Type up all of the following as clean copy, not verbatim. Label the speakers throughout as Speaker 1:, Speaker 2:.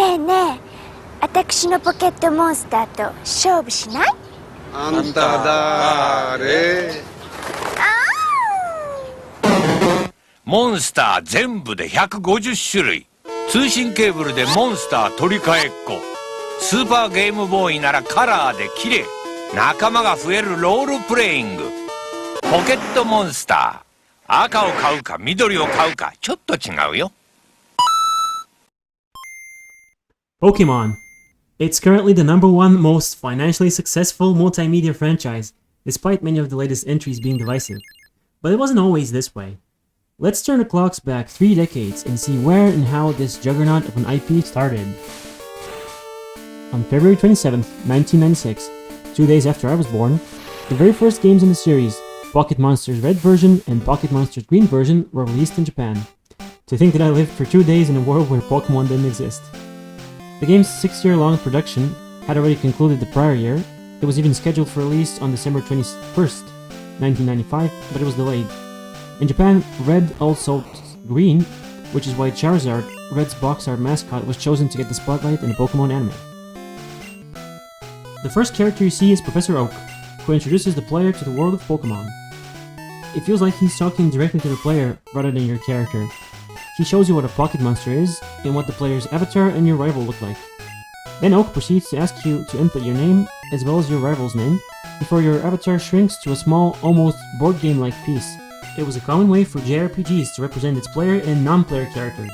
Speaker 1: ねえねえ、私のポケットモンスターと勝負しない？
Speaker 2: あんただーれ？
Speaker 3: モンスター全部で150種類。通信ケーブルでモンスター取り替えっこ。スーパーゲームボーイならカラーで綺麗。仲間が増えるロールプレイング。ポケットモンスター。赤を買うか緑を買うかちょっと違うよ。
Speaker 4: Pokémon. It's currently the #1 most financially successful multimedia franchise, despite many of the latest entries being divisive. But it wasn't always this way. Let's turn the clocks back 3 decades and see where and how this juggernaut of an IP started. On February 27th, 1996, 2 days after I was born, the very first games in the series, Pocket Monsters Red version and Pocket Monsters Green version, were released in Japan. To think that I lived for 2 days in a world where Pokémon didn't exist. The game's 6-year-long production had already concluded the prior year. It was even scheduled for release on December 21st, 1995, but it was delayed. In Japan, Red also Green, which is why Charizard, Red's box art mascot, was chosen to get the spotlight in the Pokémon anime. The first character you see is Professor Oak, who introduces the player to the world of Pokémon. It feels like he's talking directly to the player rather than your character. He shows you what a pocket monster is, and what the player's avatar and your rival look like. Then Oak proceeds to ask you to input your name, as well as your rival's name, before your avatar shrinks to a small, almost board game-like piece. It was a common way for JRPGs to represent its player and non-player characters.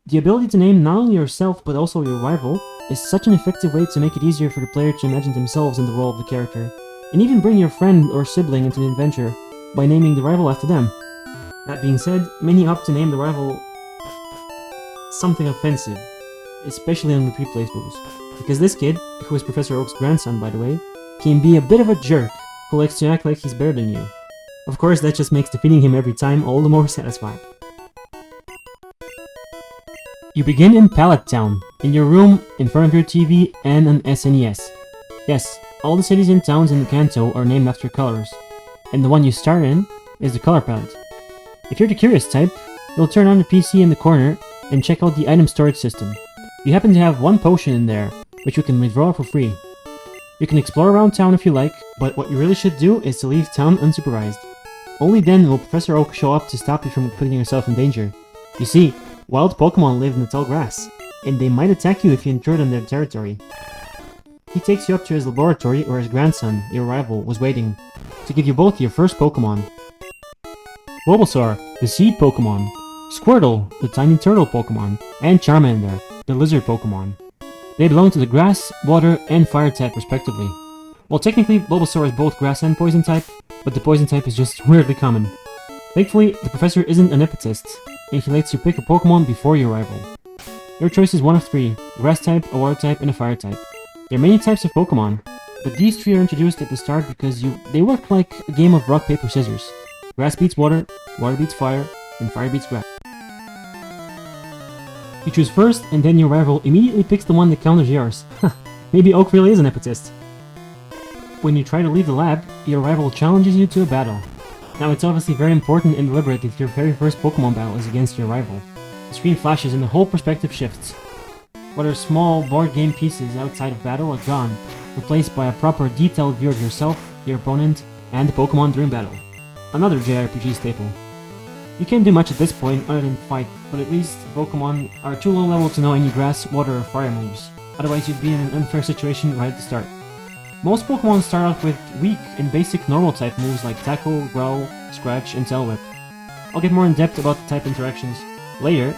Speaker 4: The ability to name not only yourself but also your rival is such an effective way to make it easier for the player to imagine themselves in the role of the character, and even bring your friend or sibling into the adventure by naming the rival after them. That being said, many opt to name the rival something offensive, especially on repeat playthroughs, because this kid, who is Professor Oak's grandson by the way, can be a bit of a jerk who likes to act like he's better than you. Of course, that just makes defeating him every time all the more satisfying. You begin in Pallet Town, in your room, in front of your TV, and an SNES. Yes, all the cities and towns in Kanto are named after colors, and the one you start in is the color palette. If you're the curious type, you'll turn on the PC in the corner and check out the item storage system. You happen to have one potion in there, which you can withdraw for free. You can explore around town if you like, but what you really should do is to leave town unsupervised. Only then will Professor Oak show up to stop you from putting yourself in danger. You see, wild Pokemon live in the tall grass, and they might attack you if you intrude on their territory. He takes you up to his laboratory where his grandson, your rival, was waiting, to give you both your first Pokemon. Bulbasaur, the seed Pokemon, Squirtle, the tiny turtle Pokemon, and Charmander, the lizard Pokemon. They belong to the grass, water, and fire type respectively. Well, technically, Bulbasaur is both grass and poison type, but the poison type is just weirdly common. Thankfully, the professor isn't an epitist, and he lets you pick a Pokemon before your rival. Your choice is one of 3, a grass type, a water type, and a fire type. There are many types of Pokemon, but these 3 are introduced at the start because they work like a game of rock, paper, scissors. Grass beats water beats fire, and fire beats grass. You choose first, and then your rival immediately picks the one that counters yours. Maybe Oak really is an epitist. When you try to leave the lab, your rival challenges you to a battle. Now it's obviously very important and deliberate if your very first Pokemon battle is against your rival. The screen flashes and the whole perspective shifts. Whether small board game pieces outside of battle are gone, replaced by a proper detailed view of yourself, your opponent, and the Pokemon during battle. Another JRPG staple. You can't do much at this point other than fight, but at least Pokemon are too low level to know any grass, water, or fire moves. Otherwise you'd be in an unfair situation right at the start. Most Pokemon start out with weak and basic normal type moves like Tackle, Growl, Scratch, and Tail Whip. I'll get more in depth about the type interactions later,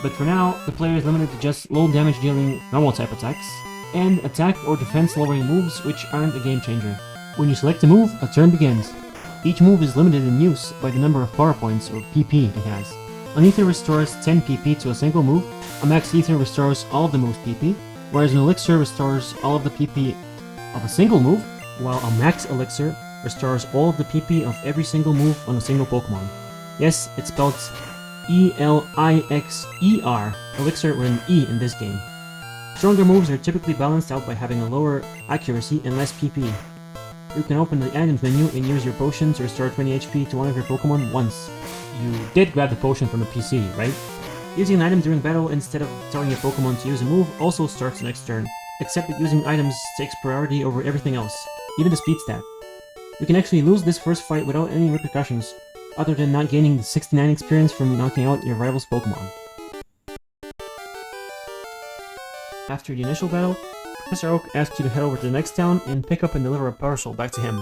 Speaker 4: but for now, the player is limited to just low damage dealing normal type attacks, and attack or defense lowering moves which aren't a game changer. When you select a move, a turn begins. Each move is limited in use by the number of power points or PP it has. An Ether restores 10 PP to a single move, a Max Ether restores all of the move's PP, whereas an Elixir restores all of the PP of a single move, while a Max Elixir restores all of the PP of every single move on a single Pokemon. Yes, it's spelled E-L-I-X-E-R, Elixir with an E in this game. Stronger moves are typically balanced out by having a lower accuracy and less PP. you can open the items menu and use your potion to restore 20 HP to one of your Pokemon once. You did grab the potion from the PC, right? Using an item during battle instead of telling your Pokemon to use a move also starts the next turn, except that using items takes priority over everything else, even the speed stat. You can actually lose this first fight without any repercussions, other than not gaining the 69 experience from knocking out your rival's Pokemon. After the initial battle, Professor Oak asks you to head over to the next town and pick up and deliver a parcel back to him.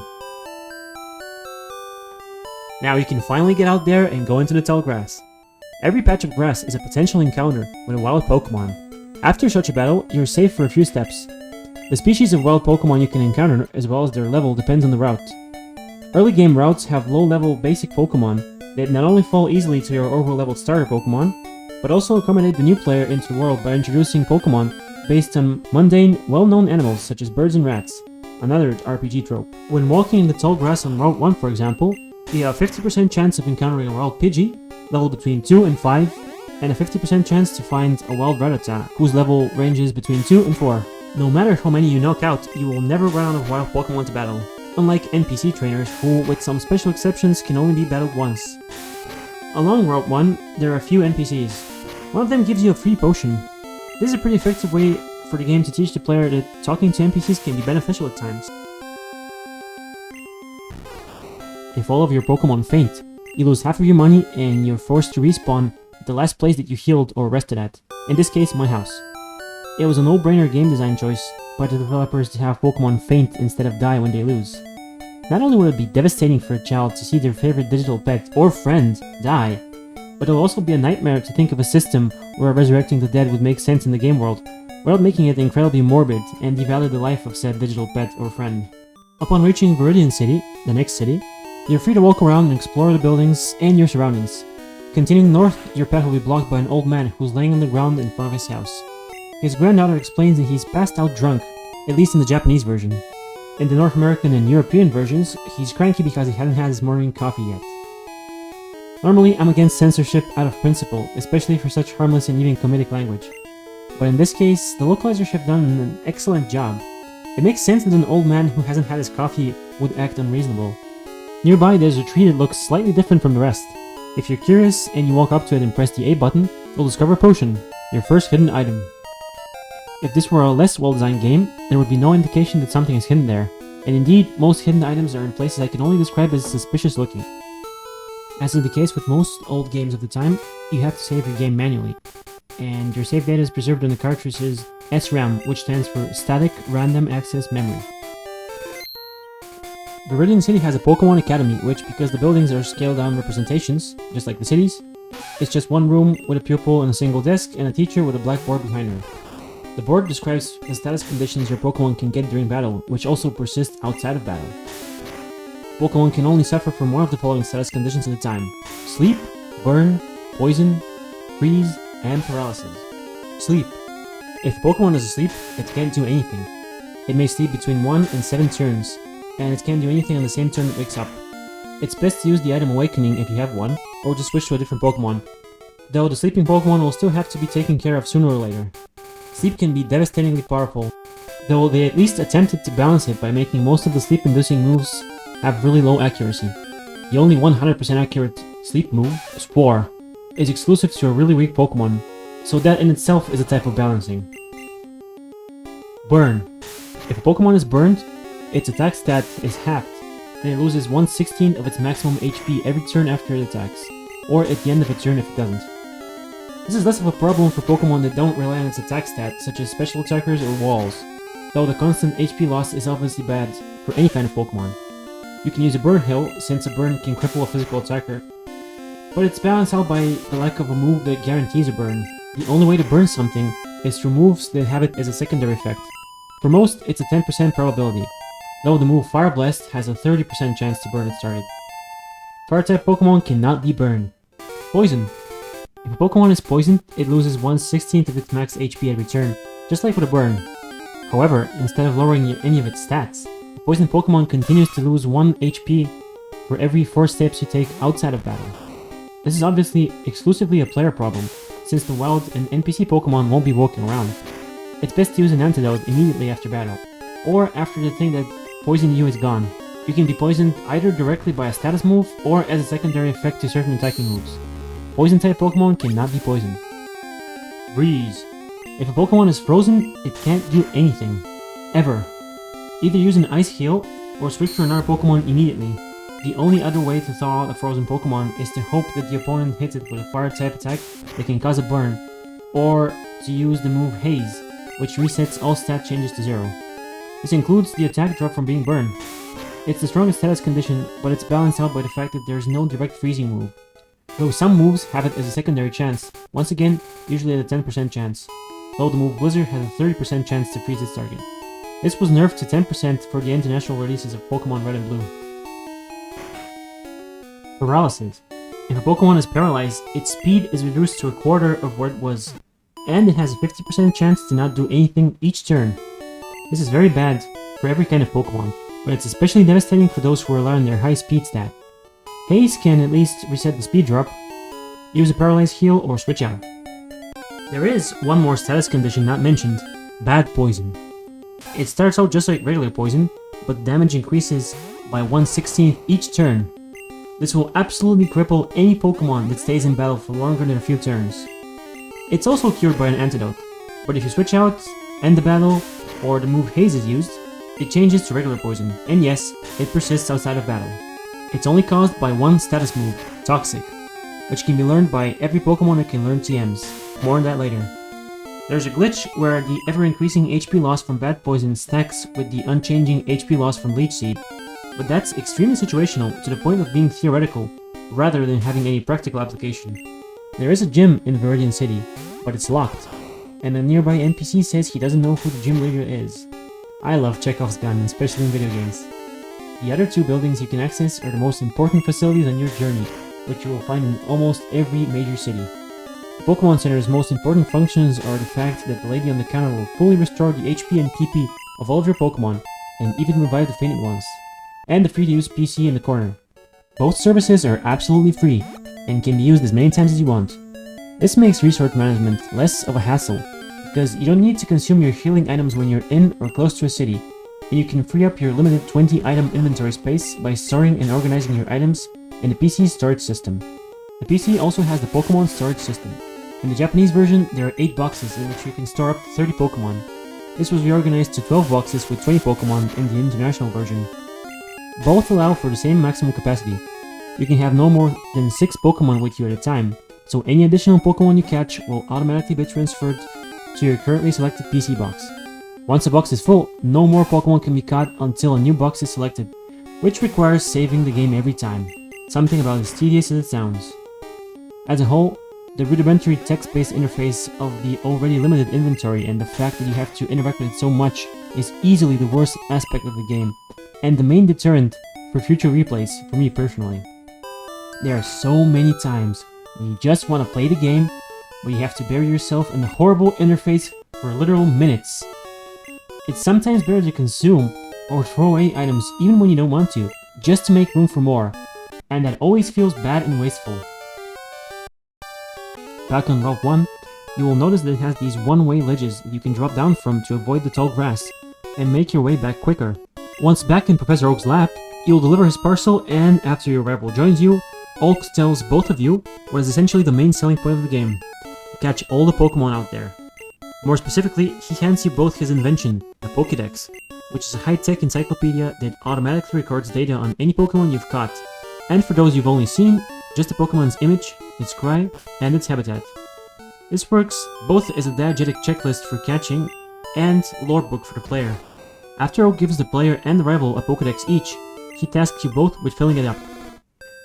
Speaker 4: Now you can finally get out there and go into the tall grass. Every patch of grass is a potential encounter with a wild Pokemon. After such a battle, you're safe for a few steps. The species of wild Pokemon you can encounter, as well as their level, depends on the route. Early game routes have low-level basic Pokemon that not only fall easily to your over-leveled starter Pokemon, but also accommodate the new player into the world by introducing Pokemon based on mundane, well-known animals such as birds and rats, another RPG trope. When walking in the tall grass on Route 1, for example, you have a 50% chance of encountering a wild Pidgey, level between 2 and 5, and a 50% chance to find a wild Rattata, whose level ranges between 2 and 4. No matter how many you knock out, you will never run out of wild Pokemon to battle, unlike NPC trainers who, with some special exceptions, can only be battled once. Along Route 1, there are a few NPCs. One of them gives you a free potion. This is a pretty effective way for the game to teach the player that talking to NPCs can be beneficial at times. If all of your Pokemon faint, you lose half of your money and you're forced to respawn at the last place that you healed or rested at, in this case my house. It was a no-brainer game design choice by the developers to have Pokemon faint instead of die when they lose. Not only would it be devastating for a child to see their favorite digital pet or friend die, but it'll also be a nightmare to think of a system where resurrecting the dead would make sense in the game world, without making it incredibly morbid and devalue the life of said digital pet or friend. Upon reaching Viridian City, the next city, you're free to walk around and explore the buildings and your surroundings. Continuing north, your path will be blocked by an old man who's laying on the ground in front of his house. His granddaughter explains that he's passed out drunk, at least in the Japanese version. In the North American and European versions, he's cranky because he hasn't had his morning coffee yet. Normally, I'm against censorship out of principle, especially for such harmless and even comedic language. But in this case, the localizers have done an excellent job. It makes sense that an old man who hasn't had his coffee would act unreasonable. Nearby, there's a tree that looks slightly different from the rest. If you're curious and you walk up to it and press the A button, you'll discover a potion, your first hidden item. If this were a less well-designed game, there would be no indication that something is hidden there, and indeed, most hidden items are in places I can only describe as suspicious looking. As is the case with most old games of the time, you have to save your game manually, and your save data is preserved on the cartridge's SRAM, which stands for Static Random Access Memory. Viridian City has a Pokémon Academy, which, because the buildings are scaled-down representations, just like the cities, it's just one room with a pupil and a single desk, and a teacher with a blackboard behind her. The board describes the status conditions your Pokémon can get during battle, which also persist outside of battle. Pokémon can only suffer from one of the following status conditions at a time: sleep, burn, poison, freeze, and paralysis. Sleep. If a Pokémon is asleep, it can't do anything. It may sleep between 1 and 7 turns, and it can't do anything on the same turn it wakes up. It's best to use the item Awakening if you have one, or just switch to a different Pokémon, though the sleeping Pokémon will still have to be taken care of sooner or later. Sleep can be devastatingly powerful, though they at least attempted to balance it by making most of the sleep-inducing moves have really low accuracy. The only 100% accurate sleep move, Spore, is exclusive to a really weak Pokémon, so that in itself is a type of balancing. Burn. If a Pokémon is burned, its attack stat is halved, and it loses 1/16 of its maximum HP every turn after it attacks, or at the end of a turn if it doesn't. This is less of a problem for Pokémon that don't rely on its attack stat, such as special attackers or walls, though the constant HP loss is obviously bad for any kind of Pokémon. You can use a Burn Hill, since a burn can cripple a physical attacker, but it's balanced out by the lack of a move that guarantees a burn. The only way to burn something is through moves that have it as a secondary effect. For most, it's a 10% probability, though the move Fire Blast has a 30% chance to burn its target. Fire-type Pokémon cannot be burned. Poison. If a Pokémon is poisoned, it loses 1/16 of its max HP at return, just like with a burn. However, instead of lowering any of its stats, the poisoned Pokémon continues to lose 1 HP for every 4 steps you take outside of battle. This is obviously exclusively a player problem, since the wild and NPC Pokémon won't be walking around. It's best to use an antidote immediately after battle, or after the thing that poisoned you is gone. You can be poisoned either directly by a status move or as a secondary effect to certain attacking moves. Poison type Pokemon cannot be poisoned. Freeze. If a Pokemon is frozen, it can't do anything. Ever. Either use an Ice Heal or switch to another Pokemon immediately. The only other way to thaw out a frozen Pokemon is to hope that the opponent hits it with a fire type attack that can cause a burn, or to use the move Haze, which resets all stat changes to 0. This includes the attack drop from being burned. It's the strongest status condition, but it's balanced out by the fact that there's no direct freezing move. Though some moves have it as a secondary chance, once again, usually at a 10% chance, though the move Blizzard has a 30% chance to freeze its target. This was nerfed to 10% for the international releases of Pokemon Red and Blue. Paralysis. If a Pokemon is paralyzed, its speed is reduced to a quarter of what it was, and it has a 50% chance to not do anything each turn. This is very bad for every kind of Pokemon, but it's especially devastating for those who rely on their high speed stat. Haze can at least reset the speed drop, use a Paralyze Heal, or switch out. There is one more status condition not mentioned, Bad Poison. It starts out just like regular poison, but damage increases by 1/16 each turn. This will absolutely cripple any Pokemon that stays in battle for longer than a few turns. It's also cured by an antidote, but if you switch out, end the battle, or the move Haze is used, it changes to regular poison, and yes, it persists outside of battle. It's only caused by one status move, Toxic, which can be learned by every Pokemon that can learn TMs. More on that later. There's a glitch where the ever-increasing HP loss from Bad Poison stacks with the unchanging HP loss from Leech Seed, but that's extremely situational to the point of being theoretical, rather than having any practical application. There is a gym in Viridian City, but it's locked, and a nearby NPC says he doesn't know who the gym leader is. I love Chekhov's gun, especially in video games. The other two buildings you can access are the most important facilities on your journey, which you will find in almost every major city. The Pokemon Center's most important functions are the fact that the lady on the counter will fully restore the HP and PP of all of your Pokemon, and even revive the fainted ones, and the free-to-use PC in the corner. Both services are absolutely free, and can be used as many times as you want. This makes resource management less of a hassle, because you don't need to consume your healing items when you're in or close to a city, and you can free up your limited 20 item inventory space by storing and organizing your items in the PC's storage system. The PC also has the Pokemon storage system. In the Japanese version, there are 8 boxes in which you can store up to 30 Pokemon. This was reorganized to 12 boxes with 20 Pokemon in the international version. Both allow for the same maximum capacity. You can have no more than 6 Pokemon with you at a time, so any additional Pokemon you catch will automatically be transferred to your currently selected PC box. Once a box is full, no more Pokemon can be caught until a new box is selected, which requires saving the game every time, something about as tedious as it sounds. As a whole, the rudimentary text-based interface of the already limited inventory and the fact that you have to interact with it so much is easily the worst aspect of the game, and the main deterrent for future replays for me personally. There are so many times when you just want to play the game, but you have to bury yourself in the horrible interface for literal minutes. It's sometimes better to consume or throw away items even when you don't want to, just to make room for more, and that always feels bad and wasteful. Back on Route 1, you will notice that it has these one-way ledges that you can drop down from to avoid the tall grass, and make your way back quicker. Once back in Professor Oak's lab, you'll deliver his parcel, and after your rival joins you, Oak tells both of you what is essentially the main selling point of the game: to catch all the Pokemon out there. More specifically, he hands you both his invention, the Pokédex, which is a high-tech encyclopedia that automatically records data on any Pokemon you've caught, and for those you've only seen, just the Pokemon's image, its cry, and its habitat. This works both as a diegetic checklist for catching, and lore book for the player. After Oak gives the player and the rival a Pokédex each, he tasks you both with filling it up.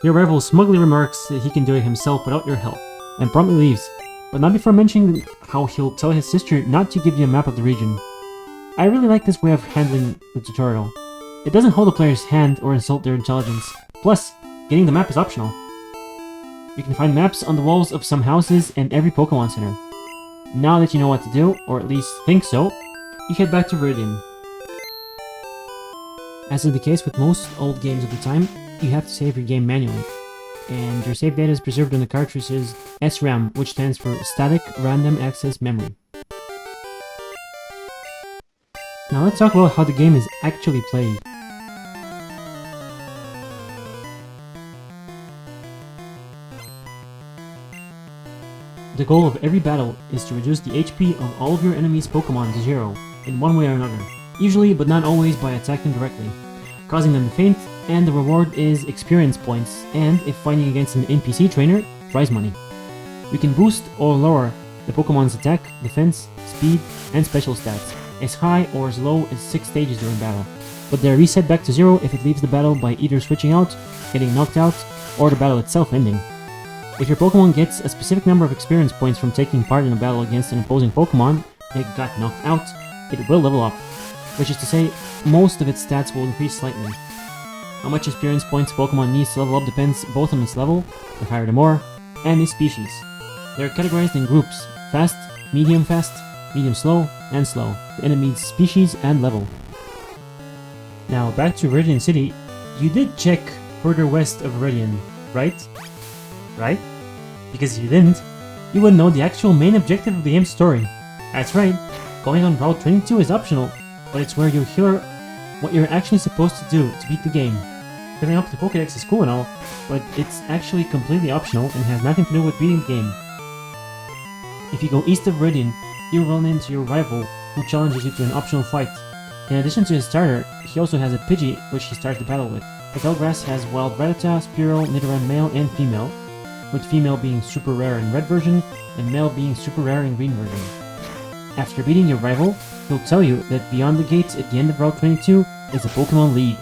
Speaker 4: Your rival smugly remarks that he can do it himself without your help, and promptly leaves, but not before mentioning how he'll tell his sister not to give you a map of the region. I really like this way of handling the tutorial. It doesn't hold the player's hand or insult their intelligence, plus, getting the map is optional. You can find maps on the walls of some houses and every Pokemon Center. Now that you know what to do, or at least think so, you head back to Viridian. As is the case with most old games of the time, you have to save your game manually, and your save data is preserved on the cartridge's SRAM, which stands for Static Random Access Memory. Now let's talk about how the game is actually played. The goal of every battle is to reduce the HP of all of your enemy's Pokemon to 0, in one way or another, usually but not always by attacking directly, causing them to faint, and the reward is experience points, and if fighting against an NPC trainer, prize money. You can boost or lower the Pokemon's attack, defense, speed, and special stats, as high or as low as 6 stages during battle, but they're reset back to 0 if it leaves the battle by either switching out, getting knocked out, or the battle itself ending. If your Pokemon gets a specific number of experience points from taking part in a battle against an opposing Pokemon and it got knocked out, it will level up, which is to say, most of its stats will increase slightly. How much experience points Pokemon needs to level up depends both on its level, the higher the more, and its species. They are categorized in groups: fast, medium slow, and slow, and it means species and level. Now back to Viridian City. You did check further west of Viridian, right? Right? Because if you didn't, you wouldn't know the actual main objective of the game's story. That's right, going on Route 22 is optional, but it's where you'll hear what you're actually supposed to do to beat the game. Filling up the Pokédex is cool and all, but it's actually completely optional and has nothing to do with beating the game. If you go east of Viridian, you'll run into your rival, who challenges you to an optional fight. In addition to his starter, he also has a Pidgey, which he starts the battle with. Petalgrass has Wild Rattata, Spearow, Nidoran male and female, with female being super rare in red version, and male being super rare in green version. After beating your rival, he'll tell you that beyond the gates at the end of Route 22 is a Pokémon League.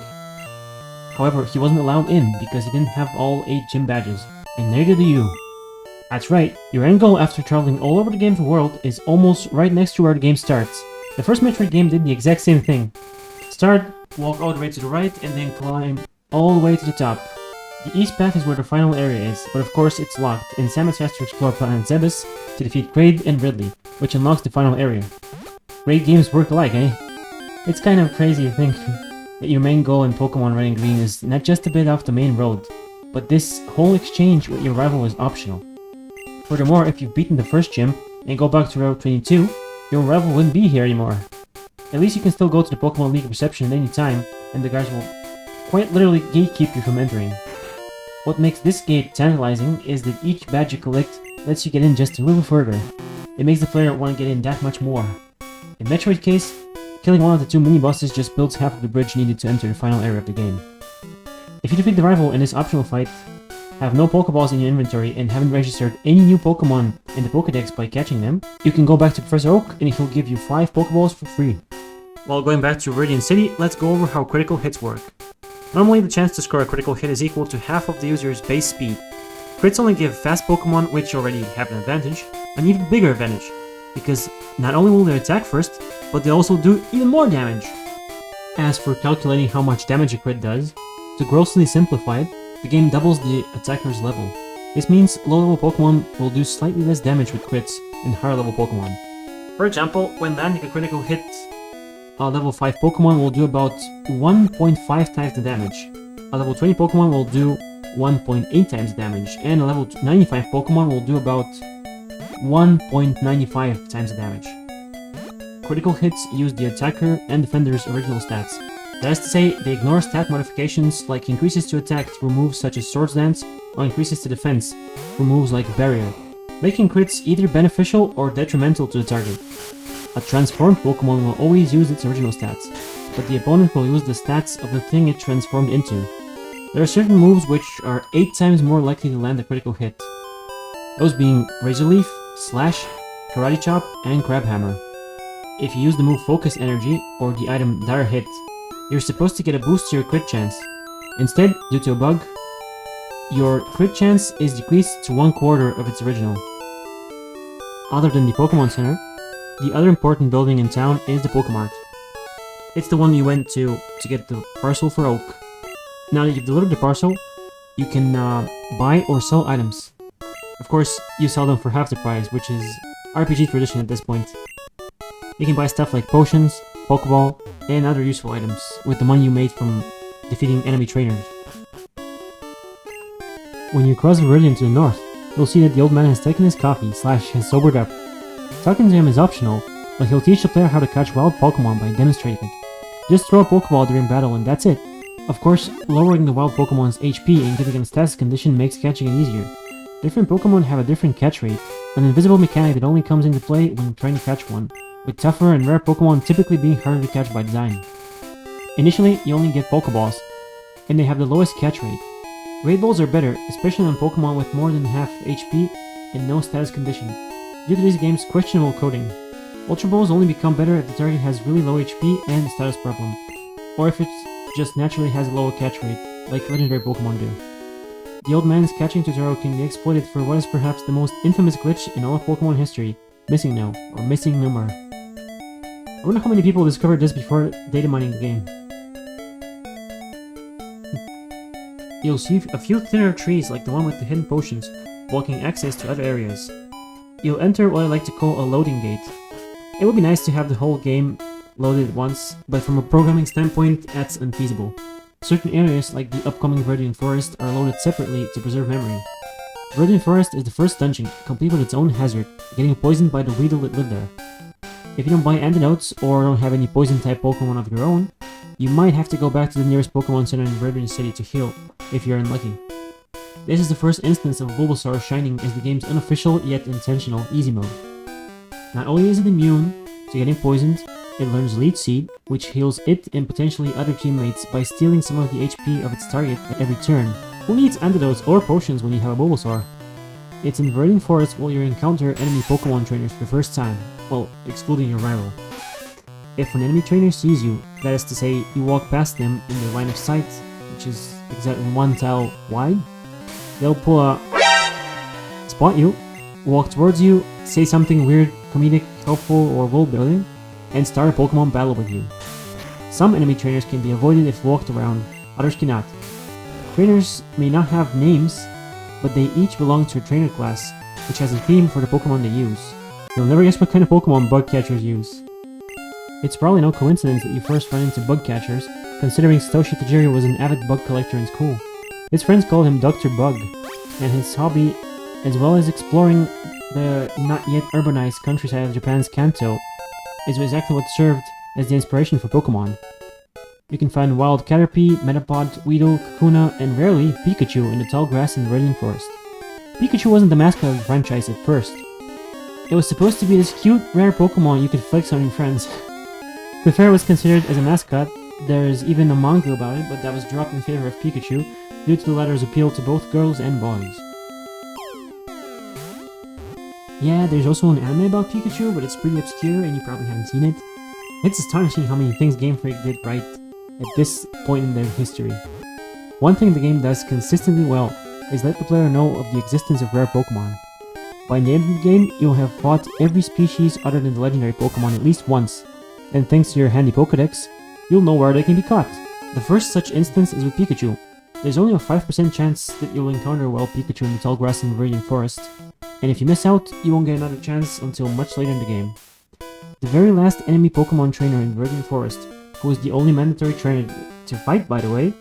Speaker 4: However, he wasn't allowed in because he didn't have all 8 gym badges, and neither do you. That's right, your end goal after traveling all over the game's world is almost right next to where the game starts. The first Metroid game did the exact same thing. Start, walk all the way to the right, and then climb all the way to the top. The east path is where the final area is, but of course it's locked, and Samus has to explore Planet Zebes to defeat Kraid and Ridley, which unlocks the final area. Great games work alike, eh? It's kind of crazy to think that your main goal in Pokemon Red and Green is not just a bit off the main road, but this whole exchange with your rival is optional. Furthermore, if you've beaten the first gym and go back to Route 22, your rival wouldn't be here anymore. At least you can still go to the Pokemon League reception at any time, and the guys will quite literally gatekeep you from entering. What makes this gate tantalizing is that each badge you collect lets you get in just a little further. It makes the player want to get in that much more. In Metroid case, killing one of the 2 mini-bosses just builds half of the bridge needed to enter the final area of the game. If you defeat the rival in this optional fight, have no Pokeballs in your inventory, and haven't registered any new Pokemon in the Pokédex by catching them, you can go back to Professor Oak and he'll give you 5 Pokeballs for free. While going back to Viridian City, let's go over how critical hits work. Normally, the chance to score a critical hit is equal to half of the user's base speed. Crits only give fast Pokemon, which already have an advantage, an even bigger advantage, because not only will they attack first, but they also do even more damage. As for calculating how much damage a crit does, to grossly simplify it, the game doubles the attacker's level. This means low-level Pokemon will do slightly less damage with crits than higher-level Pokemon. For example, when landing a critical hit, a level 5 Pokemon will do about 1.5 times the damage, a level 20 Pokemon will do 1.8 times the damage, and a level 95 Pokemon will do about 1.95 times the damage. Critical hits use the attacker and defender's original stats. That is to say, they ignore stat modifications like increases to attack through moves such as Swords Dance, or increases to defense through moves like Barrier, making crits either beneficial or detrimental to the target. A transformed Pokemon will always use its original stats, but the opponent will use the stats of the thing it transformed into. There are certain moves which are 8 times more likely to land a critical hit, those being Razor Leaf, Slash, Karate Chop, and Crab Hammer. If you use the move Focus Energy, or the item Dire Hit, you're supposed to get a boost to your crit chance. Instead, due to a bug, your crit chance is decreased to 1/4 of its original. Other than the Pokemon Center, the other important building in town is the Pokemart. It's the one you went to get the parcel for Oak. Now that you've delivered the parcel, you can buy or sell items. Of course, you sell them for half the price, which is RPG tradition at this point. You can buy stuff like potions, Pokeball, and other useful items with the money you made from defeating enemy trainers. When you cross Viridian to the north, you'll see that the old man has taken his coffee / has sobered up. Talking to him is optional, but he'll teach the player how to catch wild Pokemon by demonstrating it. Just throw a Pokeball during battle and that's it. Of course, lowering the wild Pokemon's HP and giving them status condition makes catching it easier. Different Pokemon have a different catch rate, an invisible mechanic that only comes into play when trying to catch one, with tougher and rare Pokemon typically being harder to catch by design. Initially, you only get Pokeballs, and they have the lowest catch rate. Raid Balls are better, especially on Pokemon with more than half HP and no status condition, due to this game's questionable coding. Ultra Balls only become better if the target has really low HP and a status problem, or if it just naturally has a lower catch rate, like legendary Pokemon do. The old man's catching tutorial can be exploited for what is perhaps the most infamous glitch in all of Pokemon history, Missing No, or Missing Number. I wonder how many people discovered this before data mining the game. You'll see a few thinner trees like the one with the hidden potions, blocking access to other areas. You'll enter what I like to call a loading gate. It would be nice to have the whole game loaded at once, but from a programming standpoint, that's unfeasible. Certain areas, like the upcoming Viridian Forest, are loaded separately to preserve memory. Viridian Forest is the first dungeon, complete with its own hazard, getting poisoned by the Weedle that lived there. If you don't buy antidotes, or don't have any poison-type Pokemon of your own, you might have to go back to the nearest Pokemon Center in Viridian City to heal, if you're unlucky. This is the first instance of Bulbasaur shining as the game's unofficial yet intentional easy mode. Not only is it immune to getting poisoned, it learns Leech Seed, which heals it and potentially other teammates by stealing some of the HP of its target at every turn. Who needs antidotes or potions when you have a Bulbasaur? It's in Viridian Forest where you encounter enemy Pokemon trainers for the first time, well, excluding your rival. If an enemy trainer sees you, that is to say, you walk past them in their line of sight, which is exactly one tile wide, they'll pull a spot you, walk towards you, say something weird, comedic, helpful, or world building, and start a Pokemon battle with you. Some enemy trainers can be avoided if walked around, others cannot. Trainers may not have names, but they each belong to a trainer class, which has a theme for the Pokemon they use. You'll never guess what kind of Pokemon bug catchers use. It's probably no coincidence that you first run into bug catchers, considering Satoshi Tajiri was an avid bug collector in school. His friends called him Dr. Bug, and his hobby, as well as exploring the not yet urbanized countryside of Japan's Kanto, is exactly what served as the inspiration for Pokemon. You can find wild Caterpie, Metapod, Weedle, Kakuna, and rarely Pikachu in the tall grass in Viridian Forest. Pikachu wasn't the mascot of the franchise at first. It was supposed to be this cute, rare Pokemon you could flex on your friends. Clefairy was considered as a mascot. There's even a manga about it, but that was dropped in favor of Pikachu due to the latter's appeal to both girls and boys. Yeah, there's also an anime about Pikachu, but it's pretty obscure and you probably haven't seen it. It's astonishing how many things Game Freak did right at this point in their history. One thing the game does consistently well is let the player know of the existence of rare Pokemon. By the end of the game, you'll have fought every species other than the legendary Pokemon at least once, and thanks to your handy Pokedex, you'll know where they can be caught. The first such instance is with Pikachu. There's only a 5% chance that you'll encounter a wild Pikachu in the tall grass in Viridian Forest, and if you miss out, you won't get another chance until much later in the game. The very last enemy Pokemon trainer in Viridian Forest, who is the only mandatory trainer to fight by the way,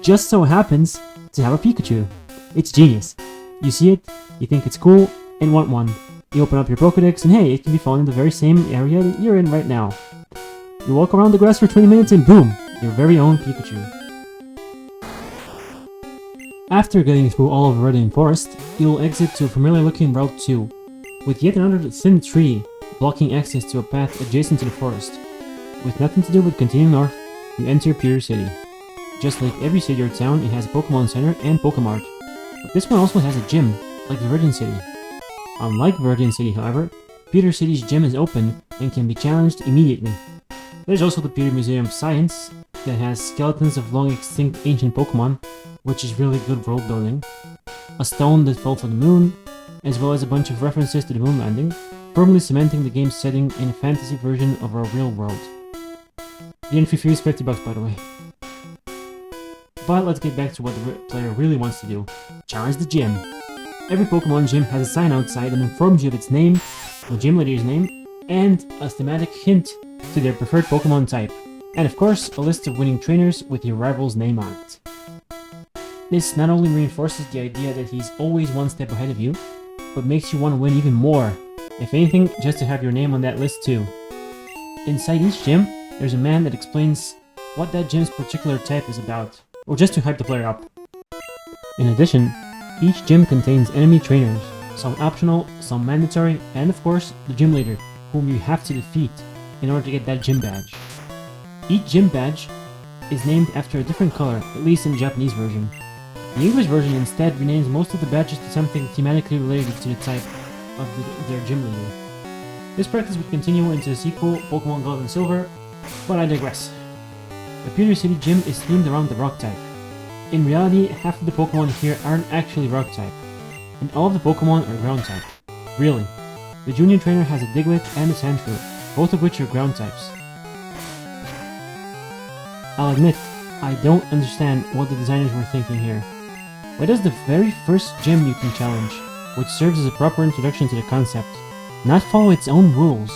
Speaker 4: just so happens to have a Pikachu. It's genius. You see it, you think it's cool, and want one. You open up your Pokedex and hey, it can be found in the very same area that you're in right now. You walk around the grass for 20 minutes and boom, your very own Pikachu. After getting through all of Viridian Forest, you'll exit to a familiar looking Route 2, with yet another thin tree blocking access to a path adjacent to the forest. With nothing to do but continue north, you enter Pewter City. Just like every city or town, it has a Pokemon Center and Pokemart, but this one also has a gym, like Viridian City. Unlike Viridian City, however, Pewter City's gym is open and can be challenged immediately. There's also the Pewter Museum of Science, that has skeletons of long extinct ancient Pokemon, which is really good world building, a stone that fell from the moon, as well as a bunch of references to the moon landing, firmly cementing the game's setting in a fantasy version of our real world. The entry fee is $50 by the way. But let's get back to what the player really wants to do. Challenge the gym. Every Pokemon gym has a sign outside that informs you of its name, the gym leader's name, and a thematic hint to their preferred Pokemon type. And of course, a list of winning trainers with your rival's name on it. This not only reinforces the idea that he's always one step ahead of you, but makes you want to win even more, if anything, just to have your name on that list too. Inside each gym, there's a man that explains what that gym's particular type is about, or just to hype the player up. In addition, each gym contains enemy trainers, some optional, some mandatory, and of course, the gym leader, whom you have to defeat in order to get that gym badge. Each gym badge is named after a different color, at least in the Japanese version. The English version instead renames most of the badges to something thematically related to the type of their gym leader. This practice would continue into the sequel, Pokémon Gold and Silver, but I digress. The Pewter City Gym is themed around the rock type. In reality, half of the Pokémon here aren't actually rock type, and all of the Pokémon are ground type. Really. The junior trainer has a Diglett and a Sandshrew, both of which are ground types. I'll admit, I don't understand what the designers were thinking here. Why does the very first gym you can challenge, which serves as a proper introduction to the concept, not follow its own rules?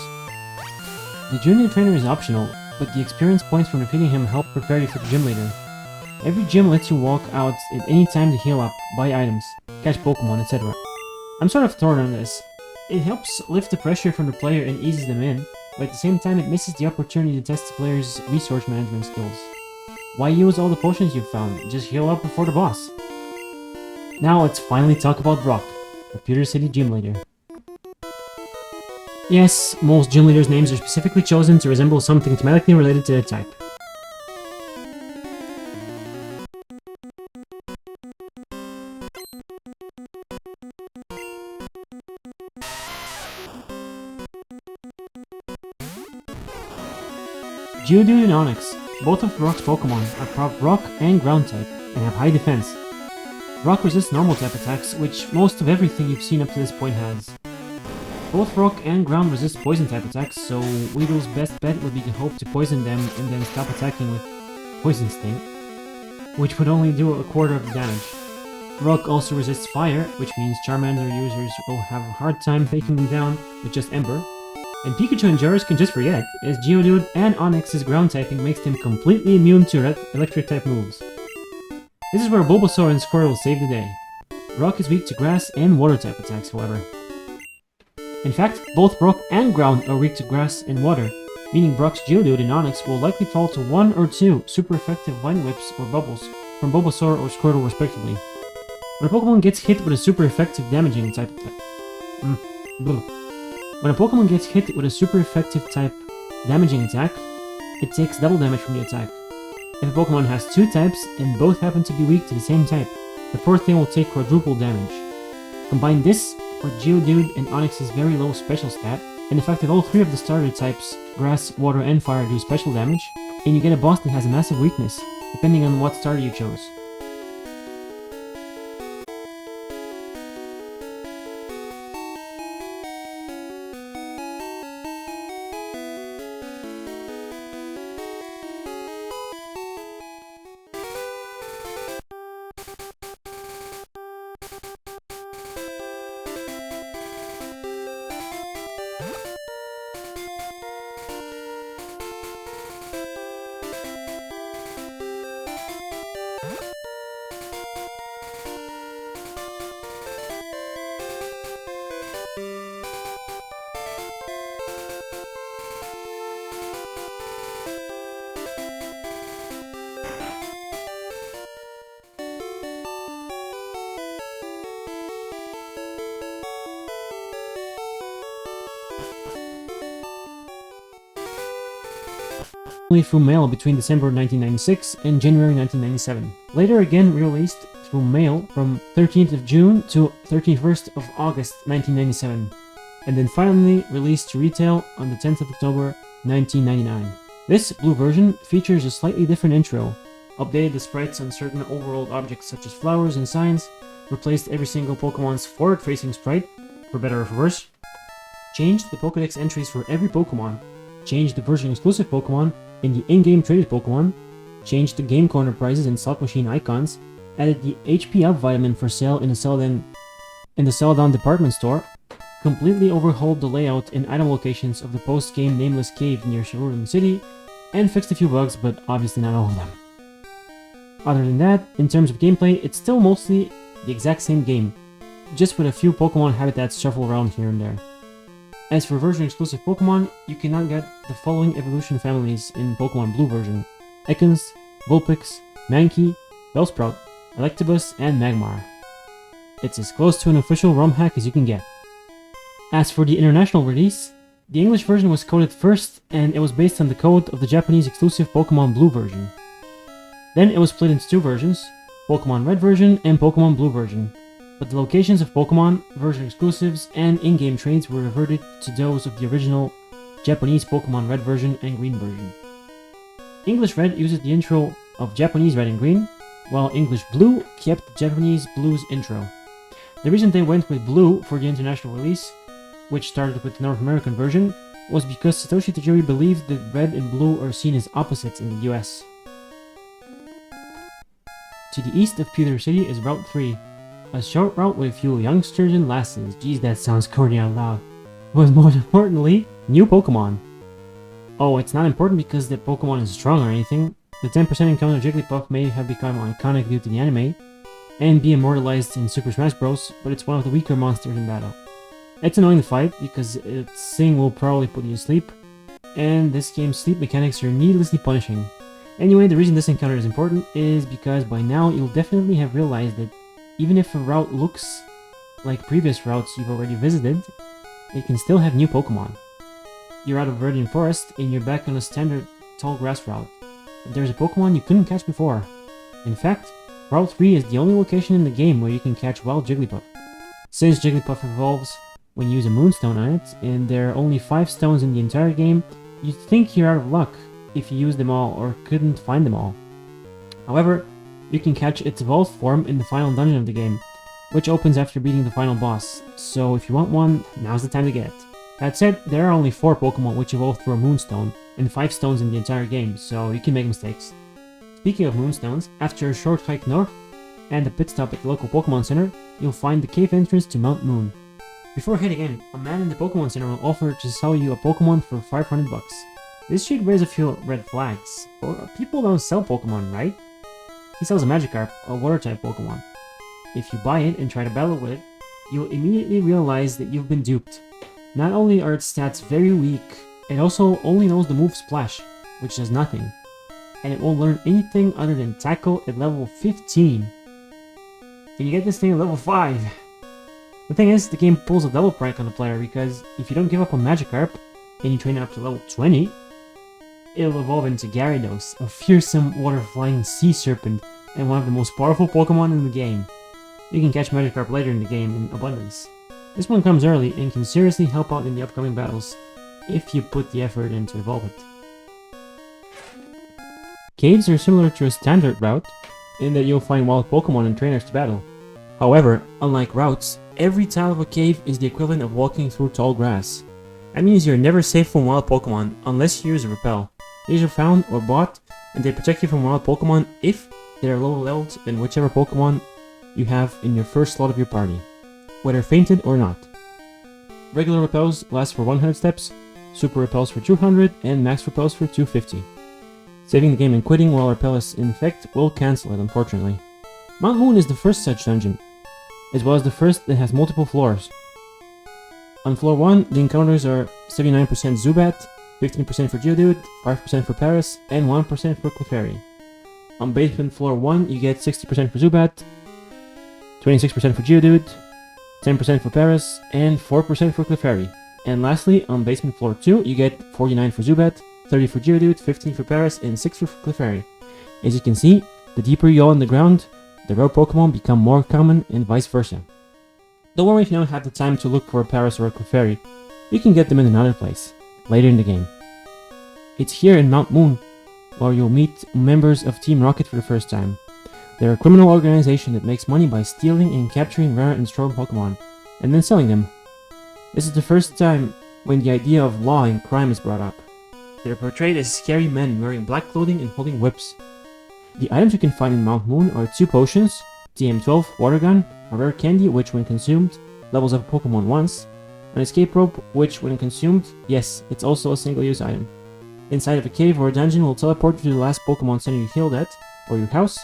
Speaker 4: The junior trainer is optional, but the experience points from defeating him help prepare you for the gym leader. Every gym lets you walk out at any time to heal up, buy items, catch Pokemon, etc. I'm sort of torn on this. It helps lift the pressure from the player and eases them in, but at the same time it misses the opportunity to test the player's resource management skills. Why use all the potions you've found? Just heal up before the boss. Now let's finally talk about Brock, the Pewter City Gym Leader. Yes, most gym leaders' names are specifically chosen to resemble something thematically related to the type. Geodude and Onix, both of Brock's Pokemon, are prop Rock and Ground type, and have high defense. Rock resists normal type attacks, which most of everything you've seen up to this point has. Both Rock and Ground resist poison type attacks, so Weedle's best bet would be to hope to poison them and then stop attacking with Poison Sting, which would only do a quarter of the damage. Rock also resists fire, which means Charmander users will have a hard time taking them down with just Ember. And Pikachu and Gyarados can just forget, as Geodude and Onix's ground typing makes them completely immune to electric type moves. This is where Bulbasaur and Squirtle save the day. Rock is weak to grass and water type attacks, however. In fact, both Rock and Ground are weak to grass and water, meaning Brock's Geodude and Onix will likely fall to 1 or 2 super effective Vine Whips or Bubbles from Bulbasaur or Squirtle respectively. When a Pokemon gets hit with a super effective damaging type attack... When a Pokemon gets hit with a super effective type damaging attack, it takes double damage from the attack. If a Pokemon has 2 types and both happen to be weak to the same type, the fourth thing will take quadruple damage. Combine this with Geodude and Onix's very low special stat, and the fact that all 3 of the starter types, grass, water and fire, do special damage, and you get a boss that has a massive weakness, depending on what starter you chose. Only through mail between December 1996 and January 1997. Later again released through mail from 13th of June to 31st of August 1997, and then finally released to retail on the 10th of October 1999. This blue version features a slightly different intro, updated the sprites on certain overworld objects such as flowers and signs, replaced every single Pokemon's forward-facing sprite, for better or for worse, changed the Pokedex entries for every Pokemon, changed the version-exclusive Pokemon in the in-game traded Pokemon, changed the game corner prizes and slot machine icons, added the HP up vitamin for sale in the Celadon department store, completely overhauled the layout and item locations of the post-game nameless cave near Sharudin City, and fixed a few bugs, but obviously not all of them. Other than that, in terms of gameplay, it's still mostly the exact same game, just with a few Pokemon habitats shuffled around here and there. As for version-exclusive Pokemon, you cannot get the following evolution families in Pokemon Blue version: Ekans, Vulpix, Mankey, Bellsprout, Electabuzz, and Magmar. it's as close to an official ROM hack as you can get. As for the international release, the English version was coded first, and it was based on the code of the Japanese exclusive Pokémon Blue version. Then it was split into two versions, Pokémon Red version and Pokémon Blue version, but the locations of Pokémon, version exclusives, and in-game trades were reverted to those of the original Japanese Pokémon Red version and Green version. English Red uses the intro of Japanese Red and Green, while English Blue kept the Japanese Blue's intro. The reason they went with Blue for the international release, which started with the North American version, was because Satoshi Tajiri believed that Red and Blue are seen as opposites in the US. To the east of Pewter City is Route 3, a short route with a few youngsters and lasses. Geez, that sounds corny out loud. But more importantly, new Pokemon. Oh, it's not important because the Pokemon is strong or anything. The 10% encounter Jigglypuff may have become iconic due to the anime, and be immortalized in Super Smash Bros., but it's one of the weaker monsters in battle. It's annoying to fight because its sing will probably put you to sleep, and this game's sleep mechanics are needlessly punishing. Anyway, the reason this encounter is important is because by now you'll definitely have realized that even if a route looks like previous routes you've already visited, it can still have new Pokemon. You're out of Viridian Forest and you're back on a standard tall grass route, but there's a Pokemon you couldn't catch before. In fact, Route 3 is the only location in the game where you can catch wild Jigglypuff. Since Jigglypuff evolves when you use a Moonstone on it, and there are only 5 stones in the entire game, you'd think you're out of luck if you use them all or couldn't find them all. However, you can catch its evolved form in the final dungeon of the game, which opens after beating the final boss, so if you want one, now's the time to get it. That said, there are only 4 Pokemon which evolve through a Moonstone, and 5 stones in the entire game, so you can make mistakes. Speaking of Moonstones, after a short hike north, and a pit stop at the local Pokemon Center, you'll find the cave entrance to Mount Moon. Before heading in, a man in the Pokemon Center will offer to sell you a Pokemon for 500 bucks. This should raise a few red flags. People don't sell Pokemon, right? He sells a Magikarp, a water-type Pokemon. If you buy it and try to battle with it, you'll immediately realize that you've been duped. Not only are its stats very weak, it also only knows the move Splash, which does nothing. And it won't learn anything other than Tackle at level 15. And you get this thing at level 5. The thing is, the game pulls a double prank on the player because if you don't give up on Magikarp, and you train it up to level 20, it'll evolve into Gyarados, a fearsome water-flying sea serpent and one of the most powerful Pokemon in the game. You can catch Magikarp later in the game in abundance. This one comes early and can seriously help out in the upcoming battles if you put the effort in to evolve it. Caves are similar to a standard route in that you'll find wild Pokemon and trainers to battle. However, unlike routes, every tile of a cave is the equivalent of walking through tall grass. That means you're never safe from wild Pokemon unless you use a repel. These are found or bought, and they protect you from wild Pokemon if they are lower leveled than whichever Pokemon you have in your first slot of your party, whether fainted or not. Regular repels last for 100 steps, super repels for 200, and max repels for 250. Saving the game and quitting while repel is in effect will cancel it, unfortunately. Mount Moon is the first such dungeon, as well as the first that has multiple floors. On floor 1, the encounters are 79% Zubat, 15% for Geodude, 5% for Paris, and 1% for Clefairy. On basement floor 1, you get 60% for Zubat, 26% for Geodude, 10% for Paris, and 4% for Clefairy. And lastly, on basement floor 2, you get 49 for Zubat, 30 for Geodude, 15 for Paris, and 6 for Clefairy. As you can see, the deeper you go on the ground, the rare Pokemon become more common and vice versa. Don't worry if you don't have the time to look for a Paris or a Clefairy, you can get them in another place, later in the game. It's here in Mount Moon, where you'll meet members of Team Rocket for the first time. They're a criminal organization that makes money by stealing and capturing rare and strong Pokemon, and then selling them. This is the first time when the idea of law and crime is brought up. They're portrayed as scary men wearing black clothing and holding whips. The items you can find in Mount Moon are 2 potions, TM12 Water Gun, a rare candy which when consumed, levels up a Pokemon once, an escape rope which when consumed, yes, it's also a single-use item. Inside of a cave or a dungeon will teleport you to the last Pokemon Center you healed at, or your house,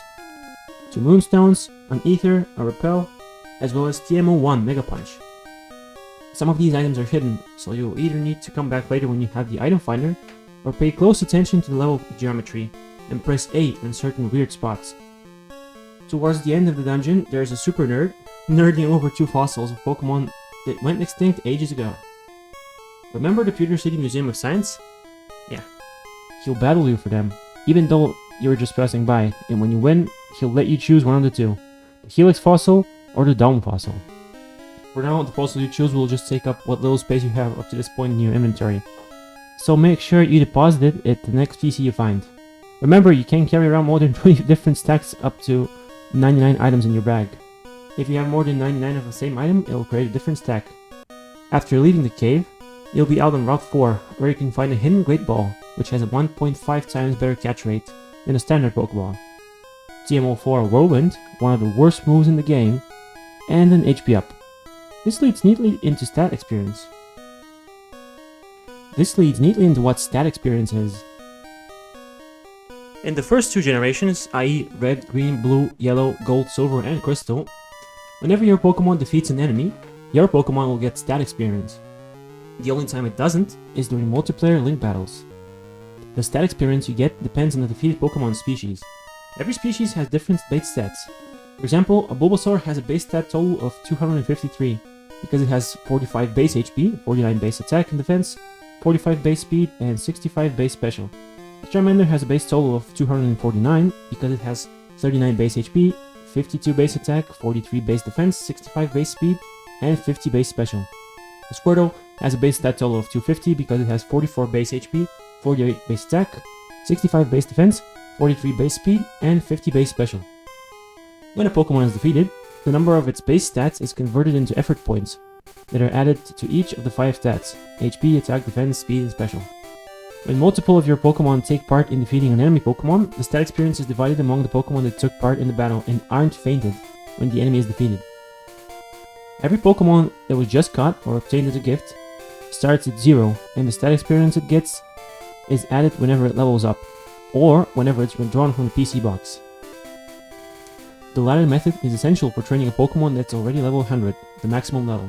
Speaker 4: 2 Moonstones, an Ether, a Repel, as well as TM01 Mega Punch. Some of these items are hidden, so you'll either need to come back later when you have the item finder, or pay close attention to the level geometry and press A in certain weird spots. Towards the end of the dungeon, there is a super nerd nerding over two fossils of Pokemon that went extinct ages ago. Remember the Pewter City Museum of Science? Yeah. He'll battle you for them, even though you were just passing by, and when you win, he'll let you choose one of the two. The Helix fossil or the Dawn fossil. For now, the fossil you choose will just take up what little space you have up to this point in your inventory. So make sure you deposit it at the next PC you find. Remember, you can carry around more than 20 different stacks up to 99 items in your bag. If you have more than 99 of the same item, it will create a different stack. After leaving the cave, you'll be out on Route 4, where you can find a hidden Great Ball, which has a 1.5 times better catch rate than a standard Pokeball. TMO4 Whirlwind, one of the worst moves in the game, and an HP up. This leads neatly into stat experience. What stat experience is. In the first two generations, i.e. Red, Green, Blue, Yellow, Gold, Silver, and Crystal, whenever your Pokemon defeats an enemy, your Pokemon will get stat experience. The only time it doesn't is during multiplayer link battles. The stat experience you get depends on the defeated Pokemon species. Every species has different base stats. For example, a Bulbasaur has a base stat total of 253, because it has 45 base HP, 49 base attack and defense, 45 base speed, and 65 base special. The Charmander has a base total of 249, because it has 39 base HP, 52 base attack, 43 base defense, 65 base speed, and 50 base special. The Squirtle has a base stat total of 250 because it has 44 base HP, 48 base attack, 65 base defense, 43 base speed, and 50 base special. When a Pokemon is defeated, the number of its base stats is converted into effort points that are added to each of the 5 stats: HP, attack, defense, speed, and special. When multiple of your Pokemon take part in defeating an enemy Pokemon, the stat experience is divided among the Pokemon that took part in the battle and aren't fainted when the enemy is defeated. Every Pokemon that was just caught or obtained as a gift starts at 0, and the stat experience it gets is added whenever it levels up, or whenever it's withdrawn from the PC box. The latter method is essential for training a Pokemon that's already level 100, the maximum level.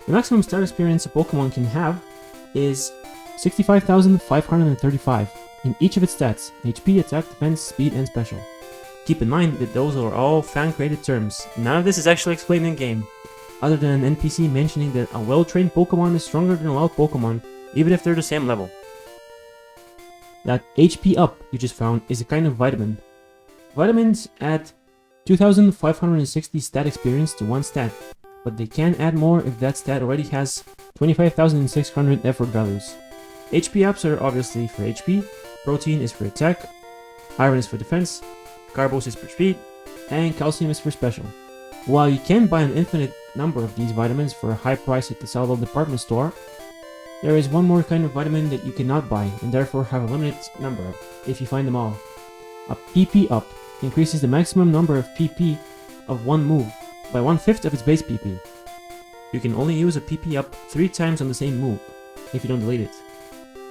Speaker 4: The maximum stat experience a Pokemon can have is 65,535 in each of its stats: HP, attack, defense, speed, and special. Keep in mind that those are all fan-created terms. None of this is actually explained in-game, other than an NPC mentioning that a well-trained Pokemon is stronger than a wild Pokemon, even if they're the same level. That HP up you just found is a kind of vitamin. Vitamins add 2,560 stat experience to one stat, but they can add more if that stat already has 25,600 effort values. HP ups are obviously for HP, protein is for attack, iron is for defense, carbos is for speed, and calcium is for special. While you can buy an infinite number of these vitamins for a high price at the Salvo department store, there is one more kind of vitamin that you cannot buy and therefore have a limited number of, if you find them all. A PP up increases the maximum number of PP of one move by 1/5 of its base PP. You can only use a PP up 3 times on the same move, if you don't delete it.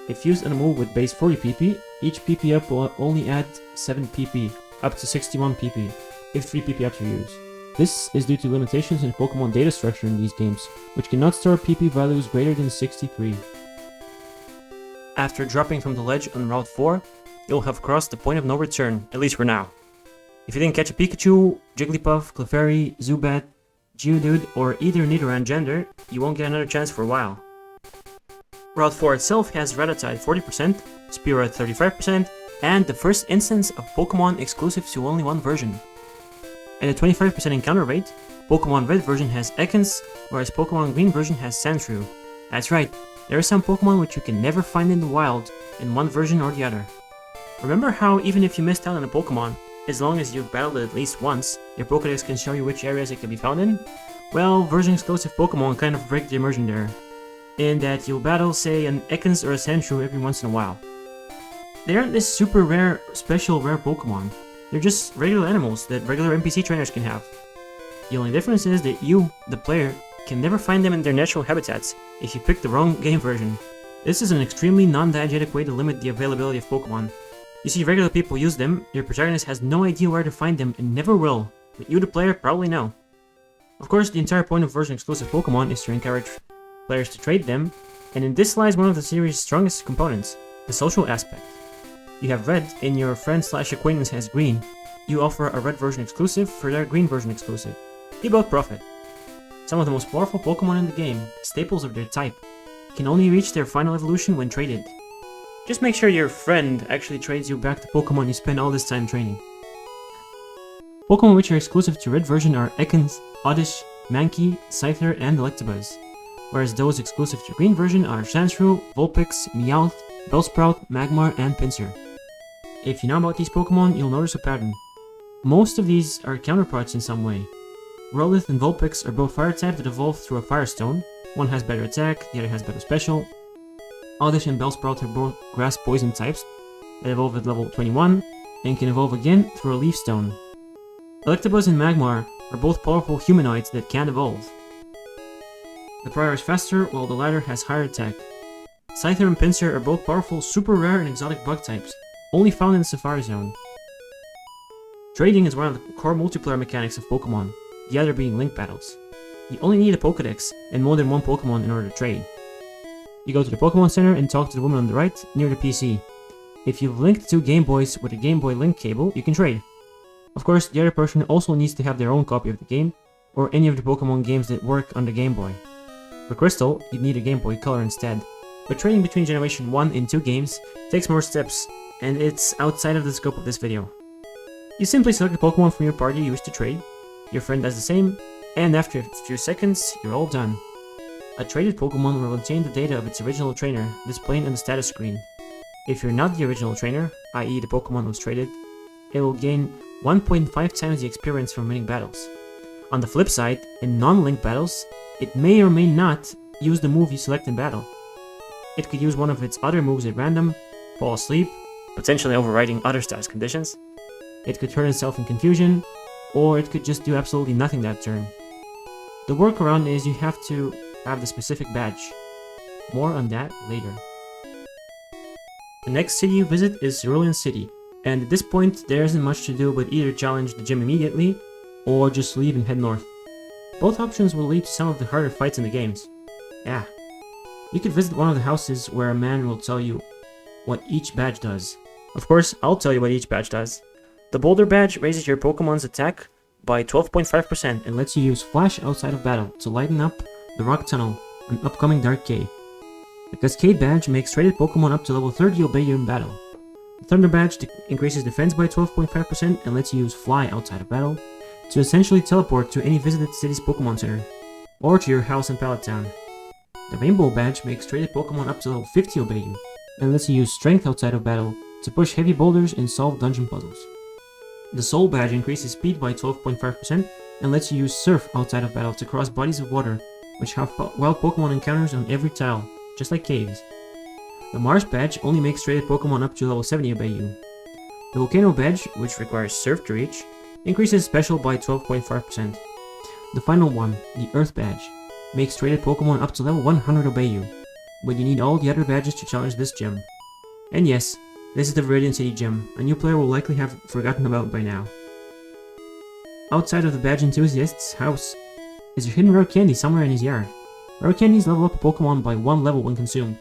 Speaker 4: If used on a move with base 40 PP, each PP up will only add 7 PP, up to 61 PP, if 3 PP ups are used. This is due to limitations in Pokemon data structure in these games, which cannot store PP values greater than 63. After dropping from the ledge on Route 4, you'll have crossed the point of no return, at least for now. If you didn't catch a Pikachu, Jigglypuff, Clefairy, Zubat, Geodude, or either Nidoran gender, you won't get another chance for a while. Route 4 itself has Rattata at 40%, Spearow at 35%, and the first instance of Pokemon exclusive to only one version. At a 25% encounter rate, Pokemon Red version has Ekans, whereas Pokemon Green version has Sandshrew. That's right, there are some Pokemon which you can never find in the wild, in one version or the other. Remember how even if you missed out on a Pokemon, as long as you've battled it at least once, your Pokédex can show you which areas it can be found in? Well, version exclusive Pokemon kind of break the immersion there, in that you'll battle, say, an Ekans or a Sandshrew every once in a while. They aren't this super rare, special rare Pokemon. They're just regular animals that regular NPC trainers can have. The only difference is that you, the player, can never find them in their natural habitats if you pick the wrong game version. This is an extremely non-diegetic way to limit the availability of Pokemon. You see regular people use them, your protagonist has no idea where to find them and never will, but you, the player, probably know. Of course, the entire point of version exclusive Pokemon is to encourage players to trade them, and in this lies one of the series' strongest components, the social aspect. You have Red, and your friend/acquaintance has Green. You offer a Red version exclusive for their Green version exclusive. you both profit. Some of the most powerful Pokemon in the game, staples of their type, can only reach their final evolution when traded. Just make sure your friend actually trades you back the Pokemon you spend all this time training. Pokemon which are exclusive to Red version are Ekans, Oddish, Mankey, Scyther, and Electabuzz, whereas those exclusive to Green version are Sandshrew, Vulpix, Meowth, Bellsprout, Magmar, and Pinsir. If you know about these Pokemon, you'll notice a pattern. Most of these are counterparts in some way. Growlithe and Vulpix are both fire types that evolve through a Firestone. One has better attack, the other has better special. Oddish and Bellsprout are both grass poison types that evolve at level 21 and can evolve again through a Leaf Stone. Electabuzz and Magmar are both powerful humanoids that can evolve. The prior is faster while the latter has higher attack. Scyther and Pinsir are both powerful super rare and exotic bug types, only found in the Safari Zone. Trading is one of the core multiplayer mechanics of Pokemon, the other being link battles. You only need a Pokédex and more than one Pokemon in order to trade. You go to the Pokemon Center and talk to the woman on the right, near the PC. If you've linked two Game Boys with a Game Boy Link cable, you can trade. Of course, the other person also needs to have their own copy of the game, or any of the Pokemon games that work on the Game Boy. For Crystal, you'd need a Game Boy Color instead, but trading between Generation 1 and 2 games takes more steps, and it's outside of the scope of this video. You simply select the Pokemon from your party you wish to trade, your friend does the same, and after a few seconds, you're all done. A traded Pokemon will retain the data of its original trainer, displayed on the status screen. If you're not the original trainer, i.e. the Pokemon was traded, it will gain 1.5 times the experience from winning battles. On the flip side, in non-link battles, it may or may not use the move you select in battle. It could use one of its other moves at random, fall asleep, potentially overriding other status conditions. It could turn itself in confusion, or it could just do absolutely nothing that turn. The workaround is you have to have the specific badge. More on that later. The next city you visit is Cerulean City, and at this point there isn't much to do but either challenge the gym immediately, or just leave and head north. Both options will lead to some of the harder fights in the games. Yeah. You could visit one of the houses where a man will tell you what each badge does. Of course, I'll tell you what each badge does. The Boulder badge raises your Pokemon's attack by 12.5% and lets you use Flash outside of battle to lighten up the Rock Tunnel, an upcoming Dark Cave. The Cascade badge makes traded Pokemon up to level 30 obey you in battle. The Thunder badge increases defense by 12.5% and lets you use Fly outside of battle to essentially teleport to any visited city's Pokemon Center, or to your house in Pallet Town. The Rainbow badge makes traded Pokemon up to level 50 obey you, and lets you use Strength outside of battle to push heavy boulders and solve dungeon puzzles. The Soul badge increases speed by 12.5% and lets you use Surf outside of battle to cross bodies of water which have wild Pokemon encounters on every tile, just like caves. The Mars badge only makes traded Pokemon up to level 70 obey you. The Volcano badge, which requires Surf to reach, increases special by 12.5%. The final one, the Earth badge, makes traded Pokemon up to level 100 obey you, but you need all the other badges to challenge this gym. And yes, this is the Viridian City gym, a new player will likely have forgotten about by now. Outside of the badge enthusiast's house is a hidden rare candy somewhere in his yard. Rare candies level up a Pokemon by 1 level when consumed.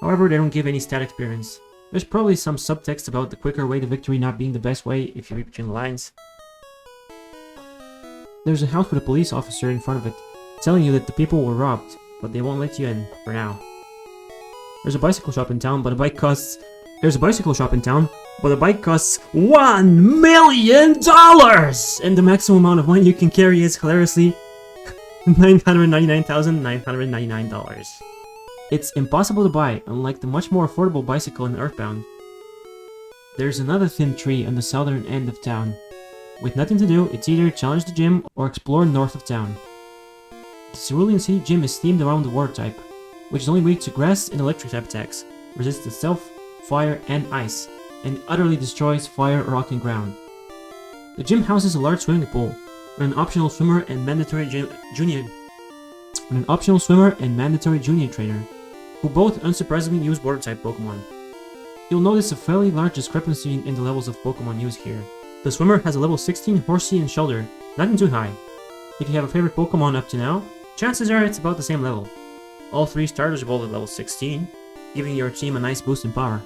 Speaker 4: However, they don't give any stat experience. There's probably some subtext about the quicker way to victory not being the best way if you read between the lines. There's a house with a police officer in front of it, telling you that the people were robbed, but they won't let you in, for now. There's a bicycle shop in town, but a bike costs... $1 million! And the maximum amount of money you can carry is, hilariously, $999,999. It's impossible to buy, unlike the much more affordable bicycle in Earthbound. There's another thin tree on the southern end of town. With nothing to do, it's either challenge the gym or explore north of town. The Cerulean City gym is themed around the water type, which is only weak to grass and electric type attacks, resists itself, fire, and ice, and utterly destroys fire, rock, and ground. The gym houses a large swimming pool, with an optional swimmer and mandatory junior trainer, who both unsurprisingly use water-type Pokemon. You'll notice a fairly large discrepancy in the levels of Pokemon used here. The swimmer has a level 16 Horsey and Shoulder, nothing too high. If you have a favorite Pokemon up to now, chances are it's about the same level. All 3 starters evolve at level 16, giving your team a nice boost in power.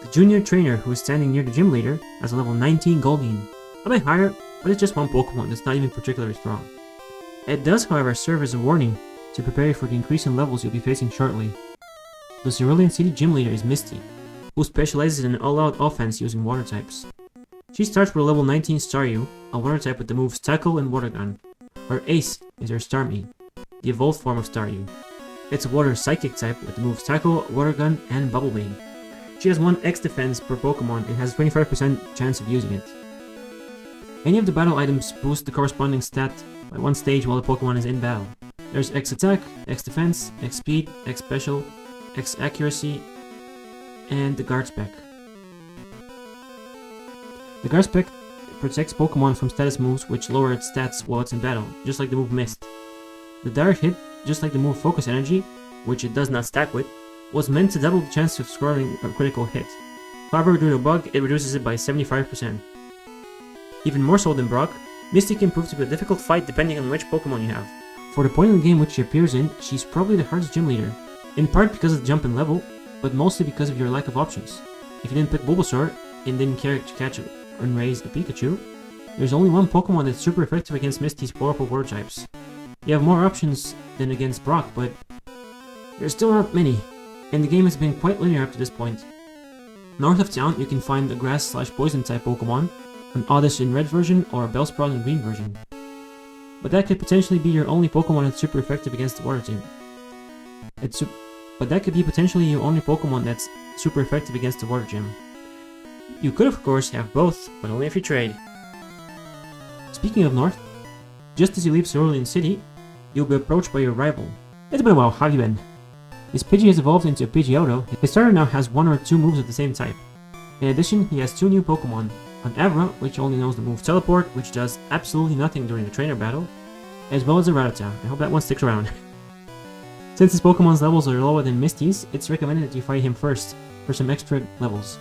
Speaker 4: The junior trainer who is standing near the gym leader has a level 19 Goldeen, a bit higher, but it's just one Pokemon that's not even particularly strong. It does, however, serve as a warning to prepare you for the increase in levels you'll be facing shortly. The Cerulean City Gym Leader is Misty, who specializes in an all-out offense using water types. She starts with a level 19 Staryu, a water type with the moves Tackle and Water Gun. Her Ace is her Starmie, the evolved form of Staryu. It's a water psychic type with the moves Tackle, Water Gun, and Bubble Beam. She has 1 X defense per Pokemon and has a 25% chance of using it. Any of the battle items boost the corresponding stat by 1 stage while the Pokemon is in battle. There's X attack, X defense, X speed, X special, X accuracy, and the guard spec. The guard spec protects Pokemon from status moves which lower its stats while it's in battle, just like the move Mist. The direct hit, just like the move Focus Energy, which it does not stack with, was meant to double the chance of scoring a critical hit. However, due to a bug, it reduces it by 75%. Even more so than Brock, Misty can prove to be a difficult fight depending on which Pokemon you have. For the point in the game which she appears in, she's probably the hardest gym leader, in part because of the jump in level, but mostly because of your lack of options. If you didn't pick Bulbasaur and didn't care to catch and raise a Pikachu, there's only one Pokemon that's super effective against Misty's powerful water types. You have more options than against Brock, but there's still not many, and the game has been quite linear up to this point. North of town, you can find a Grass/Poison type Pokemon, an Oddish in red version, or a Bellsprout in green version. But that could potentially be your only Pokemon that's super effective against the water team. But that could be potentially your only Pokemon that's super effective against the water gym. You could of course have both, but only if you trade. Speaking of North, just as you leave Cerulean City, you'll be approached by your rival. It's been a while, how have you been? His Pidgey has evolved into a Pidgeotto. His starter now has 1 or 2 moves of the same type. In addition, he has 2 new Pokemon, an Abra, which only knows the move Teleport, which does absolutely nothing during the trainer battle, as well as a Rattata. I hope that one sticks around. Since his Pokemon's levels are lower than Misty's, it's recommended that you fight him first for some extra levels.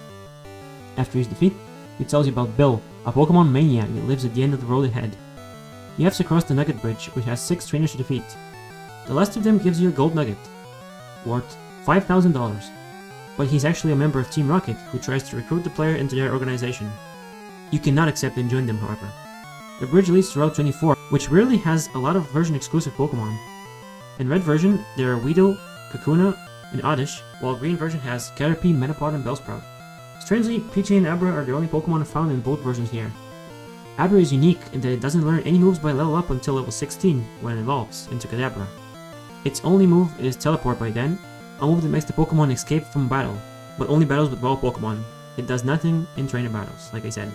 Speaker 4: After his defeat, he tells you about Bill, a Pokemon maniac that lives at the end of the road ahead. You have to cross the Nugget Bridge, which has 6 trainers to defeat. The last of them gives you a gold nugget, worth $5,000, but he's actually a member of Team Rocket who tries to recruit the player into their organization. You cannot accept and join them, however. The bridge leads to Route 24, which rarely has a lot of version-exclusive Pokemon. In red version, there are Weedle, Kakuna, and Oddish, while green version has Caterpie, Metapod, and Bellsprout. Strangely, Pidgey and Abra are the only Pokemon found in both versions here. Abra is unique in that it doesn't learn any moves by level up until level 16, when it evolves into Kadabra. Its only move is Teleport by then, a move that makes the Pokemon escape from battle, but only battles with wild Pokemon. It does nothing in trainer battles, like I said.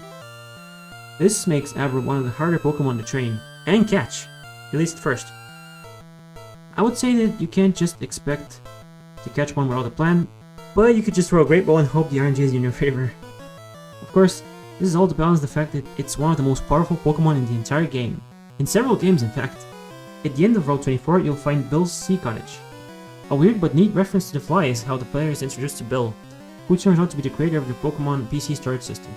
Speaker 4: This makes Abra one of the harder Pokemon to train, and catch, at least first. I would say that you can't just expect to catch one without a plan, but you could just throw a great ball and hope the RNG is in your favor. Of course, this is all to balance the fact that it's one of the most powerful Pokemon in the entire game. In several games, in fact. At the end of Route 24, you'll find Bill's Sea Cottage. A weird but neat reference to the fly is how the player is introduced to Bill, who turns out to be the creator of the Pokemon PC storage system.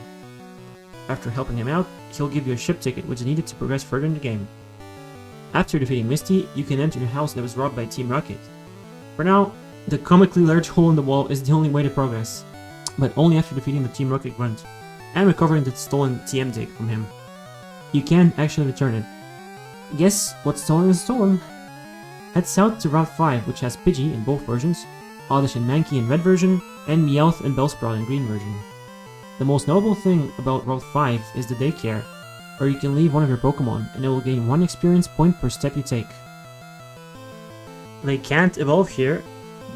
Speaker 4: After helping him out, he'll give you a ship ticket which is needed to progress further in the game. After defeating Misty, you can enter the house that was robbed by Team Rocket. For now, the comically large hole in the wall is the only way to progress, but only after defeating the Team Rocket grunt, and recovering the stolen TM dig from him. You can actually return it. Guess what's stolen is stolen. Head south to Route 5, which has Pidgey in both versions, Oddish and Mankey in red version, and Meowth and Bellsprout in green version. The most notable thing about Route 5 is the daycare, where you can leave one of your Pokemon and it will gain 1 experience point per step you take. They can't evolve here,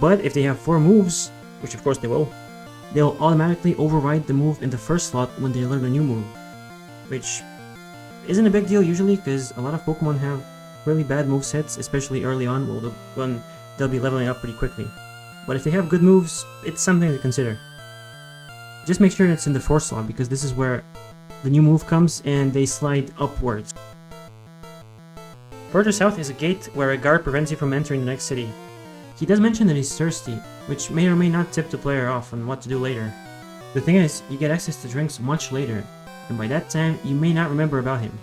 Speaker 4: but if they have 4 moves, which of course they will, they'll automatically override the move in the first slot when they learn a new move, which isn't a big deal usually because a lot of Pokemon have really bad movesets, especially early on when they'll be leveling up pretty quickly. But if they have good moves, it's something to consider. Just make sure it's in the 4th slot because this is where the new move comes and they slide upwards. Further south is a gate where a guard prevents you from entering the next city. He does mention that he's thirsty, which may or may not tip the player off on what to do later. The thing is, you get access to drinks much later, and by that time, you may not remember about him.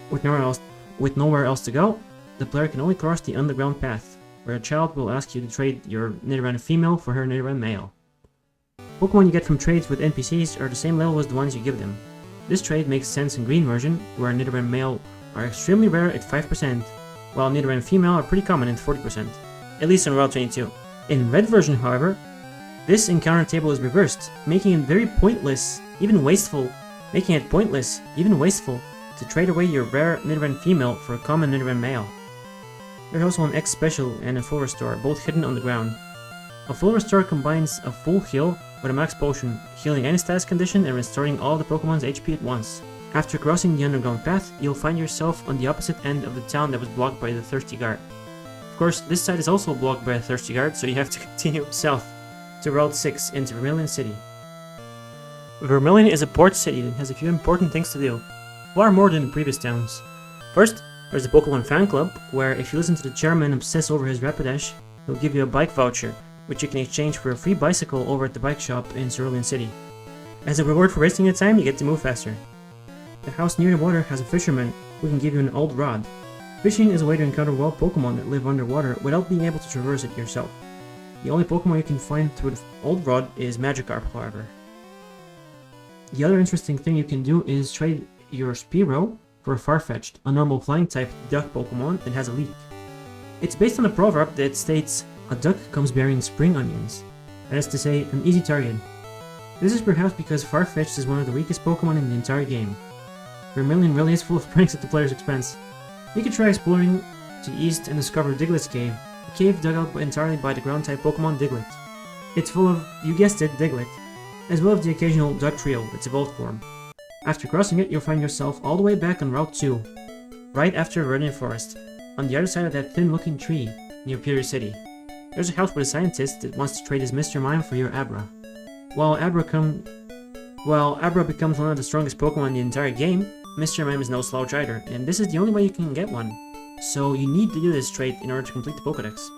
Speaker 4: With nowhere else to go, the player can only cross the underground path, where a child will ask you to trade your Nidoran female for her Nidoran male. Pokemon you get from trades with NPCs are the same level as the ones you give them. This trait makes sense in green version, where Nidoran male are extremely rare at 5%, while Nidoran female are pretty common at 40%, at least on Route 22. In red version, however, this encounter table is reversed, making it pointless, even wasteful, to trade away your rare Nidoran female for a common Nidoran male. There's also an X special and a full restore, both hidden on the ground. A full restore combines a full heal with a max potion, healing any status condition and restoring all the Pokemon's HP at once. After crossing the underground path, you'll find yourself on the opposite end of the town that was blocked by the Thirsty Guard. Of course, this side is also blocked by a Thirsty Guard, so you have to continue south to Route 6 into Vermilion City. Vermilion is a port city that has a few important things to do, far more than the previous towns. First, there's the Pokemon fan club, where if you listen to the chairman obsess over his Rapidash, he'll give you a bike voucher, which you can exchange for a free bicycle over at the bike shop in Cerulean City. As a reward for wasting your time, you get to move faster. The house near the water has a fisherman who can give you an old rod. Fishing is a way to encounter wild Pokemon that live underwater without being able to traverse it yourself. The only Pokemon you can find through the old rod is Magikarp, however. The other interesting thing you can do is trade your Spearow for a Farfetch'd, a normal flying type duck Pokemon that has a leak. It's based on a proverb that states, "A duck comes bearing spring onions." That is to say, an easy target. This is perhaps because Farfetch'd is one of the weakest Pokemon in the entire game. Vermilion really is full of pranks at the player's expense. You could try exploring to the east and discover Diglett's Cave, a cave dug out entirely by the ground-type Pokemon Diglett. It's full of, you guessed it, Diglett, as well as the occasional duck trio, its evolved form. After crossing it, you'll find yourself all the way back on Route 2, right after Viridian Forest, on the other side of that thin-looking tree, near Pewter City. There's a house with a scientist that wants to trade his Mr. Mime for your Abra. While Abra becomes one of the strongest Pokemon in the entire game, Mr. Mime is no slouch either, and this is the only way you can get one, so you need to do this trait in order to complete the Pokédex.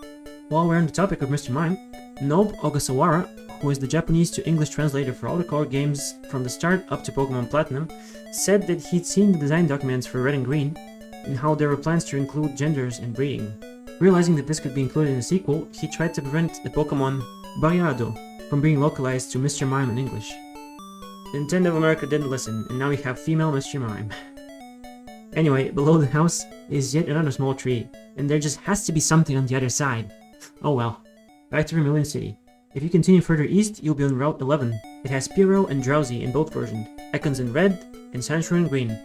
Speaker 4: While we're on the topic of Mr. Mime, Nobu Ogasawara, who is the Japanese to English translator for all the core games from the start up to Pokemon Platinum, said that he'd seen the design documents for Red and Green, and how there were plans to include genders and breeding. Realizing that this could be included in the sequel, he tried to prevent the Pokemon Bayado from being localized to Mr. Mime in English. Nintendo of America didn't listen, and now we have female Mr. Mime. Anyway, below the house is yet another small tree, and there just has to be something on the other side. Oh well. Back to Vermilion City. If you continue further east, you'll be on Route 11. It has Spearow and Drowsy in both versions, Ekans in red, and Sandshrew in green.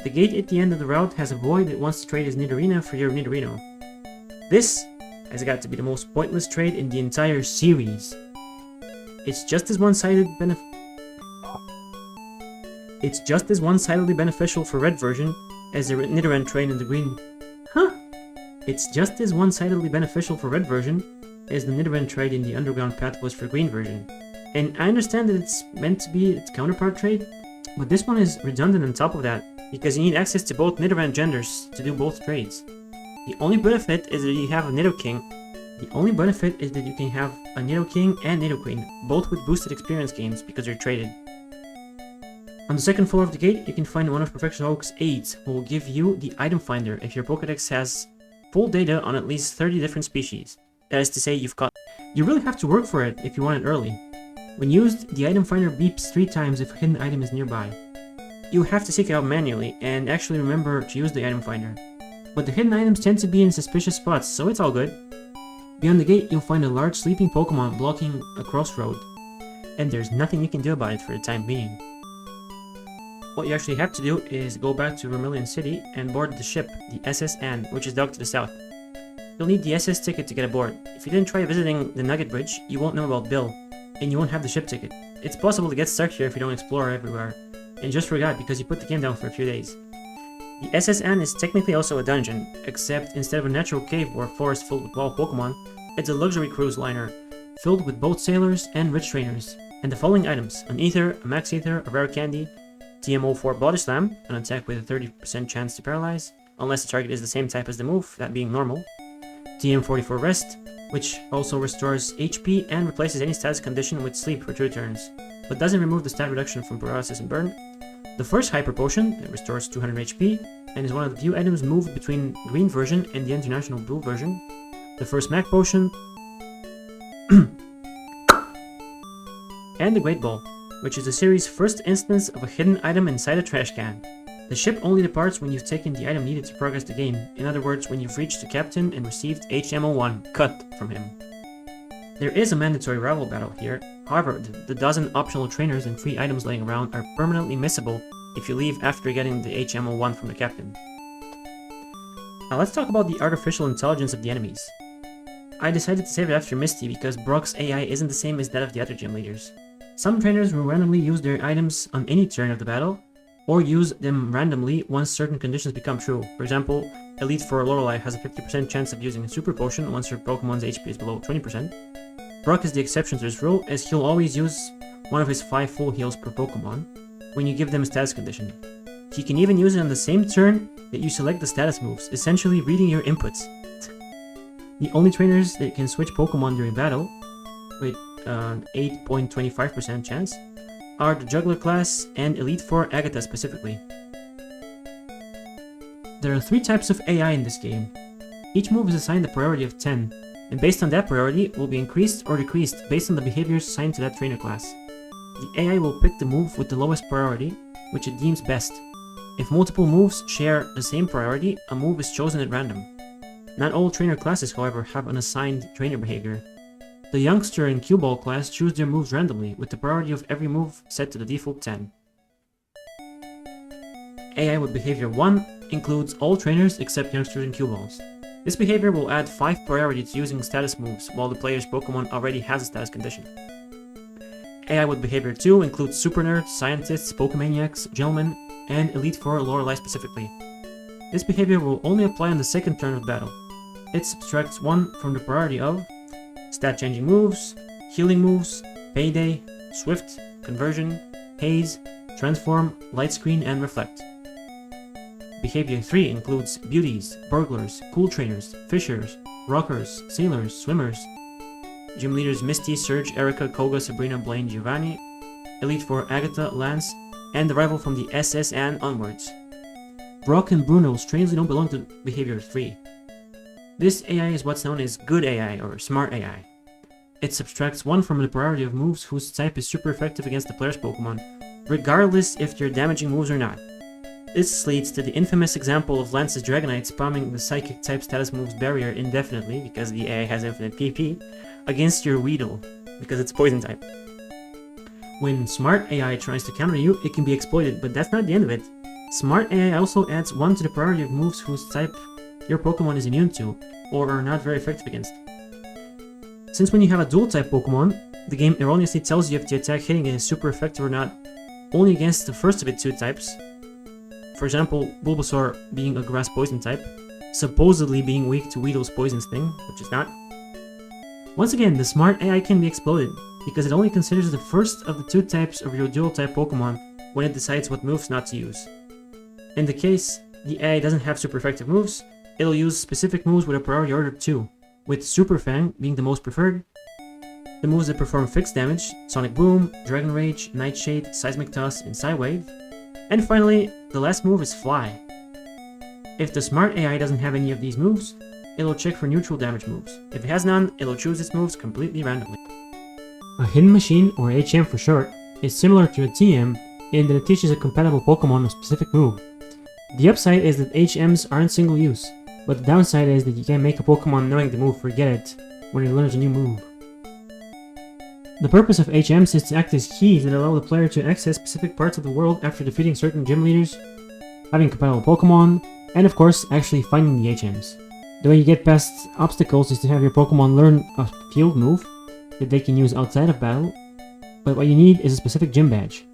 Speaker 4: The gate at the end of the route has a boy that wants to trade his Nidorina for your Nidorino. This has got to be the most pointless trade in the entire series. It's just as one-sidedly beneficial for red version as the Nidoran trade in the green. It's just as one-sidedly beneficial for red version as the Nidoran trade in the underground path was for green version. And I understand that it's meant to be its counterpart trade, but this one is redundant on top of that, because you need access to both Nidoran genders to do both trades. The only benefit is that you have a Nidoking. The only benefit is that you can have a Nidoking and Nidoqueen, both with boosted experience gains because they're traded. On the second floor of the gate, you can find one of Professor Oak's aides, who will give you the item finder if your Pokédex has full data on at least 30 different species. That is to say, you really have to work for it if you want it early. When used, the item finder beeps 3 times if a hidden item is nearby. You have to seek it out manually and actually remember to use the item finder. But the hidden items tend to be in suspicious spots, so it's all good. Beyond the gate, you'll find a large sleeping Pokemon blocking a crossroad, and there's nothing you can do about it for the time being. What you actually have to do is go back to Vermilion City and board the ship, the SS Anne, which is docked to the south. You'll need the SS ticket to get aboard. If you didn't try visiting the Nugget Bridge, you won't know about Bill, and you won't have the ship ticket. It's possible to get stuck here if you don't explore everywhere, and just forgot because you put the game down for a few days. The SS Anne is technically also a dungeon, except instead of a natural cave or forest filled with wild Pokemon, it's a luxury cruise liner, filled with boat sailors and rich trainers, and the following items: an Ether, a Max Ether, a Rare Candy, TM04 Body Slam, an attack with a 30% chance to paralyze, unless the target is the same type as the move, that being normal, TM44 Rest, which also restores HP and replaces any status condition with sleep for 2 turns, but doesn't remove the stat reduction from paralysis and burn, the first Hyper Potion, that restores 200 HP, and is one of the few items moved between green version and the international blue version, the first Mac Potion, and the Great Ball. which is the series' first instance of a hidden item inside a trash can. The ship only departs when you've taken the item needed to progress the game, in other words, when you've reached the captain and received HMO1 cut from him. There is a mandatory rival battle here, however, the dozen optional trainers and free items laying around are permanently missable if you leave after getting the HMO1 from the captain. Now let's talk about the artificial intelligence of the enemies. I decided to save it after Misty because Brock's AI isn't the same as that of the other gym leaders. Some trainers will randomly use their items on any turn of the battle, or use them randomly once certain conditions become true. For example, Elite 4 Lorelei has a 50% chance of using a super potion once her Pokemon's HP is below 20%. Brock is the exception to this rule, as he'll always use one of his 5 full heals per Pokemon when you give them a status condition. He can even use it on the same turn that you select the status moves, essentially reading your inputs. The only trainers that can switch Pokemon during battle, with an 8.25% chance, are the Juggler class and Elite 4 Agatha specifically. There are 3 types of AI in this game. Each move is assigned a priority of 10, and based on that priority will be increased or decreased based on the behaviors assigned to that trainer class. The AI will pick the move with the lowest priority, which it deems best. If multiple moves share the same priority, a move is chosen at random. Not all trainer classes, however, have an assigned trainer behavior. The Youngster and Cue Ball class choose their moves randomly, with the priority of every move set to the default 10. AI with behavior 1 includes all trainers except Youngsters and Cue Balls. This behavior will add 5 priority to using status moves while the player's Pokemon already has a status condition. AI with behavior 2 includes Super Nerds, Scientists, Pokemaniacs, Gentlemen, and Elite 4 Lorelei specifically. This behavior will only apply on the second turn of battle. It subtracts 1 from the priority of stat-changing moves, healing moves, Payday, Swift, Conversion, Haze, Transform, Light Screen, and Reflect. Behavior 3 includes Beauties, Burglars, Cool Trainers, Fishers, Rockers, Sailors, Swimmers, Gym Leaders Misty, Surge, Erica, Koga, Sabrina, Blaine, Giovanni, Elite 4 Agatha, Lance, and the rival from the SS and onwards. Brock and Bruno strangely don't belong to Behavior 3. This AI is what's known as Good AI or Smart AI. It subtracts 1 from the priority of moves whose type is super effective against the player's Pokemon, regardless if they're damaging moves or not. This leads to the infamous example of Lance's Dragonite spamming the Psychic type status moves barrier indefinitely because the AI has infinite PP against your Weedle because it's poison type. When Smart AI tries to counter you, it can be exploited, but that's not the end of it. Smart AI also adds 1 to the priority of moves whose type your Pokemon is immune to, or are not very effective against. Since when you have a dual-type Pokemon, the game erroneously tells you if the attack hitting it is super effective or not, only against the first of its 2 types. For example, Bulbasaur being a Grass Poison type, supposedly being weak to Weedle's Poison Sting, which is not. Once again, the Smart AI can be exploited, because it only considers the first of the 2 types of your dual-type Pokemon when it decides what moves not to use. In the case the AI doesn't have super effective moves, it'll use specific moves with a priority order 2, with Super Fang being the most preferred. The moves that perform fixed damage, Sonic Boom, Dragon Rage, Nightshade, Seismic Toss, and Psywave. And finally, the last move is Fly. If the Smart AI doesn't have any of these moves, it'll check for neutral damage moves. If it has none, it'll choose its moves completely randomly. A Hidden Machine, or HM for short, is similar to a TM in that it teaches a compatible Pokemon a specific move. The upside is that HMs aren't single use, but the downside is that you can't make a Pokemon knowing the move forget it when it learns a new move. The purpose of HMs is to act as keys that allow the player to access specific parts of the world after defeating certain gym leaders, having compatible Pokemon, and of course actually finding the HMs. The way you get past obstacles is to have your Pokemon learn a field move that they can use outside of battle, but what you need is a specific gym badge.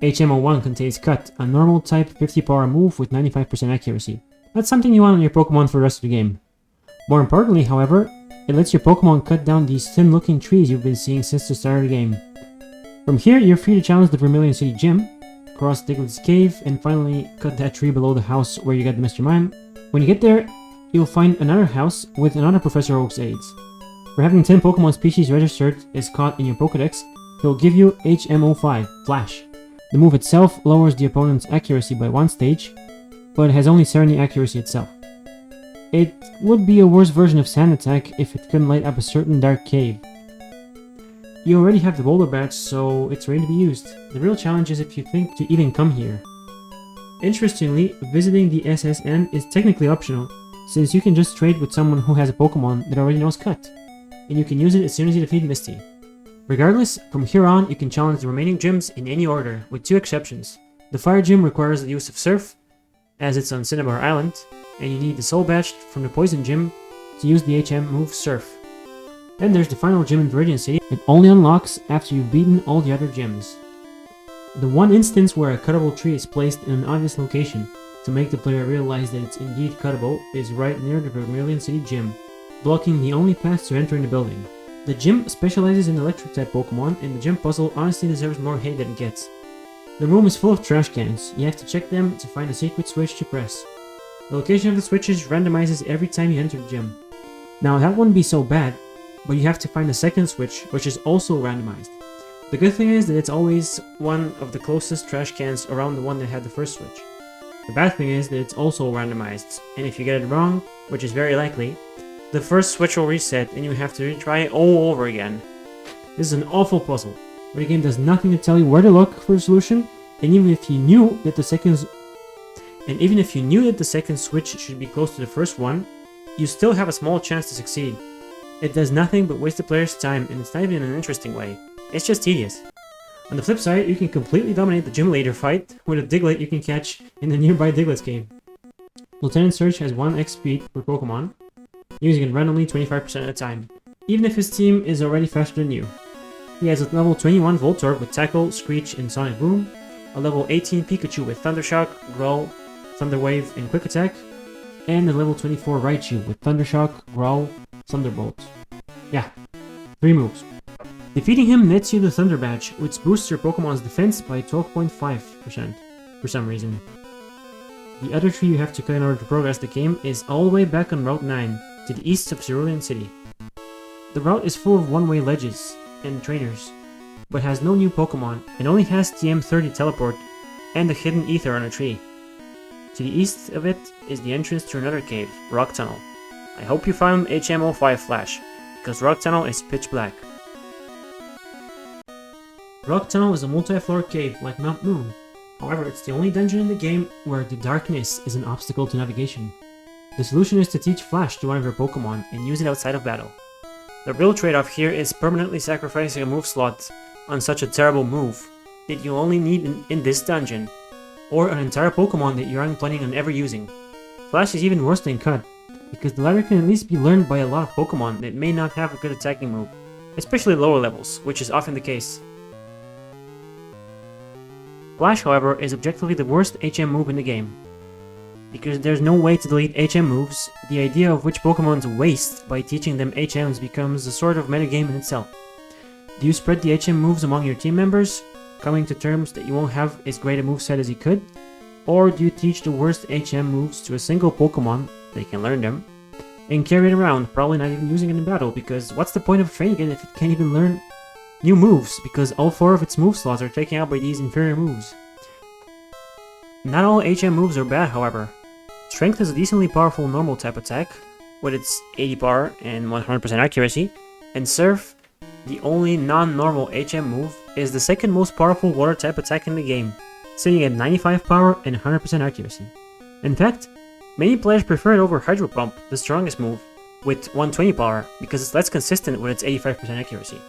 Speaker 4: HM01 contains Cut, a normal type 50 power move with 95% accuracy. That's something you want on your Pokemon for the rest of the game. More importantly, however, it lets your Pokemon cut down these thin looking trees you've been seeing since the start of the game. From here, you're free to challenge the Vermilion City Gym, cross Diglett's Cave, and finally cut that tree below the house where you got the Mr. Mime. When you get there, you'll find another house with another Professor Oak's aids. For having 10 Pokemon species registered as caught in your Pokedex, he'll give you HM05, Flash. The move itself lowers the opponent's accuracy by 1 stage, but it has only 70 accuracy itself. It would be a worse version of Sand Attack if it couldn't light up a certain dark cave. You already have the boulder badge, so it's ready to be used. The real challenge is if you think to even come here. Interestingly, visiting the SSN is technically optional, since you can just trade with someone who has a Pokemon that already knows Cut, and you can use it as soon as you defeat Misty. Regardless, from here on you can challenge the remaining gyms in any order, with 2 exceptions. The Fire Gym requires the use of Surf, as it's on Cinnabar Island, and you need the Soul Badge from the Poison Gym to use the HM move Surf. Then there's the final gym in Viridian City. It only unlocks after you've beaten all the other gyms. The one instance where a cuttable tree is placed in an obvious location to make the player realize that it's indeed cuttable is right near the Vermilion City gym, blocking the only path to entering the building. The gym specializes in electric type Pokemon, and the gym puzzle honestly deserves more hate than it gets. The room is full of trash cans. You have to check them to find a secret switch to press. The location of the switches randomizes every time you enter the gym. Now that wouldn't be so bad, but you have to find a second switch, which is also randomized. The good thing is that it's always one of the closest trash cans around the one that had the first switch. The bad thing is that it's also randomized, and if you get it wrong, which is very likely, the first switch will reset and you have to retry it all over again. This is an awful puzzle, where the game does nothing to tell you where to look for a solution, and even if you knew that the second switch should be close to the first one, you still have a small chance to succeed. It does nothing but waste the player's time, and it's not even in an interesting way. It's just tedious. On the flip side, you can completely dominate the gym leader fight with a Diglett you can catch in the nearby Diglett's cave. Lieutenant Surge has 1x speed per Pokemon, using it randomly 25% of the time, even if his team is already faster than you. He has a level 21 Voltorb with Tackle, Screech, and Sonic Boom, a level 18 Pikachu with Thundershock, Growl, Thunder Wave, and Quick Attack, and a level 24 Raichu with Thundershock, Growl, Thunderbolt. Yeah, 3 moves. Defeating him nets you the Thunder Badge, which boosts your Pokemon's defense by 12.5% for some reason. The other tree you have to cut in order to progress the game is all the way back on Route 9, to the east of Cerulean City. The route is full of one-way ledges and trainers, but has no new Pokemon, and only has the M30 teleport and a hidden ether on a tree. To the east of it is the entrance to another cave, Rock Tunnel. I hope you found HM05 Flash, because Rock Tunnel is pitch black. Rock Tunnel is a multi-floor cave like Mount Moon. However, it's the only dungeon in the game where the darkness is an obstacle to navigation. The solution is to teach Flash to one of your Pokemon and use it outside of battle. The real trade-off here is permanently sacrificing a move slot on such a terrible move that you only need in this dungeon, or an entire Pokemon that you aren't planning on ever using. Flash is even worse than Cut, because the latter can at least be learned by a lot of Pokemon that may not have a good attacking move, especially lower levels, which is often the case. Flash, however, is objectively the worst HM move in the game. Because there's no way to delete HM moves, the idea of which Pokemon to waste by teaching them HMs becomes a sort of metagame in itself. Do you spread the HM moves among your team members, coming to terms that you won't have as great a moveset as you could? Or do you teach the worst HM moves to a single Pokemon, they can learn them, and carry it around, probably not even using it in battle, because what's the point of training it if it can't even learn new moves, because all 4 of its move slots are taken out by these inferior moves. Not all HM moves are bad, however. Strength is a decently powerful normal type attack, with its 80 power and 100% accuracy, and Surf, the only non-normal HM move, is the second most powerful water type attack in the game, sitting at 95 power and 100% accuracy. In fact, many players prefer it over Hydro Pump, the strongest move, with 120 power, because it's less consistent with its 85% accuracy.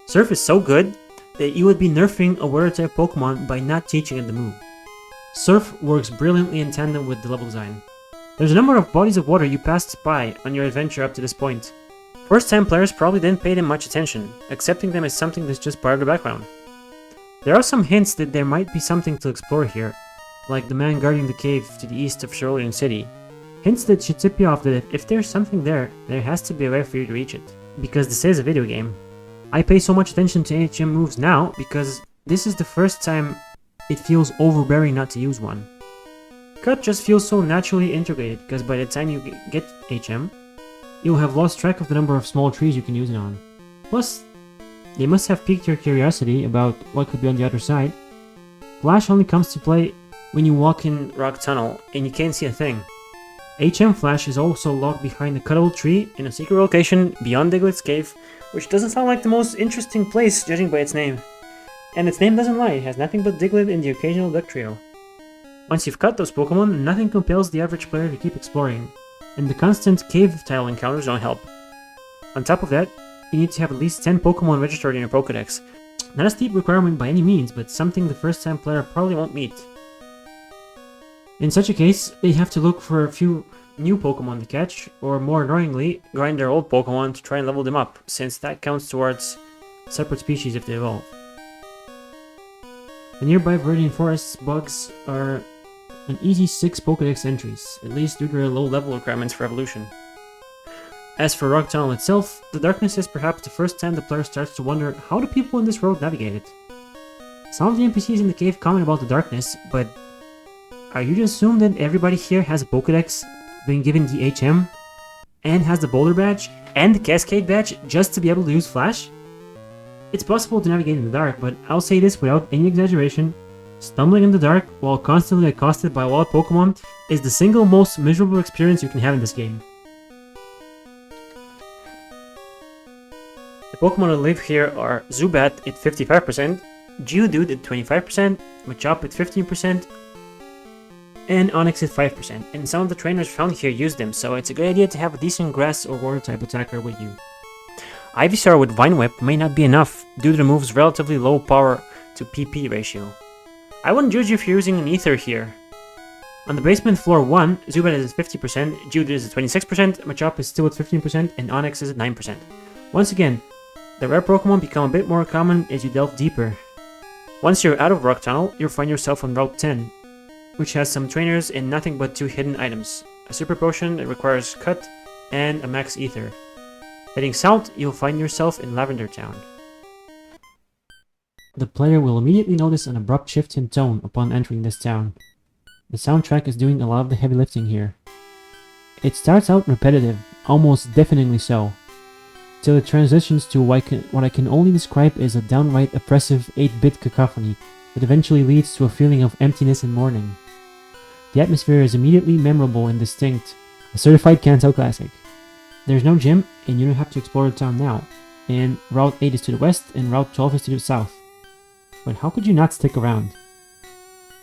Speaker 4: Surf is so good that you would be nerfing a water type Pokemon by not teaching it the move. Surf works brilliantly in tandem with the level design. There's a number of bodies of water you passed by on your adventure up to this point. First time players probably didn't pay them much attention, accepting them as something that's just part of the background. There are some hints that there might be something to explore here, like the man guarding the cave to the east of Cerulean City. Hints that should tip you off that if there's something there has to be a way for you to reach it. Because this is a video game. I pay so much attention to HM moves now because this is the first time it feels overbearing not to use one. Cut just feels so naturally integrated because by the time you get HM, you'll have lost track of the number of small trees you can use it on. Plus, they must have piqued your curiosity about what could be on the other side. Flash only comes to play when you walk in Rock Tunnel and you can't see a thing. HM Flash is also locked behind a cuttable tree in a secret location beyond Diglett's cave, which doesn't sound like the most interesting place judging by its name. And its name doesn't lie, it has nothing but Diglett and the occasional duck trio. Once you've caught those Pokemon, nothing compels the average player to keep exploring, and the constant cave-tile encounters don't help. On top of that, you need to have at least 10 Pokemon registered in your Pokédex. Not a steep requirement by any means, but something the first-time player probably won't meet. In such a case, they have to look for a few new Pokemon to catch, or more annoyingly, grind their old Pokemon to try and level them up, since that counts towards separate species if they evolve. The nearby Viridian Forest's bugs are an easy 6 Pokédex entries, at least due to their low level requirements for evolution. As for Rock Tunnel itself, the darkness is perhaps the first time the player starts to wonder how do people in this world navigate it. Some of the NPCs in the cave comment about the darkness, but are you to assume that everybody here has a Pokédex, been given the HM, and has the Boulder Badge, and the Cascade Badge just to be able to use Flash? It's possible to navigate in the dark, but I'll say this without any exaggeration, stumbling in the dark while constantly accosted by wild Pokemon is the single most miserable experience you can have in this game. The Pokemon that live here are Zubat at 55%, Geodude at 25%, Machop at 15%, and Onix at 5%, and some of the trainers found here use them, so it's a good idea to have a decent grass or water type attacker with you. Ivysaur with Vine Whip may not be enough, due to the move's relatively low power to PP ratio. I wouldn't judge you if you're using an Ether here. On the basement floor 1, Zubat is at 50%, Geodude is at 26%, Machop is still at 15%, and Onix is at 9%. Once again, the rare Pokemon become a bit more common as you delve deeper. Once you're out of Rock Tunnel, you'll find yourself on Route 10, which has some trainers and nothing but 2 hidden items, a Super Potion that requires Cut, and a Max Ether. Heading south, you'll find yourself in Lavender Town. The player will immediately notice an abrupt shift in tone upon entering this town. The soundtrack is doing a lot of the heavy lifting here. It starts out repetitive, almost deafeningly so, till it transitions to what I can only describe as a downright oppressive 8-bit cacophony that eventually leads to a feeling of emptiness and mourning. The atmosphere is immediately memorable and distinct, a certified Kanto classic. There's no gym, and you don't have to explore the town now, and Route 8 is to the west and Route 12 is to the south. But how could you not stick around?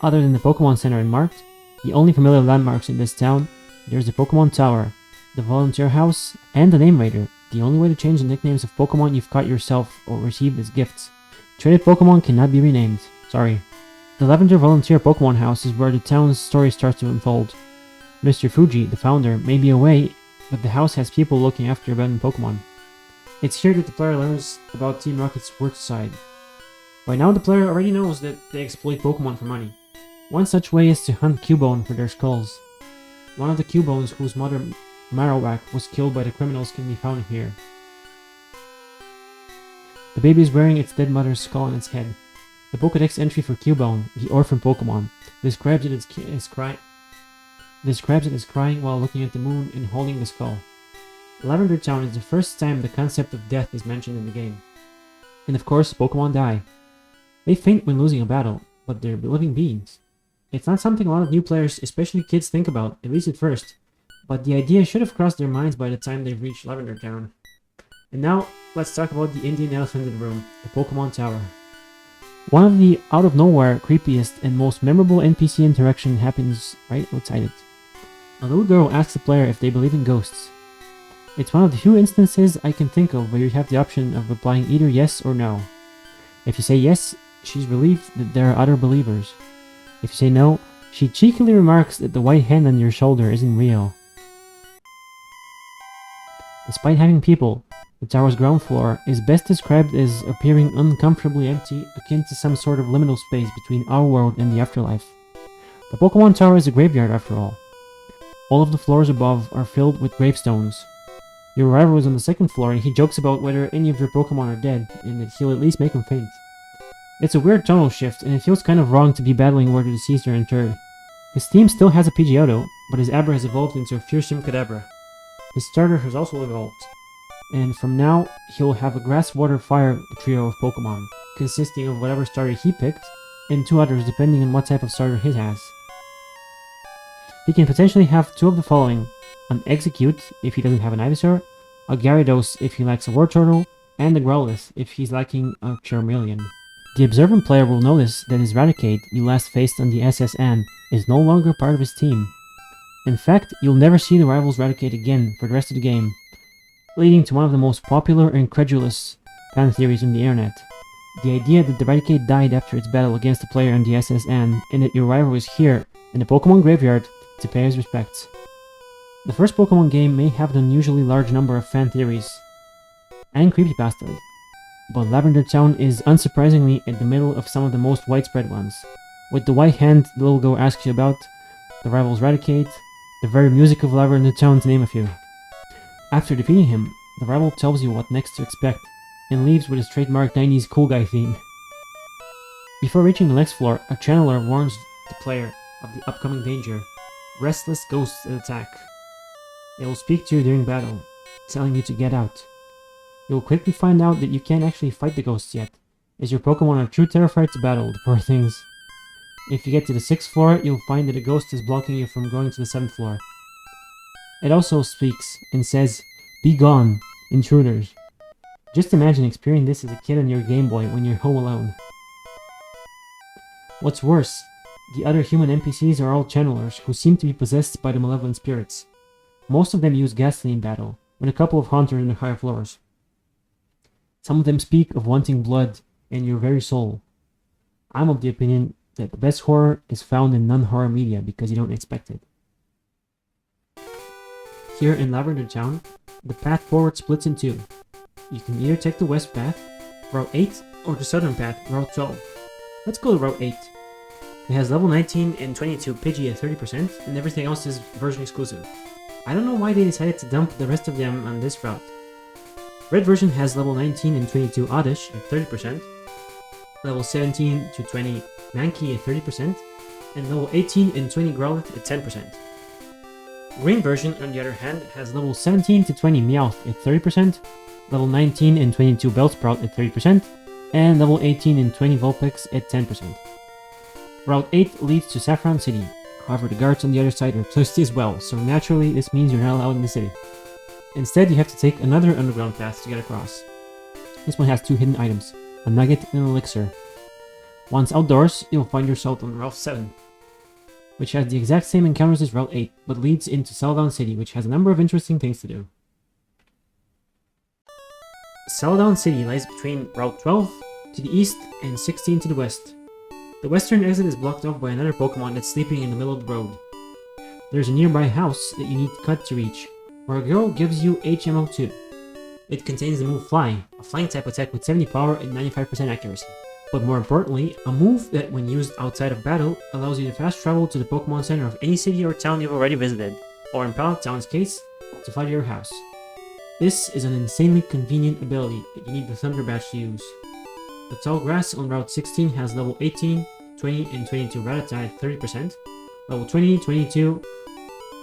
Speaker 4: Other than the Pokemon Center and Marked, the only familiar landmarks in this town, there's the Pokemon Tower, the Volunteer House, and the Name Raider, the only way to change the nicknames of Pokemon you've caught yourself or received as gifts. Traded Pokemon cannot be renamed, sorry. The Lavender Volunteer Pokemon House is where the town's story starts to unfold. Mr. Fuji, the founder, may be away, but the house has people looking after abandoned Pokemon. It's here that the player learns about Team Rocket's work side. By now the player already knows that they exploit Pokemon for money. One such way is to hunt Cubone for their skulls. One of the Cubones whose mother Marowak was killed by the criminals can be found here. The baby is wearing its dead mother's skull on its head. The Pokédex entry for Cubone, the orphan Pokemon, describes it as crying while looking at the moon and holding the skull. Lavender Town is the first time the concept of death is mentioned in the game. And of course, Pokemon die. They faint when losing a battle, but they're living beings. It's not something a lot of new players, especially kids, think about, at least at first, but the idea should have crossed their minds by the time they've reached Lavender Town. And now, let's talk about the Indian Elephant in the Room, the Pokemon Tower. One of the out-of-nowhere, creepiest, and most memorable NPC interaction happens right outside it. A little girl asks the player if they believe in ghosts. It's one of the few instances I can think of where you have the option of replying either yes or no. If you say yes, she's relieved that there are other believers. If you say no, she cheekily remarks that the white hand on your shoulder isn't real. Despite having people, the tower's ground floor is best described as appearing uncomfortably empty, akin to some sort of liminal space between our world and the afterlife. The Pokemon Tower is a graveyard after all. All of the floors above are filled with gravestones. Your rival is on the second floor and he jokes about whether any of your Pokemon are dead, and that he'll at least make them faint. It's a weird tonal shift, and it feels kind of wrong to be battling where the deceased are interred. His team still has a Pidgeotto, but his Abra has evolved into a fearsome Kadabra. His starter has also evolved, and from now, he'll have a Grass, Water, Fire trio of Pokemon, consisting of whatever starter he picked, and 2 others depending on what type of starter his has. he can potentially have two of the following: an Execute if he doesn't have an Ivysaur, a Gyarados if he lacks a Wartortle, and a Growlithe if he's lacking a Charmeleon. The observant player will notice that his Raticate you last faced on the SSN is no longer part of his team. In fact, you'll never see the rival's Raticate again for the rest of the game, leading to one of the most popular and credulous fan theories on the internet. The idea that the Raticate died after its battle against the player on the SSN, and that your rival is here in the Pokémon graveyard to pay his respects. The first Pokémon game may have an unusually large number of fan theories and creepypastas, but Lavender Town is unsurprisingly at the middle of some of the most widespread ones, with the white hand the little girl asks you about, the rival's Raticate, the very music of Lavender Town to name a few. After defeating him, the rival tells you what next to expect, and leaves with his trademark 90s cool guy theme. Before reaching the next floor, a channeler warns the player of the upcoming danger. Restless ghosts attack. They will speak to you during battle, telling you to get out. You will quickly find out that you can't actually fight the ghosts yet, as your Pokemon are too terrified to battle, the poor things. If you get to the 6th floor, you'll find that a ghost is blocking you from going to the 7th floor. It also speaks and says, "Be gone, intruders." Just imagine experiencing this as a kid on your Game Boy when you're home alone. What's worse, the other human NPCs are all channelers who seem to be possessed by the malevolent spirits. Most of them use Ghastly in battle, with a couple of hunters in the higher floors. Some of them speak of wanting blood and your very soul. I'm of the opinion that the best horror is found in non-horror media because you don't expect it. Here in Lavender Town, the path forward splits in two. You can either take the west path, Route 8, or the southern path, Route 12. Let's go to Route 8. It has level 19 and 22 Pidgey at 30%, and everything else is version exclusive. I don't know why they decided to dump the rest of them on this route. Red version has level 19 and 22 Oddish at 30%, level 17 to 20 Mankey at 30%, and level 18 and 20 Growlithe at 10%. Green version, on the other hand, has level 17 to 20 Meowth at 30%, level 19 and 22 Bellsprout at 30%, and level 18 and 20 Vulpix at 10%. Route 8 leads to Saffron City, however the guards on the other side are thirsty as well, so naturally this means you're not allowed in the city. Instead, you have to take another underground path to get across. This one has two hidden items, a nugget and an elixir. Once outdoors, you'll find yourself on Route 7, which has the exact same encounters as Route 8, but leads into Celadon City, which has a number of interesting things to do. Celadon City lies between Route 12 to the east and 16 to the west. The western exit is blocked off by another Pokemon that's sleeping in the middle of the road. There's a nearby house that you need to cut to reach, where a girl gives you HMO2. It contains the move Fly, a flying type attack with 70 power and 95% accuracy. But more importantly, a move that when used outside of battle allows you to fast travel to the Pokemon Center of any city or town you've already visited, or in Pallet Town's case, to fly to your house. This is an insanely convenient ability that you need the Thunder Badge to use. The tall grass on Route 16 has level 18, 20, and 22 Rattata at 30%, level 20, 22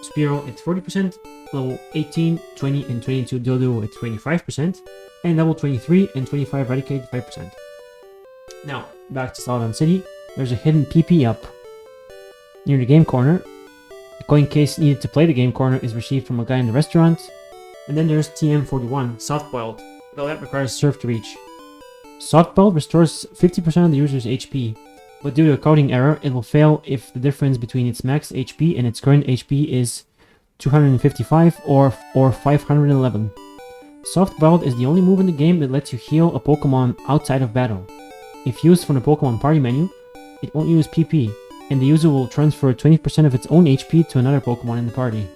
Speaker 4: Spearow at 40%, level 18, 20, and 22 Dodo at 25%, and level 23 and 25 Raticate at 5%. Now, back to Celadon City, there's a hidden PP up near the game corner. The coin case needed to play the game corner is received from a guy in the restaurant. And then there's TM41, Soft-Boiled, though that requires Surf to reach. Soft-Boiled restores 50% of the user's HP, but due to a coding error, it will fail if the difference between its max HP and its current HP is 255 or 511. Soft-Boiled is the only move in the game that lets you heal a Pokemon outside of battle. If used from the Pokemon Party menu, it won't use PP, and the user will transfer 20% of its own HP to another Pokemon in the party.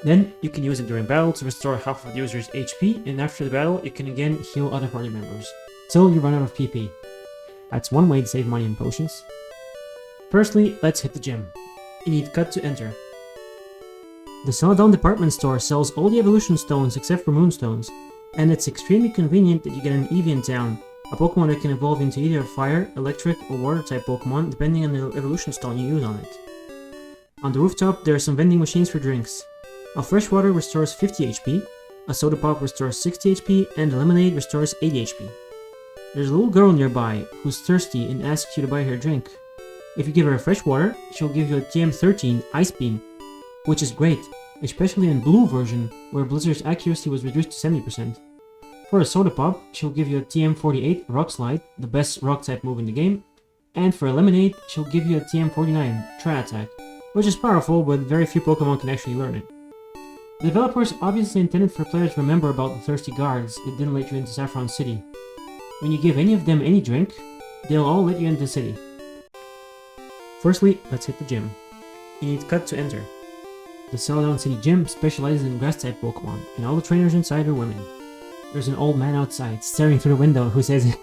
Speaker 4: Then, you can use it during battle to restore half of the user's HP, and after the battle, you can again heal other party members, till you run out of PP. That's one way to save money on potions. Firstly, let's hit the gym. You need Cut to enter. The Celadon department store sells all the evolution stones except for moonstones, and it's extremely convenient that you get an Eevee in town, a Pokemon that can evolve into either a fire, electric, or water type Pokemon depending on the evolution stone you use on it. On the rooftop, there are some vending machines for drinks. A fresh water restores 50 HP, a soda pop restores 60 HP, and a lemonade restores 80 HP. There's a little girl nearby who's thirsty and asks you to buy her a drink. If you give her a fresh water, she'll give you a TM13 Ice Beam, which is great, especially in blue version where Blizzard's accuracy was reduced to 70%. For a Soda Pop, she'll give you a TM48 Rock Slide, the best rock type move in the game, and for a Lemonade, she'll give you a TM49 Tri Attack, which is powerful but very few Pokemon can actually learn it. The developers obviously intended for players to remember about the thirsty guards that didn't let you into Saffron City. When you give any of them any drink, they'll all let you into the city. Firstly, let's hit the gym. You need cut to enter. The Celadon City Gym specializes in grass-type Pokemon, and all the trainers inside are women. There's an old man outside, staring through the window, who says,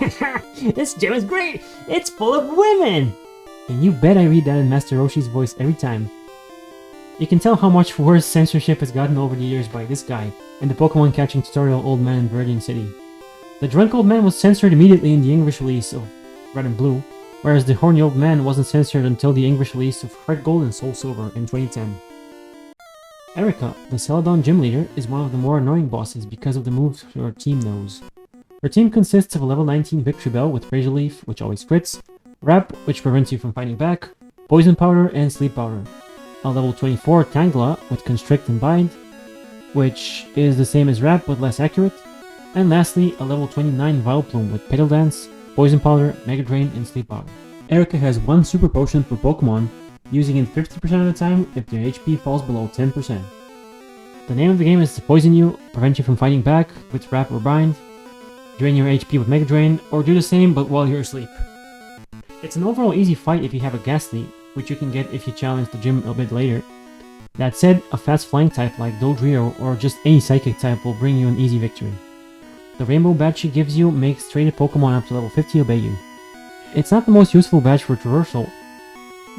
Speaker 4: "This gym is great! It's full of women!" And you bet I read that in Master Roshi's voice every time. You can tell how much worse censorship has gotten over the years by this guy, and the Pokemon catching tutorial Old Man in Viridian City. The drunk old man was censored immediately in the English release of Red and Blue, whereas the horny old man wasn't censored until the English release of Heart Gold and Soul Silver in 2010. Erica, the Celadon gym leader, is one of the more annoying bosses because of the moves her team knows. Her team consists of a level 19 Victory Bell with Razor Leaf, which always crits, Wrap, which prevents you from fighting back, Poison Powder, and Sleep Powder. A level 24 Tangela with Constrict and Bind, which is the same as Wrap but less accurate, and lastly a level 29 Vileplume with Petal Dance, Poison Powder, Mega Drain, and Sleep Powder. Erica has one Super Potion per Pokemon, using it 50% of the time if their HP falls below 10%. The name of the game is to poison you, prevent you from fighting back with Wrap or Bind, drain your HP with Mega Drain, or do the same but while you're asleep. It's an overall easy fight if you have a Ghastly, which you can get if you challenge the gym a bit later. That said, a fast flying type like Dodrio or just any psychic type will bring you an easy victory. The rainbow badge she gives you makes traded Pokemon up to level 50 obey you. It's not the most useful badge for traversal,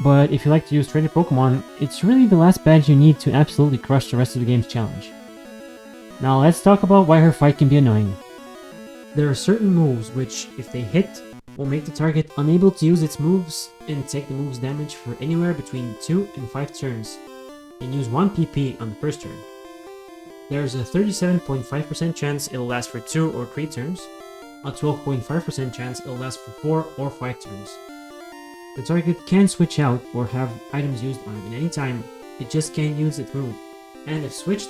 Speaker 4: but if you like to use traded Pokemon, it's really the last badge you need to absolutely crush the rest of the game's challenge. Now let's talk about why her fight can be annoying. There are certain moves which, if they hit, will make the target unable to use its moves and take the move's damage for anywhere between 2 and 5 turns, and use 1 PP on the first turn. There's a 37.5% chance it'll last for 2 or 3 turns, a 12.5% chance it'll last for 4 or 5 turns. The target can switch out or have items used on it at any time, it just can't use its move, and if switched,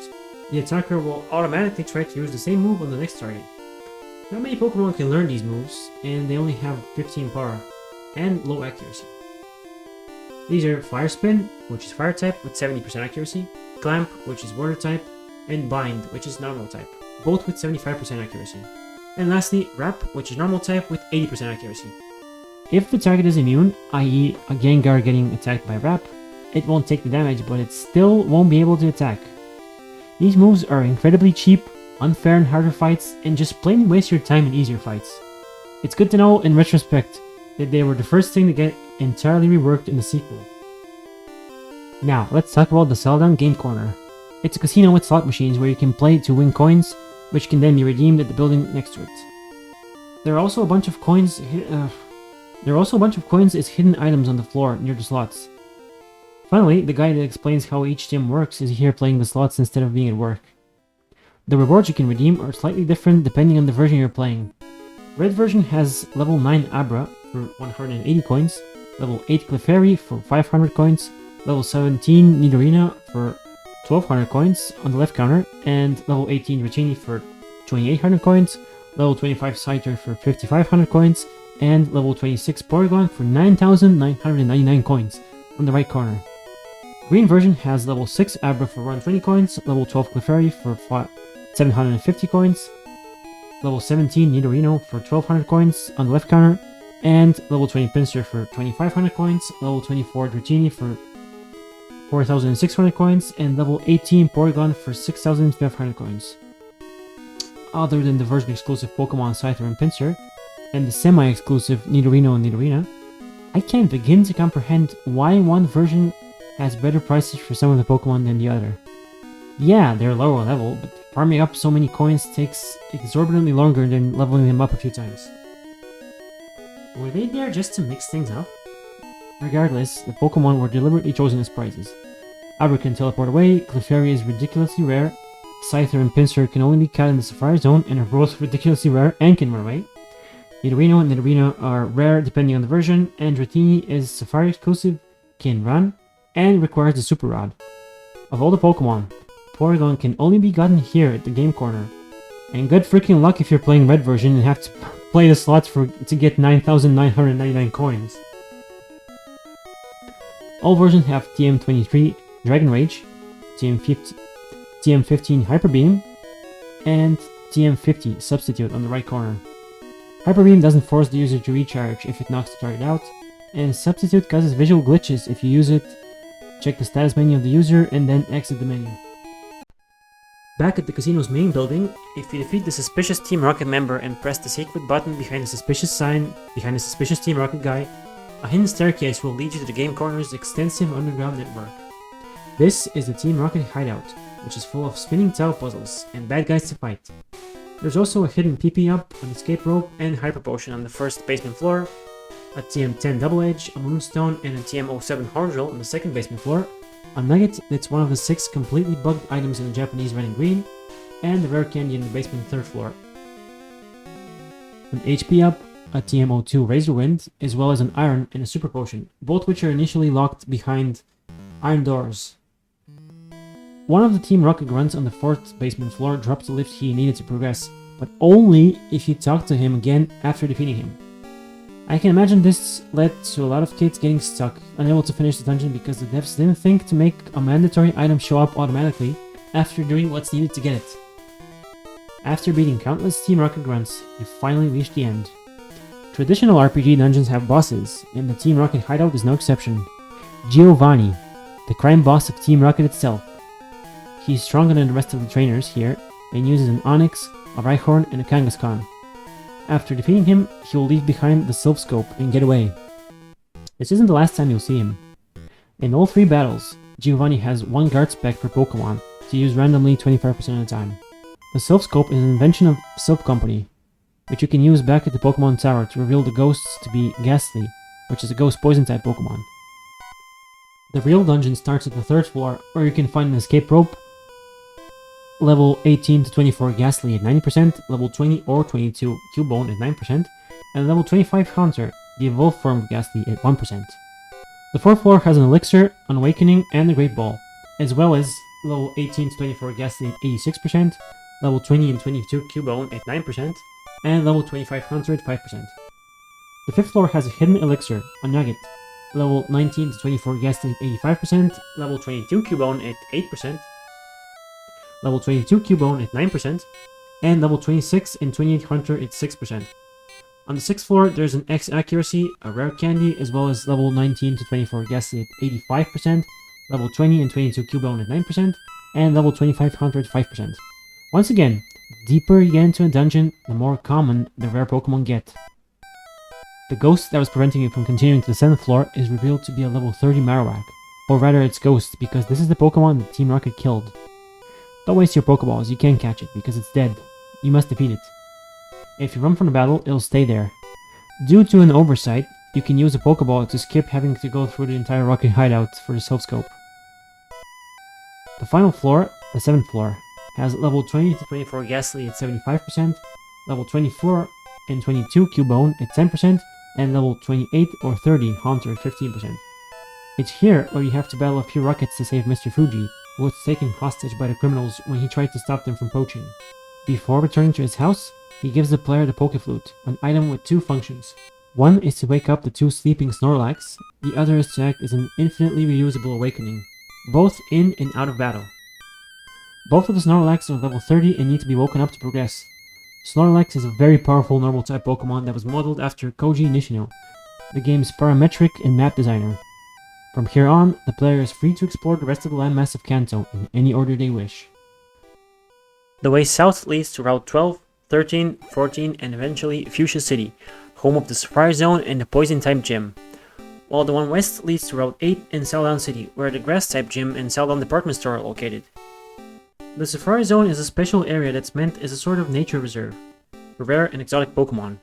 Speaker 4: the attacker will automatically try to use the same move on the next target. Not many Pokemon can learn these moves, and they only have 15 power, and low accuracy. These are Fire Spin, which is Fire type with 70% accuracy, Clamp, which is Water type, and Bind, which is Normal type, both with 75% accuracy. And lastly, Wrap, which is Normal type with 80% accuracy. If the target is immune, i.e. a Gengar getting attacked by Wrap, it won't take the damage, but it still won't be able to attack. These moves are incredibly cheap, unfair in harder fights, and just plain waste your time in easier fights. It's good to know, in retrospect, that they were the first thing to get entirely reworked in the sequel. Now, let's talk about the Celadon Game Corner. It's a casino with slot machines where you can play to win coins, which can then be redeemed at the building next to it. There are also a bunch of coins as hidden items on the floor near the slots. Finally, the guy that explains how each gym works is here playing the slots instead of being at work. The rewards you can redeem are slightly different depending on the version you're playing. Red version has level 9 Abra for 180 coins, level 8 Clefairy for 500 coins, level 17 Nidorina for 1200 coins on the left counter, and level 18 Dratini for 2800 coins, level 25 Scyther for 5500 coins, and level 26 Porygon for 9999 coins on the right corner. Green version has level 6 Abra for 120 coins, level 12 Clefairy for 750 coins, level 17 Nidorino for 1200 coins on the left counter, and level 20 Pinsir for 2500 coins, level 24 Dratini for 4600 coins, and level 18 Porygon for 6500 coins. Other than the version exclusive Pokemon Scyther and Pinsir, and the semi-exclusive Nidorino and Nidorina, I can't begin to comprehend why one version has better prices for some of the Pokemon than the other. Yeah, they're lower level, but farming up so many coins takes exorbitantly longer than leveling them up a few times. Were they there just to mix things up? Regardless, the Pokemon were deliberately chosen as prizes. Abra can teleport away, Clefairy is ridiculously rare, Scyther and Pinsir can only be caught in the Safari Zone and are both ridiculously rare and can run away, Nidorino and Nidorino are rare depending on the version, and Dratini is Safari exclusive, can run, and requires the Super Rod. Of all the Pokemon, Porygon can only be gotten here at the game corner. And good freaking luck if you're playing red version and have to play the slots to get 9,999 coins. All versions have TM23 Dragon Rage, TM15 Hyper Beam, and TM50 Substitute on the right corner. Hyper Beam doesn't force the user to recharge if it knocks the target out, and Substitute causes visual glitches if you use it. Check the status menu of the user and then exit the menu. Back at the casino's main building, if you defeat the suspicious Team Rocket member and press the secret button behind the suspicious sign behind the suspicious Team Rocket guy, a hidden staircase will lead you to the game corner's extensive underground network. This is the Team Rocket hideout, which is full of spinning tile puzzles and bad guys to fight. There's also a hidden PP up, an escape rope, and hyper potion on the first basement floor, a TM10 Double Edge, a Moonstone, and a TM07 Horn Drill on the second basement floor, a Nugget that's one of the 6 completely bugged items in the Japanese red and green, and the rare candy in the basement third floor. An HP up, a TM02 Razor Wind, as well as an Iron and a Super Potion, both which are initially locked behind iron doors. One of the Team Rocket grunts on the 4th basement floor dropped the lift he needed to progress, but only if you talk to him again after defeating him. I can imagine this led to a lot of kids getting stuck, unable to finish the dungeon because the devs didn't think to make a mandatory item show up automatically after doing what's needed to get it. After beating countless Team Rocket grunts, you finally reach the end. Traditional RPG dungeons have bosses, and the Team Rocket hideout is no exception. Giovanni, the crime boss of Team Rocket itself. He's stronger than the rest of the trainers here, and uses an Onyx, a Rhyhorn, and a Kangaskhan. After defeating him, he will leave behind the Sylph Scope and get away. This isn't the last time you'll see him. In all 3 battles, Giovanni has 1 guard spec per Pokemon to use randomly 25% of the time. The Sylph Scope is an invention of Sylph Company, which you can use back at the Pokemon Tower to reveal the ghosts to be Ghastly, which is a ghost poison type Pokemon. The real dungeon starts at the 3rd floor, where you can find an escape rope, level 18 to 24 Ghastly at 90%, level 20 or 22 Cubone at 9%, and level 25 Haunter, the evolved form of Ghastly at 1%. The 4th floor has an Elixir, an Awakening, and a Great Ball, as well as level 18 to 24 Ghastly at 86%, level 20 and 22 Cubone at 9%, and level 25 Haunter at 5%. The 5th floor has a hidden Elixir, a Nugget, level 19 to 24 Ghastly at 85%, level 22 Cubone at 8%, level 22 Cubone at 9%, and level 26 and 28 Hunter at 6%. On the 6th floor, there's an X Accuracy, a rare candy, as well as level 19 to 24 Ghastly at 85%, level 20 and 22 Cubone at 9%, and level 25 Hunter at 5%. Once again, the deeper you get into a dungeon, the more common the rare Pokemon get. The ghost that was preventing you from continuing to the 7th floor is revealed to be a level 30 Marowak, or rather its ghost, because this is the Pokemon that Team Rocket killed. Don't waste your Pokeballs, you can't catch it, because it's dead. You must defeat it. If you run from the battle, it'll stay there. Due to an oversight, you can use a Pokeball to skip having to go through the entire Rocket hideout for the Sylph Scope. The final floor, the 7th floor, has level 20 to 24 Ghastly at 75%, level 24 and 22 Cubone at 10%, and level 28 or 30 Haunter at 15%. It's here where you have to battle a few Rockets to save Mr. Fuji, who was taken hostage by the criminals when he tried to stop them from poaching. Before returning to his house, he gives the player the Pokeflute, an item with 2 functions. One is to wake up the 2 sleeping Snorlax, the other is to act as an infinitely reusable awakening, both in and out of battle. Both of the Snorlax are level 30 and need to be woken up to progress. Snorlax is a very powerful normal type Pokemon that was modeled after Koji Nishino, the game's parametric and map designer. From here on, the player is free to explore the rest of the landmass of Kanto in any order they wish. The way south leads to Route 12, 13, 14, and eventually Fuchsia City, home of the Safari Zone and the Poison-type Gym. While the one west leads to Route 8 and Celadon City, where the Grass-type Gym and Celadon Department Store are located. The Safari Zone is a special area that's meant as a sort of nature reserve for rare and exotic Pokemon.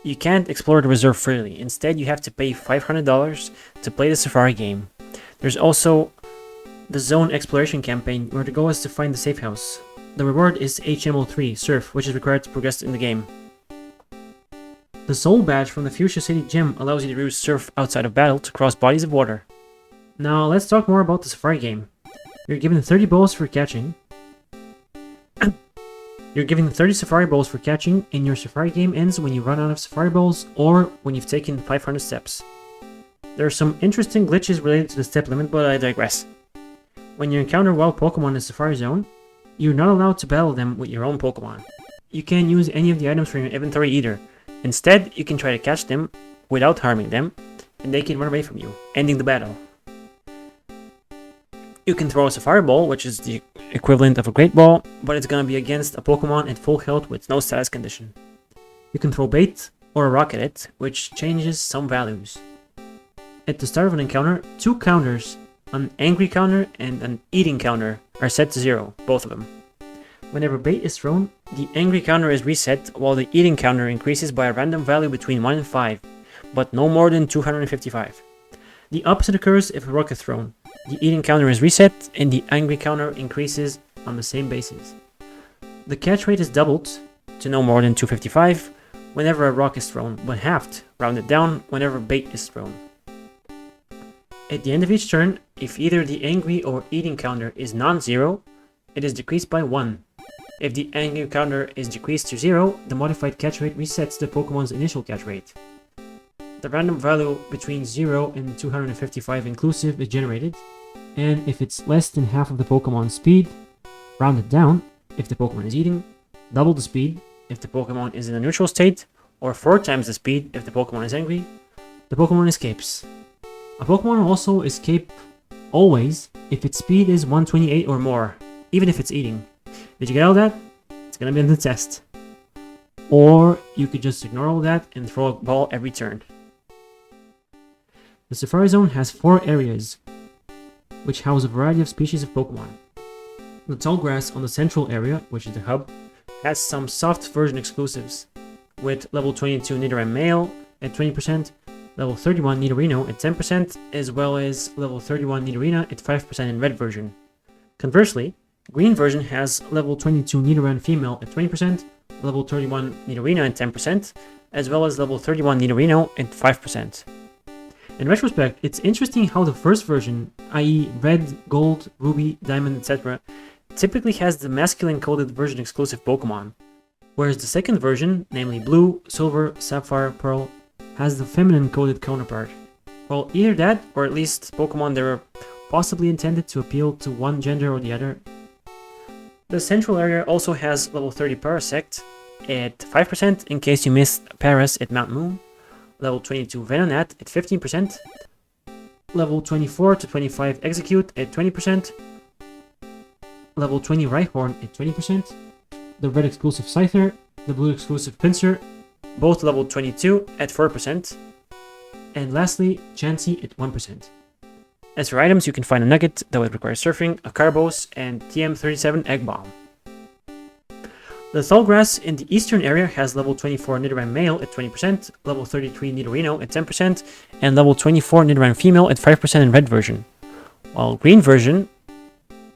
Speaker 4: You can't explore the reserve freely, instead you have to pay $500 to play the Safari game. There's also the Zone Exploration campaign, where the goal is to find the safe house. The reward is HMO3, Surf, which is required to progress in the game. The Soul Badge from the Fuchsia City Gym allows you to use Surf outside of battle to cross bodies of water. Now let's talk more about the Safari game. You're given 30 balls for catching. You're given 30 Safari balls for catching, and your Safari game ends when you run out of Safari balls or when you've taken 500 steps. There are some interesting glitches related to the step limit, but I digress. When you encounter wild Pokémon in the Safari Zone, you're not allowed to battle them with your own Pokémon. You can't use any of the items from your inventory either. Instead, you can try to catch them without harming them, and they can run away from you, ending the battle. You can throw a Safari Ball, which is the equivalent of a Great Ball, but it's gonna be against a Pokémon at full health with no status condition. You can throw Bait or a Rock at it, which changes some values. At the start of an encounter, 2 counters, an Angry counter and an Eating counter, are set to 0, both of them. Whenever Bait is thrown, the Angry counter is reset, while the Eating counter increases by a random value between 1 and 5, but no more than 255. The opposite occurs if a Rock is thrown. The Eating counter is reset, and the Angry counter increases on the same basis. The catch rate is doubled, to no more than 255, whenever a Rock is thrown, but halved, rounded down, whenever Bait is thrown. At the end of each turn, if either the Angry or Eating counter is non-zero, it is decreased by 1. If the Angry counter is decreased to 0, the modified catch rate resets the Pokémon's initial catch rate. The random value between 0 and 255 inclusive is generated, and if it's less than half of the Pokémon's speed, round it down if the Pokémon is eating, double the speed if the Pokémon is in a neutral state, or 4 times the speed if the Pokémon is angry, the Pokémon escapes. A Pokémon will also escape always if its speed is 128 or more, even if it's eating. Did you get all that? It's gonna be in the test. Or you could just ignore all that and throw a ball every turn. The Safari Zone has 4 areas, which house a variety of species of Pokémon. The tall grass on the central area, which is the hub, has some soft version exclusives, with level 22 Nidoran Male at 20%, level 31 Nidorino at 10%, as well as level 31 Nidorina at 5% in red version. Conversely, green version has level 22 Nidoran Female at 20%, level 31 Nidorina at 10%, as well as level 31 Nidorino at 5%. In retrospect, it's interesting how the first version, i.e. red, gold, ruby, diamond, etc., typically has the masculine coded version exclusive Pokemon, whereas the second version, namely blue, silver, sapphire, pearl, has the feminine coded counterpart. Well, either that, or at least Pokemon that are possibly intended to appeal to one gender or the other. The central area also has level 30 Parasect at 5% in case you missed Paras at Mount Moon, level 22 Venonat at 15%, level 24 to 25 Execute at 20%, level 20 Rhyhorn at 20%, the red exclusive Scyther, the blue exclusive Pinsir, both level 22 at 4%, and lastly, Chansey at 1%. As for items, you can find a Nugget that would require surfing, a Carbos, and TM37 Egg Bomb. The tall grass in the eastern area has level 24 Nidoran Male at 20%, level 33 Nidorino at 10%, and level 24 Nidoran Female at 5% in red version. While green version,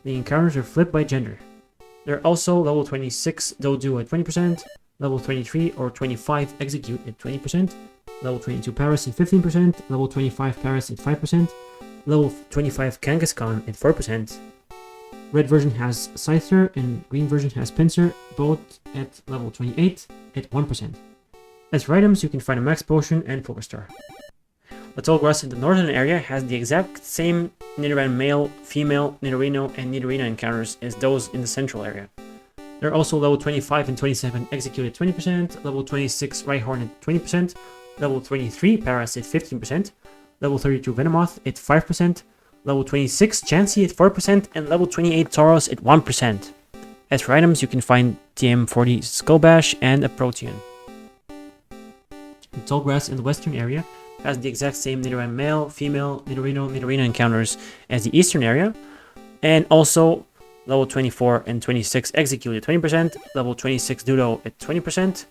Speaker 4: the encounters are flipped by gender. There are also level 26 Doduo at 20%, level 23 or 25 Execute at 20%, level 22 Paras at 15%, level 25 Paras at 5%, level 25 Kangaskhan at 4%. Red version has Scyther and green version has Pinsir, both at level 28 at 1%. As for items, you can find a Max Potion and Pokestar. The tall grass in the northern area has the exact same Nidoran Male, Female, Nidorino, and Nidorina encounters as those in the central area. There are also level 25 and 27 Execute at 20%, level 26 Rhyhorn at 20%, level 23 Paras at 15%, level 32 Venomoth at 5%, level 26 Chansey at 4%, and level 28 Tauros at 1%. As for items, you can find TM40 Skullbash and a Protean. The tall grass in the western area has the exact same Nidoran Male, Female, Nidorino, Nidorina encounters as the eastern area, and also level 24 and 26 Execute at 20%, level 26 Doduo at 20%,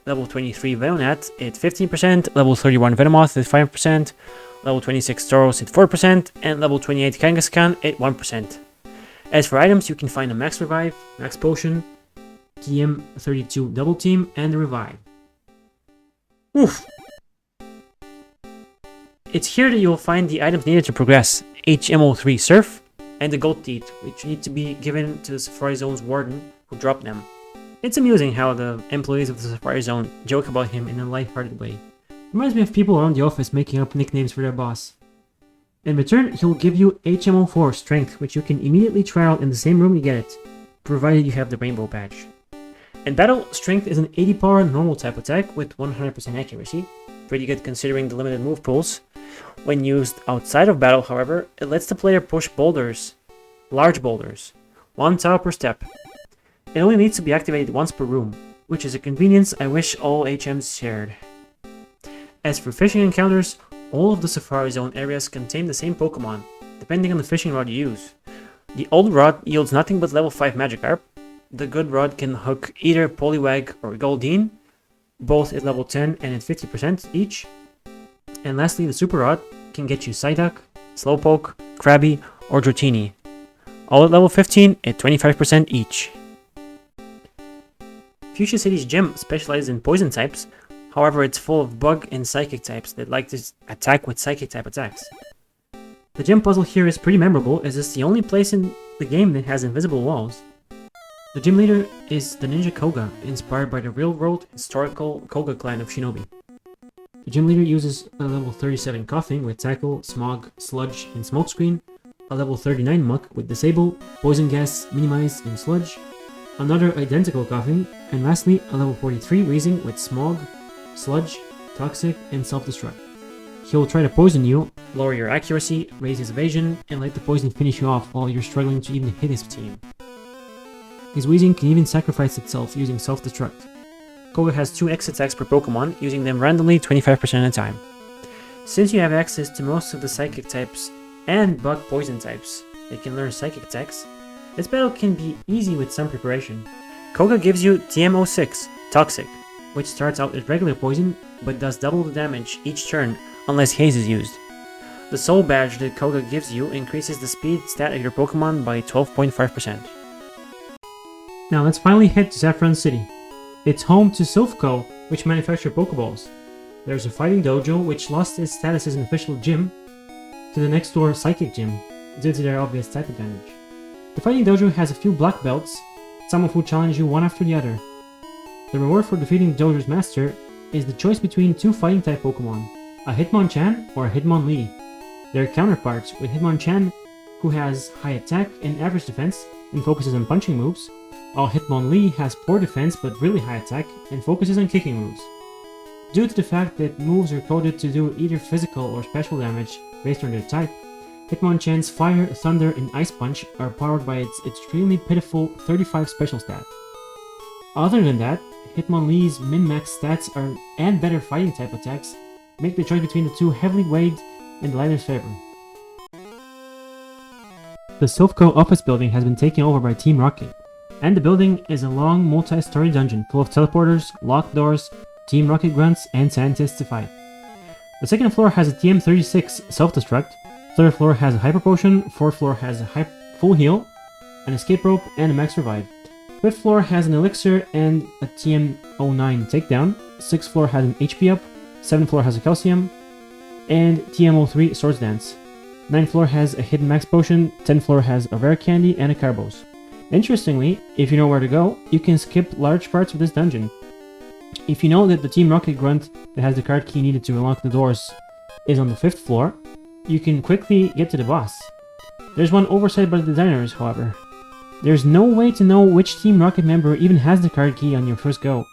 Speaker 4: level 23 Venonat at 15%, level 31 Venomoth at 5%, level 26 Tauros at 4%, and level 28 Kangaskhan at 1%. As for items, you can find a Max Revive, Max Potion, TM32 Double Team, and the Revive. Oof! It's here that you'll find the items needed to progress, HMO3 Surf, and the Gold Teeth, which need to be given to the Safari Zone's warden, who dropped them. It's amusing how the employees of the Safari Zone joke about him in a light-hearted way. Reminds me of people around the office making up nicknames for their boss. In return, he'll give you HMO4 Strength, which you can immediately try out in the same room you get it, provided you have the Rainbow Badge. In battle, Strength is an 80 power normal type attack with 100% accuracy, pretty good considering the limited move pools. When used outside of battle, however, it lets the player push boulders, large boulders, 1 tower per step. It only needs to be activated once per room, which is a convenience I wish all HMs shared. As for fishing encounters, all of the Safari Zone areas contain the same Pokémon, depending on the fishing rod you use. The old rod yields nothing but level 5 Magikarp. The good rod can hook either Poliwag or Goldeen, both at level 10 and at 50% each. And lastly, the Super Rod can get you Psyduck, Slowpoke, Krabby, or Dratini, all at level 15 at 25% each. Fuchsia City's gym specializes in poison types, however it's full of bug and psychic types that like to attack with psychic type attacks. The gym puzzle here is pretty memorable as it's the only place in the game that has invisible walls. The gym leader is the Ninja Koga, inspired by the real-world historical Koga clan of Shinobi. The gym leader uses a level 37 Coughing with Tackle, Smog, Sludge, and Smokescreen, a level 39 Muck with Disable, Poison Gas, Minimize, and Sludge, another identical Coughing, and lastly a level 43 Wheezing with Smog, Sludge, Toxic, and Self-Destruct. He will try to poison you, lower your accuracy, raise his evasion, and let the poison finish you off while you're struggling to even hit his team. His Wheezing can even sacrifice itself using Self-Destruct. Koga has 2 X attacks per Pokemon, using them randomly 25% of the time. Since you have access to most of the Psychic types and Bug Poison types that can learn Psychic attacks, this battle can be easy with some preparation. Koga gives you TM06, Toxic, which starts out as regular poison, but does double the damage each turn unless Haze is used. The Soul Badge that Koga gives you increases the speed stat of your Pokemon by 12.5%. Now let's finally head to Saffron City. It's home to Silphco, which manufacture Pokeballs. There's a Fighting Dojo, which lost its status as an official gym to the next door Psychic Gym, due to their obvious type advantage. The Fighting Dojo has a few black belts, some of who challenge you one after the other. The reward for defeating the Dojo's master is the choice between 2 fighting type Pokemon, a Hitmonchan or a Hitmonlee. They're counterparts, with Hitmonchan, who has high attack and average defense and focuses on punching moves, while Hitmonlee has poor defense but really high attack and focuses on kicking moves. Due to the fact that moves are coded to do either physical or special damage based on their type, Hitmonchan's Fire, Thunder, and Ice Punch are powered by its extremely pitiful 35 special stat. Other than that, Hitmonlee's min-max stats and better fighting type attacks make the choice between the 2 heavily weighed in the lighter's favor. The Silphco office building has been taken over by Team Rocket, and the building is a long multi-story dungeon full of teleporters, locked doors, Team Rocket grunts, and scientists to fight. The second floor has a TM36 self-destruct, third floor has a Hyper Potion, fourth floor has a full heal, an escape rope, and a max revive. Fifth floor has an elixir and a TM09 takedown, sixth floor has an HP up, seventh floor has a calcium, and TM03 swords dance. Ninth floor has a hidden max potion, 10th floor has a rare candy and a carbos. Interestingly, if you know where to go, you can skip large parts of this dungeon. If you know that the Team Rocket grunt that has the card key needed to unlock the doors is on the 5th floor, you can quickly get to the boss. There's one oversight by the designers, however. There's no way to know which Team Rocket member even has the card key on your first go,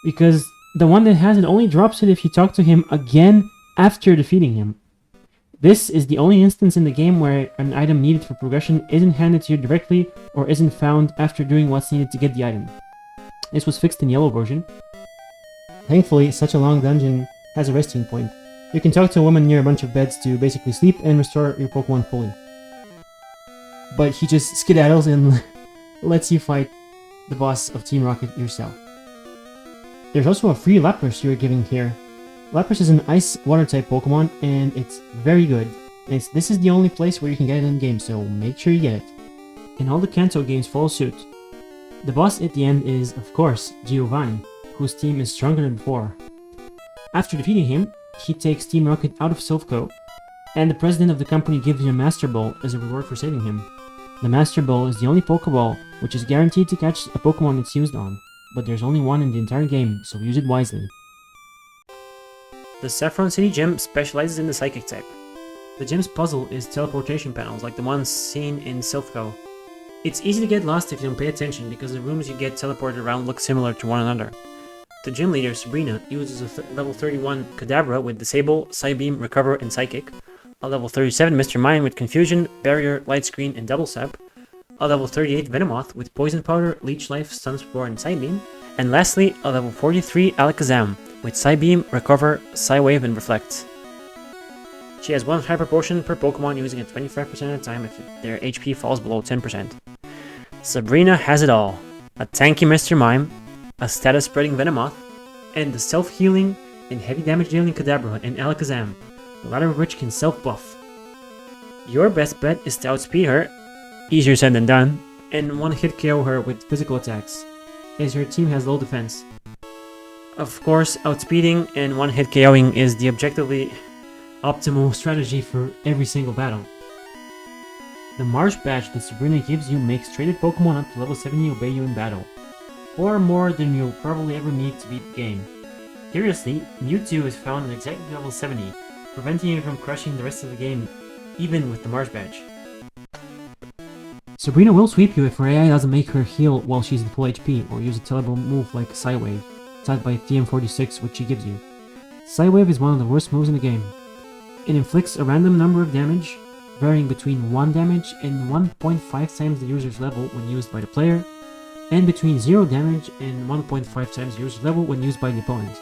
Speaker 4: because the one that has it only drops it if you talk to him again after defeating him. This is the only instance in the game where an item needed for progression isn't handed to you directly or isn't found after doing what's needed to get the item. This was fixed in yellow version. Thankfully, such a long dungeon has a resting point. You can talk to a woman near a bunch of beds to basically sleep and restore your Pokemon fully. But he just skedaddles and lets you fight the boss of Team Rocket yourself. There's also a free Lapras you're giving here. Lapras is an ice water type Pokemon and it's very good. And this is the only place where you can get it in game, so make sure you get it. And all the Kanto games follow suit. The boss at the end is, of course, Giovanni, whose team is stronger than before. After defeating him, he takes Team Rocket out of Silph Co, and the president of the company gives you a Master Ball as a reward for saving him. The Master Ball is the only Pokeball which is guaranteed to catch a Pokemon it's used on, but there's only one in the entire game, so use it wisely. The Saffron City Gym specializes in the Psychic type. The gym's puzzle is teleportation panels like the ones seen in Silph Co. It's easy to get lost if you don't pay attention because the rooms you get teleported around look similar to one another. The gym leader, Sabrina, uses a level 31 Kadabra with Disable, Psybeam, Recover, and Psychic, a level 37 Mr. Mime with Confusion, Barrier, Light Screen, and Double Sap, a level 38 Venomoth with Poison Powder, Leech Life, Stun Spore, and Psybeam, and lastly, a level 43 Alakazam with Psybeam, Recover, Psywave, and Reflect. She has one Hyper Potion per Pokemon, using it 25% of the time if their HP falls below 10%. Sabrina has it all: a tanky Mr. Mime, a status-spreading Venomoth, and the self-healing and heavy damage dealing Kadabra and Alakazam, the latter of which can self-buff. Your best bet is to outspeed her, easier said than done, and one-hit KO her with physical attacks, as her team has low defense. Of course, outspeeding and one-hit KOing is the objectively optimal strategy for every single battle. The Marsh Badge that Sabrina gives you makes traded Pokemon up to level 70 obey you in battle, or more than you'll probably ever need to beat the game. Curiously, Mewtwo is found at exactly level 70, preventing you from crushing the rest of the game, even with the Marsh Badge. Sabrina will sweep you if her AI doesn't make her heal while she's at full HP, or use a terrible move like Psywave, taught by TM46, which she gives you. Psywave is one of the worst moves in the game. It inflicts a random number of damage, varying between 1 damage and 1.5 times the user's level when used by the player, and between 0 damage and 1.5 times the user's level when used by the opponent.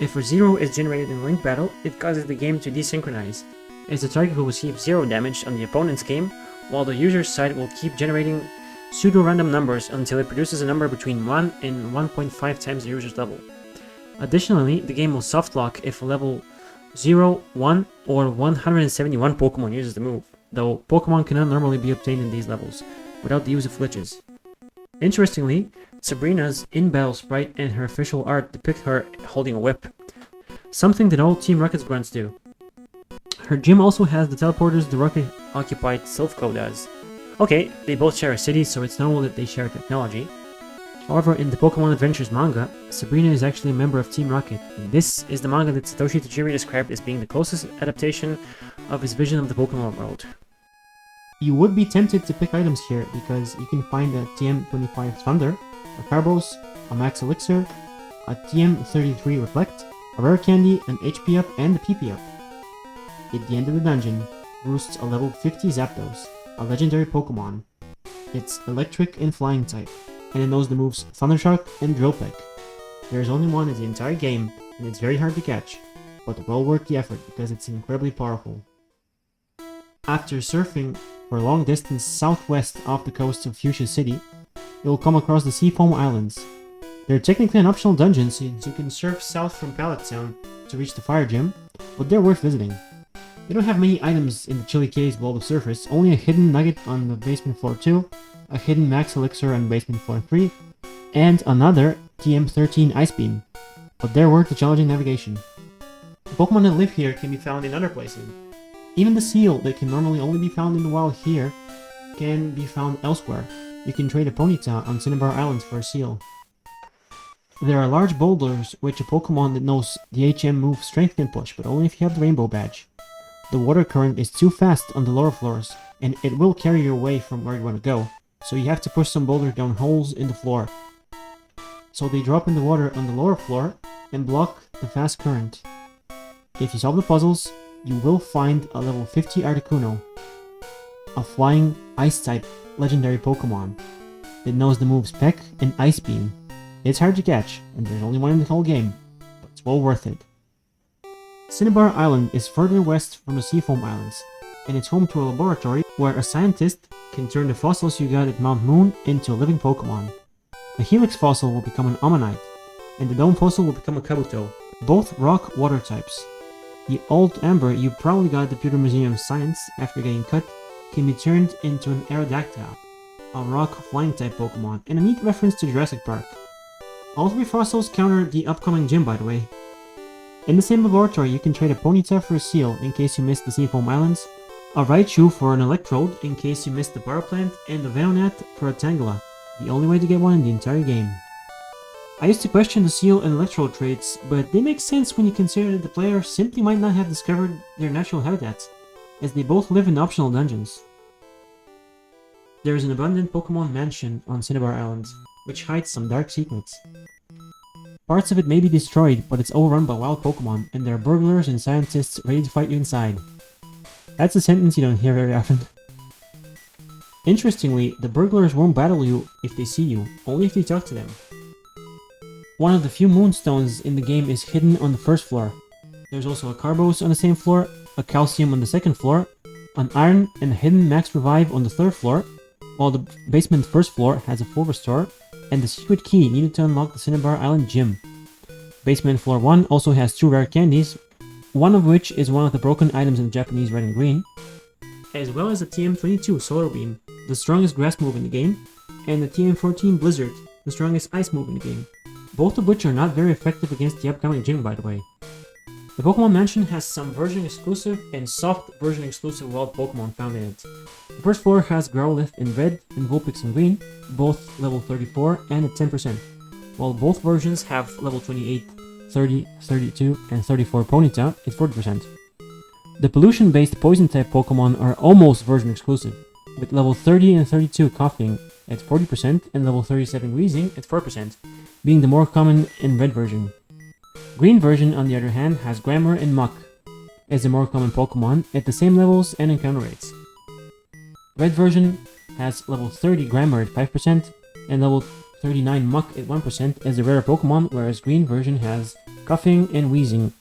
Speaker 4: If a 0 is generated in a linked battle, it causes the game to desynchronize, as the target will receive 0 damage on the opponent's game, while the user's side will keep generating pseudo-random numbers until it produces a number between 1 and 1.5 times the user's level. Additionally, the game will softlock if a level 0, 1, or 171 Pokemon uses the move, though Pokemon cannot normally be obtained in these levels, without the use of glitches. Interestingly, Sabrina's in-battle sprite and her official art depict her holding a whip, something that all Team Rocket's grunts do. Her gym also has the teleporters the Rocket-occupied Silph Co does. Okay, they both share a city, so it's normal that they share technology. However, in the Pokemon Adventures manga, Sabrina is actually a member of Team Rocket, and this is the manga that Satoshi Tajiri described as being the closest adaptation of his vision of the Pokemon world. You would be tempted to pick items here because you can find a TM25 Thunder, a Carbos, a Max Elixir, a TM33 Reflect, a Rare Candy, an HP up, and a PP up. At the end of the dungeon roosts a level 50 Zapdos, a legendary Pokemon. It's electric and flying type, and it knows the moves Thundershock and Drill Peck. There is only one in the entire game, and it's very hard to catch, but well worth the effort because it's incredibly powerful. After surfing for a long distance southwest off the coast of Fuchsia City, you'll come across the Seafoam Islands. They're technically an optional dungeon since you can surf south from Pallet Town to reach the Fire Gym, but they're worth visiting. They don't have many items in the chilly caves below the surface, only a hidden nugget on the basement floor 2, a hidden Max Elixir on basement floor 3, and another TM13 Ice Beam, but they're worth the challenging navigation. The Pokemon that live here can be found in other places. Even the seal that can normally only be found in the wild here can be found elsewhere. You can trade a Ponyta on Cinnabar Island for a seal. There are large boulders which a Pokemon that knows the HM move Strength can push, but only if you have the Rainbow Badge. The water current is too fast on the lower floors, and it will carry you away from where you want to go, so you have to push some boulders down holes in the floor. So they drop in the water on the lower floor and block the fast current. If you solve the puzzles, you will find a level 50 Articuno, a flying Ice-type legendary Pokemon that knows the moves Peck and Ice Beam. It's hard to catch, and there's only one in the whole game, but it's well worth it. Cinnabar Island is further west from the Seafoam Islands, and it's home to a laboratory where a scientist can turn the fossils you got at Mount Moon into a living Pokemon. The Helix fossil will become an Ammonite, and the Dome fossil will become a Kabuto, both rock-water types. The old Amber you probably got at the Pewter Museum of Science after getting cut can be turned into an Aerodactyl, a rock flying type Pokemon, and a neat reference to Jurassic Park. All 3 fossils counter the upcoming gym, by the way. In the same laboratory, you can trade a Ponyta for a Seal in case you missed the Seafoam Islands, a Raichu for an Electrode in case you missed the Power Plant, and a Venonat for a Tangela, the only way to get one in the entire game. I used to question the Seal and Electrode traits, but they make sense when you consider that the player simply might not have discovered their natural habitats, as they both live in optional dungeons. There is an abundant Pokémon mansion on Cinnabar Island, which hides some dark secrets. Parts of it may be destroyed, but it's overrun by wild Pokémon, and there are burglars and scientists ready to fight you inside. That's a sentence you don't hear very often. Interestingly, the burglars won't battle you if they see you, only if you talk to them. One of the few moonstones in the game is hidden on the first floor. There's also a Carbos on the same floor, a Calcium on the second floor, an Iron and a hidden Max Revive on the third floor, while the basement first floor has a full restore, and the secret key needed to unlock the Cinnabar Island Gym. Basement floor 1 also has 2 rare candies, one of which is one of the broken items in the Japanese red and green, as well as the TM22 Solar Beam, the strongest grass move in the game, and the TM14 Blizzard, the strongest ice move in the game, both of which are not very effective against the upcoming gym, by the way. The Pokémon Mansion has some version exclusive and soft version exclusive wild Pokémon found in it. The first floor has Growlithe in red and Vulpix in green, both level 34 and at 10%, while both versions have level 28, 30, 32, and 34 Ponyta at 40%. The pollution-based poison-type Pokémon are almost version exclusive, with level 30 and 32 Coughing at 40% and level 37 Wheezing at 4%, being the more common in red version. Green version, on the other hand, has Grammar and Muck as the more common Pokémon at the same levels and encounter rates. Red version has level 30 Grammar at 5% and level 39 Muck at 1% as the rare Pokémon, whereas green version has Coughing and Wheezing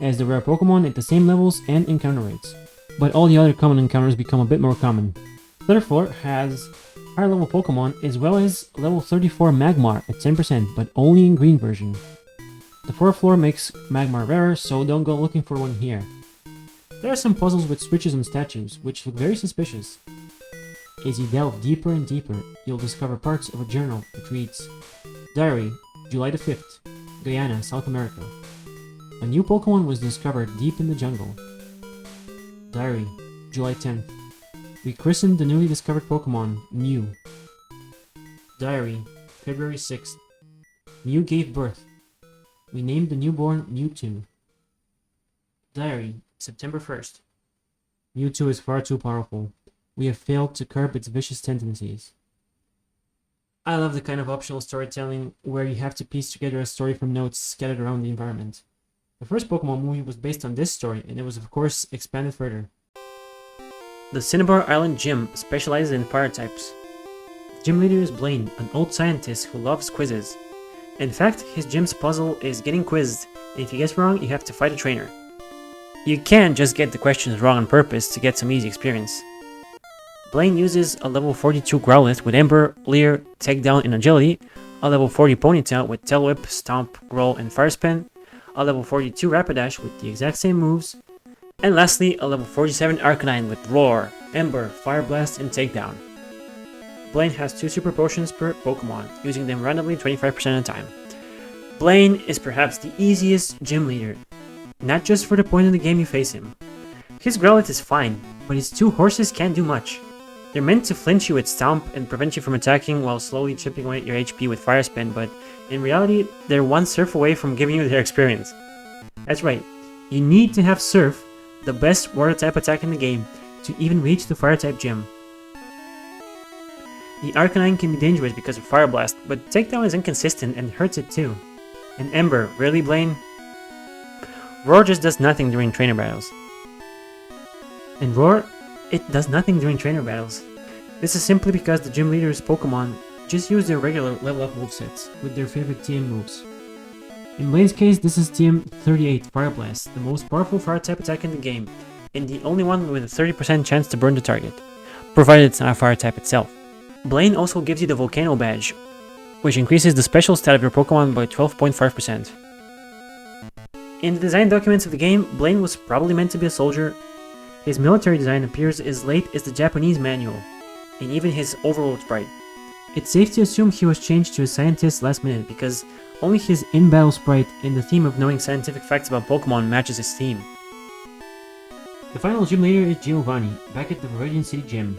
Speaker 4: as the rare Pokémon at the same levels and encounter rates. But all the other common encounters become a bit more common. Third floor has higher level Pokémon as well as level 34 Magmar at 10%, but only in green version. The fourth floor makes Magmar rarer, so don't go looking for one here. There are some puzzles with switches on statues, which look very suspicious. As you delve deeper and deeper, you'll discover parts of a journal which reads, Diary, July the 5th, Guyana, South America. A new Pokémon was discovered deep in the jungle. Diary, July 10th. We christened the newly discovered Pokémon Mew. Diary, February 6th. Mew gave birth. We named the newborn Mewtwo. Diary, September 1st. Mewtwo is far too powerful. We have failed to curb its vicious tendencies. I love the kind of optional storytelling where you have to piece together a story from notes scattered around the environment. The first Pokémon movie was based on this story, and it was of course expanded further. The Cinnabar Island Gym specializes in fire types. The gym leader is Blaine, an old scientist who loves quizzes. In fact, his gym's puzzle is getting quizzed, and if you guess wrong, you have to fight a trainer. You can't just get the questions wrong on purpose to get some easy experience. Blaine uses a level 42 Growlithe with Ember, Leer, Takedown, and Agility, a level 40 Ponyta with Tail Whip, Stomp, Growl, and Fire Spin, a level 42 Rapidash with the exact same moves, and lastly, a level 47 Arcanine with Roar, Ember, Fire Blast, and Takedown. Blaine has 2 super potions per Pokemon, using them randomly 25% of the time. Blaine is perhaps the easiest gym leader, not just for the point of the game you face him. His Growlithe is fine, but his 2 horses can't do much. They're meant to flinch you with Stomp and prevent you from attacking while slowly chipping away at your HP with Fire Spin, but in reality, they're one Surf away from giving you their experience. That's right, you need to have Surf, the best water type attack in the game, to even reach the fire type gym. The Arcanine can be dangerous because of Fire Blast, but Takedown is inconsistent and hurts it too. And Ember, really Blaine? Roar just does nothing during trainer battles. And Roar, it does nothing during trainer battles. This is simply because the gym leader's Pokemon just use their regular level up movesets with their favorite TM moves. In Blaine's case, this is TM 38 Fire Blast, the most powerful fire type attack in the game, and the only one with a 30% chance to burn the target, provided it's not a fire type itself. Blaine also gives you the Volcano badge, which increases the special stat of your Pokemon by 12.5%. In the design documents of the game, Blaine was probably meant to be a soldier. His military design appears as late as the Japanese manual, and even his overworld sprite. It's safe to assume he was changed to a scientist last minute because only his in-battle sprite and the theme of knowing scientific facts about Pokemon matches his theme. The final gym leader is Giovanni, back at the Viridian City Gym.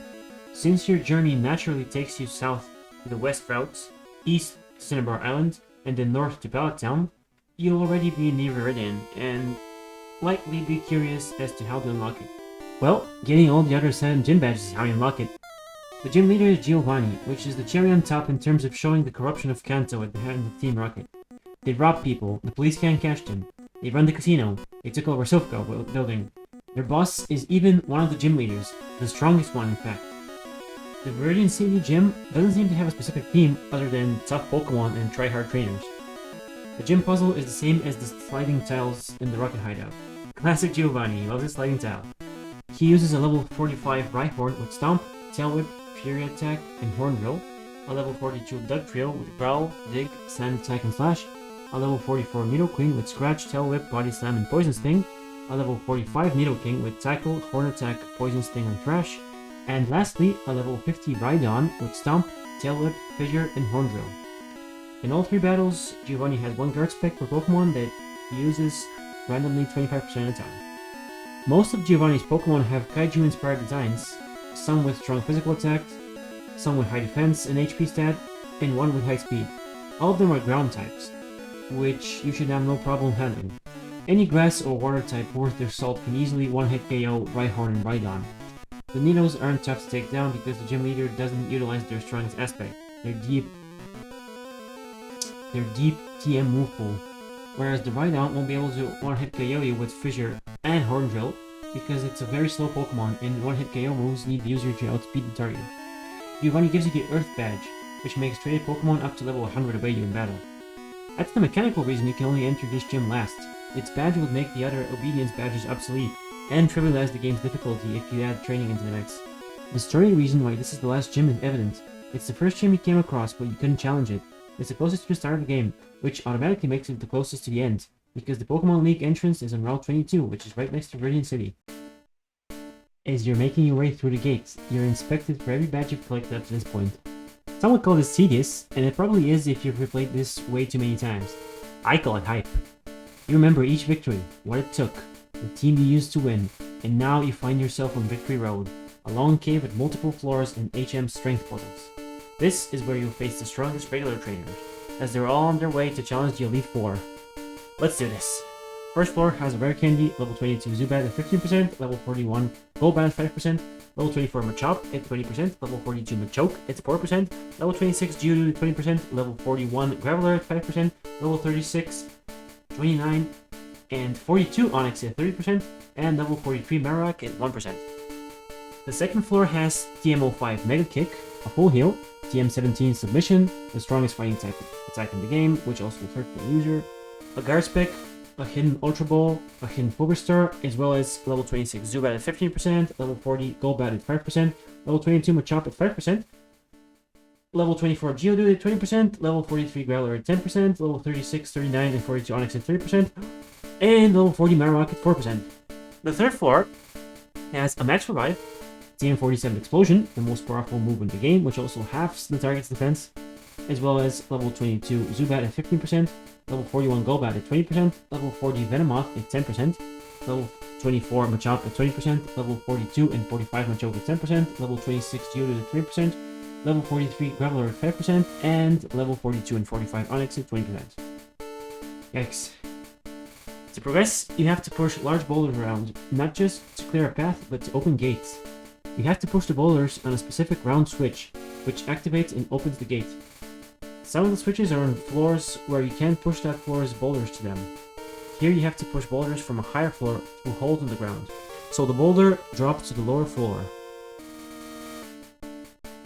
Speaker 4: Since your journey naturally takes you south to the west routes, east to Cinnabar Island, and then north to Pallet Town, you'll already be near Viridian, and likely be curious as to how to unlock it. Well, getting all the other 7 gym badges is how you unlock it. The gym leader is Giovanni, which is the cherry on top in terms of showing the corruption of Kanto at the hand of Team Rocket. They rob people, the police can't catch them. They run the casino, they took over Silpho building. Their boss is even one of the gym leaders, the strongest one in fact. The Viridian City Gym doesn't seem to have a specific theme other than tough Pokemon and try-hard trainers. The gym puzzle is the same as the sliding tiles in the Rocket Hideout. Classic Giovanni, he loves his sliding tile. He uses a level 45 Rhyhorn with Stomp, Tail Whip, Fury Attack, and Horn Drill, a level 42 Dugtrio with Growl, Dig, Sand Attack and Slash, a level 44 Nidoqueen with Scratch, Tail Whip, Body Slam and Poison Sting, a level 45 Nidoking with Tackle, Horn Attack, Poison Sting and Thrash, and lastly, a level 50 Rhydon with Stomp, Tail Whip, Fissure, and Horn Drill. In all 3 battles, Giovanni has one guard spec per Pokemon that he uses randomly 25% of the time. Most of Giovanni's Pokemon have Kaiju-inspired designs, some with strong physical attack, some with high defense and HP stat, and one with high speed. All of them are ground types, which you should have no problem handling. Any grass or water type worth their salt can easily one-hit KO Rhyhorn and Rhydon. The Nidos aren't tough to take down because the gym leader doesn't utilize their strongest aspect, their deep TM move pool, whereas the Rhydon won't be able to one-hit KO you with Fissure and Horn Drill because it's a very slow Pokemon and one-hit KO moves need the user to outspeed the target. Giovanni gives you the Earth Badge, which makes traded Pokemon up to level 100 obey you in battle. That's the mechanical reason you can only enter this gym last. Its badge would make the other obedience badges obsolete, and trivialize the game's difficulty if you add training into the mix. The story reason why this is the last gym is evident. It's the first gym you came across, but you couldn't challenge it. It's the closest to the start of the game, which automatically makes it the closest to the end, because the Pokemon League entrance is on Route 22, which is right next to Viridian City. As you're making your way through the gates, you're inspected for every badge you've collected up to this point. Some would call this tedious, and it probably is if you've replayed this way too many times. I call it hype. You remember each victory, what it took, the team you used to win, and now you find yourself on Victory Road, a long cave with multiple floors and HM strength puzzles. This is where you'll face the strongest regular trainers, as they're all on their way to challenge the Elite Four. Let's do this! First floor has a Rare Candy, level 22 Zubat at 15%, level 41 Golbat at 5%, level 24 Machop at 20%, level 42 Machoke at 4%, level 26 Geodude at 20%, level 41 Graveler at 5%, level 36, 29, and 42 Onix at 30%, and level 43 Marowak at 1%. The second floor has TM05 Mega Kick, a full heal, TM17 Submission, the strongest fighting type attack in the game, which also will hurt the user, a guard spec, a hidden Ultra Ball, a hidden Fulverstar, as well as level 26 Zubat at 15%, level 40 Golbat at 5%, level 22 Machop at 5%, level 24 Geodude at 20%, level 43 Growler at 10%, level 36, 39, and 42 Onix at 30%, and level 40 Marowak at 4%. The third floor has a Max Revive, TM47 Explosion, the most powerful move in the game, which also halves the target's defense, as well as level 22 Zubat at 15%, level 41 Golbat at 20%, level 40 Venomoth at 10%, level 24 Machop at 20%, level 42 and 45 Machoke at 10%, level 26 Geodude at 3%, level 43 Graveler at 5%, and level 42 and 45 Onix at 20%. Yikes. To progress, you have to push large boulders around, not just to clear a path, but to open gates. You have to push the boulders on a specific round switch, which activates and opens the gate. Some of the switches are on floors where you can't push that floor's boulders to them. Here you have to push boulders from a higher floor through holes in the ground, so the boulder drops to the lower floor.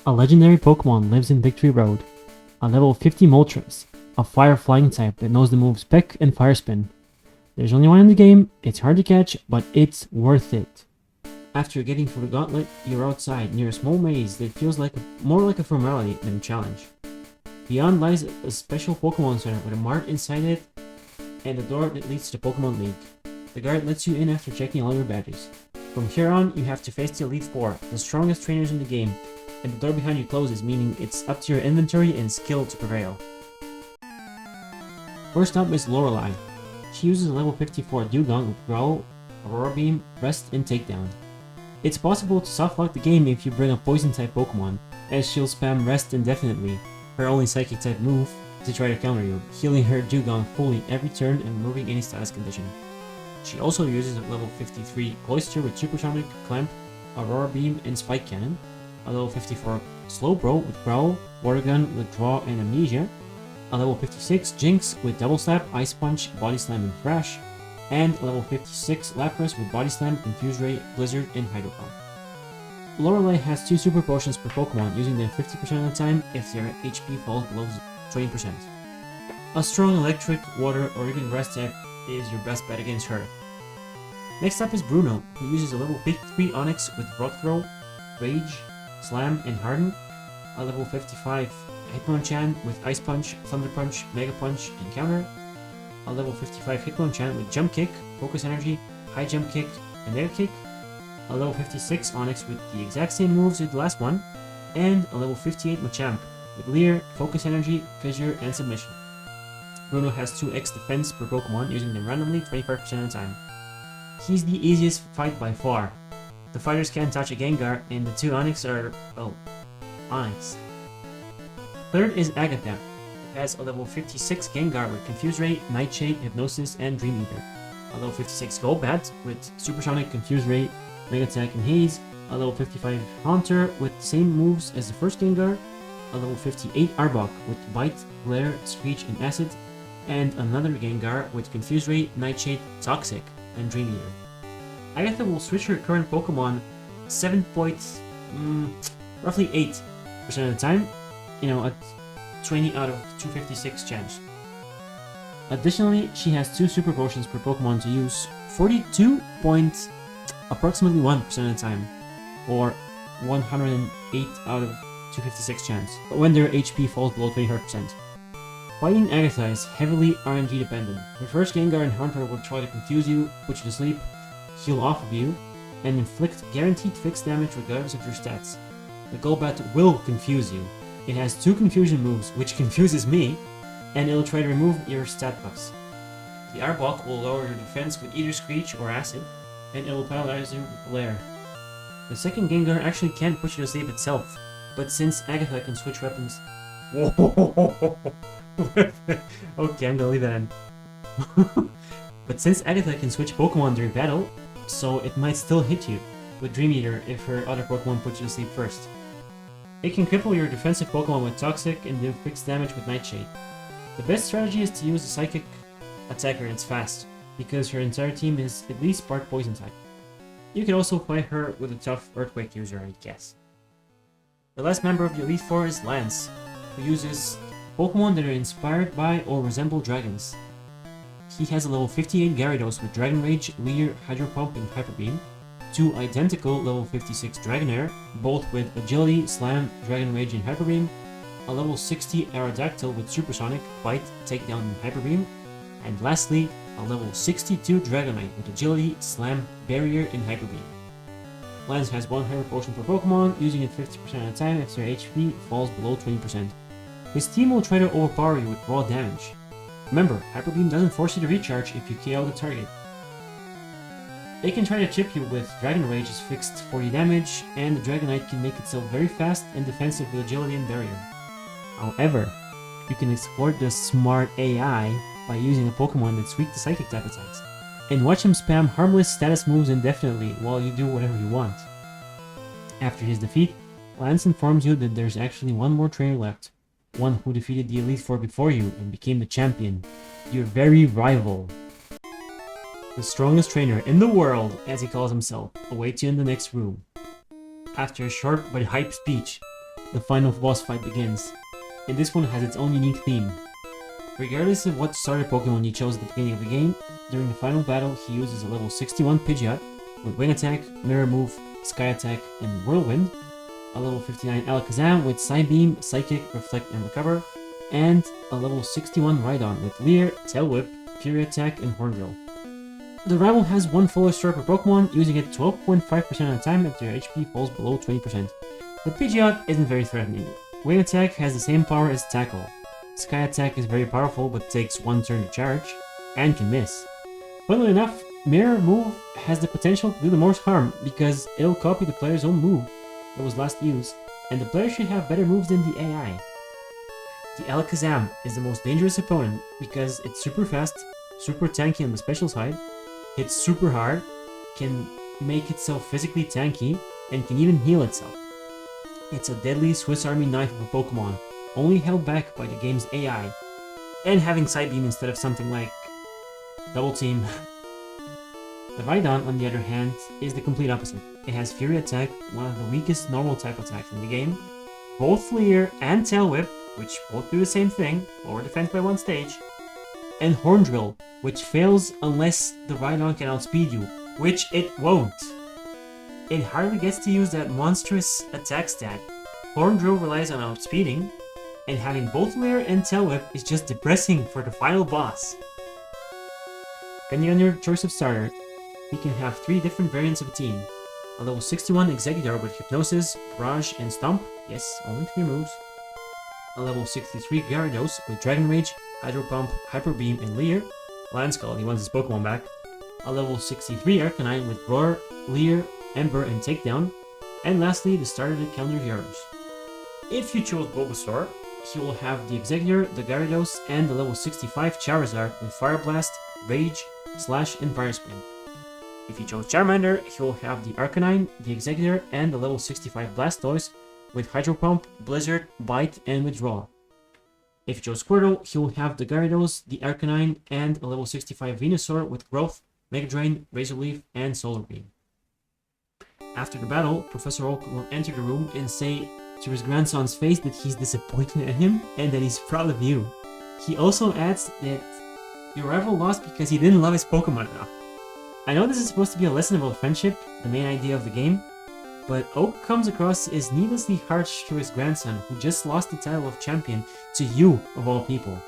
Speaker 4: A legendary Pokemon lives in Victory Road, a level 50 Moltres, a fire flying type that knows the moves Peck and Fire Spin. There's only one in the game, it's hard to catch, but it's worth it. After getting through the gauntlet, you're outside near a small maze that feels more like a formality than a challenge. Beyond lies a special Pokemon Center with a mart inside it and a door that leads to the Pokemon League. The guard lets you in after checking all your badges. From here on, you have to face the Elite Four, the strongest trainers in the game, and the door behind you closes, meaning it's up to your inventory and skill to prevail. First up is Lorelei. She uses a level 54 Dugong with Growl, Aurora Beam, Rest, and Takedown. It's possible to softlock the game if you bring a Poison-type Pokemon, as she'll spam Rest indefinitely, her only Psychic-type move, to try to counter you, healing her Dugong fully every turn and removing any status condition. She also uses a level 53 Cloyster with Supersonic, Clamp, Aurora Beam, and Spike Cannon, a level 54 Slowbro with Growl, Water Gun with Draw and Amnesia, a level 56 Jinx with Double Slap, Ice Punch, Body Slam, and Thrash, and a level 56 Lapras with Body Slam, Confuse Ray, Blizzard, and Hydro Pump. Lorelei has 2 Super Potions per Pokemon, using them 50% of the time if their HP falls below 20%. A strong Electric, Water, or even Grass type is your best bet against her. Next up is Bruno, who uses a level 53 Onix with Rock Throw, Rage, Slam, and Harden, a level 55 Hitmonchan with Ice Punch, Thunder Punch, Mega Punch, and Counter, a level 55 Hitmonchan with Jump Kick, Focus Energy, High Jump Kick, and Mega Kick, a level 56 Onix with the exact same moves as the last one, and a level 58 Machamp with Leer, Focus Energy, Fissure, and Submission. Bruno has 2x defense per Pokemon, using them randomly 25% of the time. He's the easiest fight by far. The fighters can't touch a Gengar, and the 2 Onix are, well, Onix. Third is Agatha. It has a level 56 Gengar with Confuse Ray, Nightshade, Hypnosis, and Dream Eater. A level 56 Golbat with Supersonic, Confuse Ray, Mega Attack, and Haze. A level 55 Haunter with the same moves as the first Gengar. A level 58 Arbok with Bite, Glare, Screech, and Acid. And another Gengar with Confuse Ray, Nightshade, Toxic, and Dream Eater. Agatha will switch her current Pokemon roughly 8% of the time, at 20 out of 256 chance. Additionally, she has 2 Super Potions per Pokemon to use approximately 1% of the time, or 108 out of 256 chance, when their HP falls below 25%. Fighting Agatha is heavily RNG dependent. Her first Gengar and Haunter will try to confuse you, put you to sleep, heal off of you, and inflict guaranteed fixed damage regardless of your stats. The Golbat will confuse you. It has 2 confusion moves, which confuses me, and it'll try to remove your stat buffs. The Arbok will lower your defense with either Screech or Acid, and it will paralyze you with Glare. The second Gengar actually can't put you to sleep itself, but since Agatha can switch weapons... Okay, I'm gonna leave that in. But since Agatha can switch Pokemon during battle, so it might still hit you with Dream Eater if her other Pokemon puts you to sleep first. It can cripple your defensive Pokemon with Toxic and do fixed damage with Nightshade. The best strategy is to use a Psychic attacker and it's fast, because her entire team is at least part Poison type. You can also fight her with a tough Earthquake user, I guess. The last member of the Elite Four is Lance, who uses Pokemon that are inspired by or resemble dragons. He has a level 58 Gyarados with Dragon Rage, Leer, Hydro Pump, and Hyper Beam, 2 identical level 56 Dragonair, both with Agility, Slam, Dragon Rage, and Hyper Beam, a level 60 Aerodactyl with Supersonic, Bite, Takedown, and Hyper Beam, and lastly, a level 62 Dragonite with Agility, Slam, Barrier, and Hyper Beam. Lance has 1 Hyper Potion per Pokemon, using it 50% of the time if their HP falls below 20%. His team will try to overpower you with raw damage. Remember, Hyper Beam doesn't force you to recharge if you KO the target. They can try to chip you with Dragon Rage's fixed 40 damage, and the Dragonite can make itself very fast and defensive with Agility and Barrier. However, you can exploit the smart AI by using a Pokemon that's weak to Psychic type attacks, and watch him spam harmless status moves indefinitely while you do whatever you want. After his defeat, Lance informs you that there's actually one more trainer left, one who defeated the Elite Four before you and became the champion, your very rival. The strongest trainer in the world, as he calls himself, awaits you in the next room. After a short but hype speech, the final boss fight begins, and this one has its own unique theme. Regardless of what starter Pokemon you chose at the beginning of the game, during the final battle he uses a level 61 Pidgeot with Wing Attack, Mirror Move, Sky Attack, and Whirlwind, a level 59 Alakazam with Psybeam, Psychic, Reflect, and Recover, and a level 61 Rhydon with Leer, Tail Whip, Fury Attack, and Hornbill. The rival has 1 Fuller Star per Pokemon, using it 12.5% of the time if their HP falls below 20%. The Pidgeot isn't very threatening. Wave Attack has the same power as Tackle. Sky Attack is very powerful but takes one turn to charge, and can miss. Funnily enough, Mirror Move has the potential to do the most harm because it'll copy the player's own move that was last used, and the player should have better moves than the AI. The Alakazam is the most dangerous opponent because it's super fast, super tanky on the special side, hits super hard, can make itself physically tanky, and can even heal itself. It's a deadly Swiss Army knife of a Pokémon, only held back by the game's AI, and having Side Beam instead of something like Double Team. The Rhydon, on the other hand, is the complete opposite. It has Fury Attack, one of the weakest normal type attacks in the game, both Leer and Tail Whip, which both do the same thing, lower defense by one stage, and Horn Drill, which fails unless the Rhydon can outspeed you, which it won't. It hardly gets to use that monstrous attack stat. Horn Drill relies on outspeeding, and having both Leer and Tail Whip is just depressing for the final boss. Depending on your choice of starter, you can have 3 different variants of a team. A level 61 Exeggutor with Hypnosis, Barrage, and Stomp, yes, only 3 moves. A level 63 Gyarados with Dragon Rage, Hydro Pump, Hyper Beam, and Leer. Lance Call, he wants his Pokemon back. A level 63 Arcanine with Roar, Leer, Ember, and Takedown. And lastly, the starter that counter heroes. If you chose Bulbasaur, he will have the Exeggutor, the Gyarados, and the level 65 Charizard with Fire Blast, Rage, Slash, and Fire Spin. If you chose Charmander, he will have the Arcanine, the Exeggutor, and the level 65 Blastoise with Hydro Pump, Blizzard, Bite, and Withdraw. If you chose Squirtle, he will have the Gyarados, the Arcanine, and a level 65 Venusaur with Growth, Mega Drain, Razor Leaf, and Solar Beam. After the battle, Professor Oak will enter the room and say to his grandson's face that he's disappointed at him and that he's proud of you. He also adds that your rival lost because he didn't love his Pokemon enough. I know this is supposed to be a lesson about friendship, the main idea of the game, but Oak comes across as needlessly harsh to his grandson, who just lost the title of champion to you, of all people.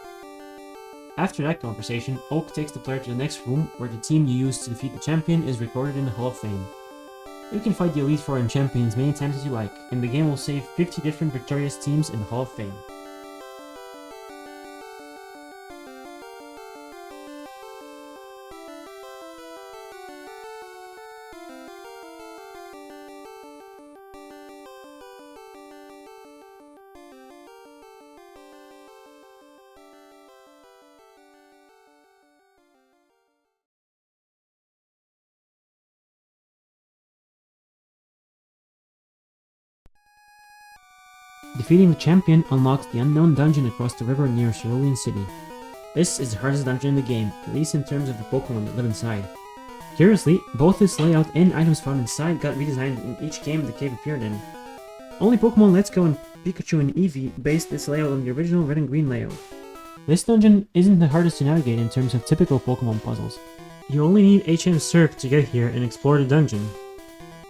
Speaker 4: After that conversation, Oak takes the player to the next room, where the team you used to defeat the champion is recorded in the Hall of Fame. You can fight the Elite Four and champions many times as you like, and the game will save 50 different victorious teams in the Hall of Fame. Defeating the champion unlocks the unknown dungeon across the river near Cerulean City. This is the hardest dungeon in the game, at least in terms of the Pokemon that live inside. Curiously, both its layout and items found inside got redesigned in each game the cave appeared in. Only Pokemon Let's Go and Pikachu and Eevee based this layout on the original red and green layout. This dungeon isn't the hardest to navigate in terms of typical Pokemon puzzles. You only need HM Cirque to get here and explore the dungeon.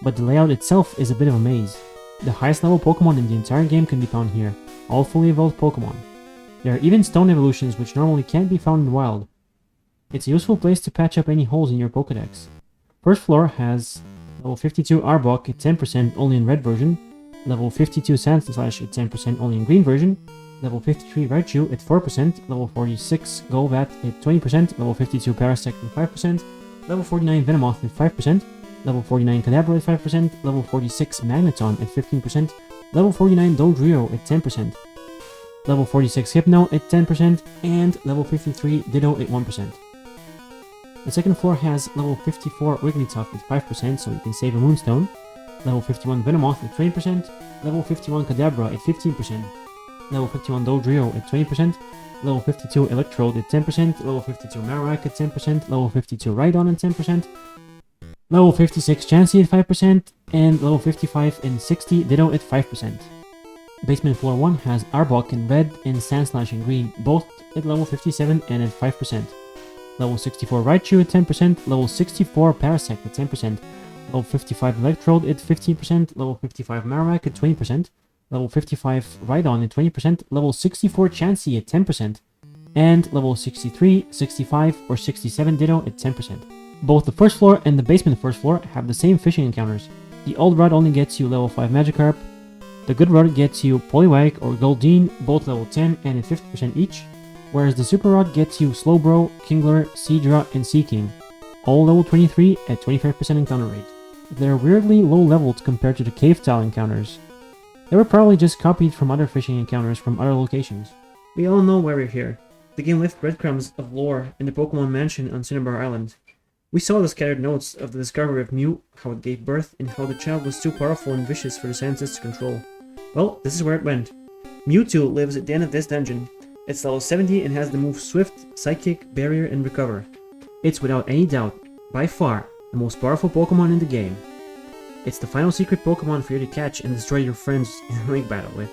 Speaker 4: But the layout itself is a bit of a maze. The highest level Pokemon in the entire game can be found here, all fully evolved Pokemon. There are even stone evolutions which normally can't be found in the wild. It's a useful place to patch up any holes in your Pokedex. First floor has level 52 Arbok at 10% only in red version, level 52 Sandslash at 10% only in green version, level 53 Raichu at 4%, level 46 Golbat at 20%, level 52 Parasect at 5%, level 49 Venomoth at 5%, level 49 Kadabra at 5%, level 46 Magneton at 15%, level 49 Dodrio at 10%, level 46 Hypno at 10%, and level 53 Ditto at 1%. The second floor has level 54 Wigglytuff at 5%, so you can save a Moonstone, level 51 Venomoth at 20%, level 51 Kadabra at 15%, level 51 Dodrio at 20%, level 52 Electrode at 10%, level 52 Marowak at 10%, level 52 Rhydon at 10%, level 56 Chansey at 5%, and level 55 and 60 Ditto at 5%. Basement floor 1 has Arbok in red and Sandslash in green, both at level 57 and at 5%. Level 64 Raichu at 10%, level 64 Parasect at 10%, level 55 Electrode at 15%, level 55 Marowak at 20%, level 55 Rhydon at 20%, level 64 Chansey at 10%, and level 63, 65, or 67 Ditto at 10%. Both the first floor and the basement first floor have the same fishing encounters. The old rod only gets you level 5 Magikarp, The good rod gets you Poliwag or Goldeen, both level 10 and at 50% each, whereas the super rod gets you Slowbro, Kingler, Seadra, and Seaking, all level 23 at 25% encounter rate. They're weirdly low leveled compared to the cave tile encounters. They were probably just copied from other fishing encounters from other locations. We all know why we're here. The game left breadcrumbs of lore in the Pokemon Mansion on Cinnabar Island. We saw the scattered notes of the discovery of Mew, how it gave birth, and how the child was too powerful and vicious for the scientists to control. Well, this is where it went. Mewtwo lives at the end of this dungeon. It's level 70 and has the moves Swift, Psychic, Barrier, and Recover. It's without any doubt, by far, the most powerful Pokemon in the game. It's the final secret Pokemon for you to catch and destroy your friends in a link battle with.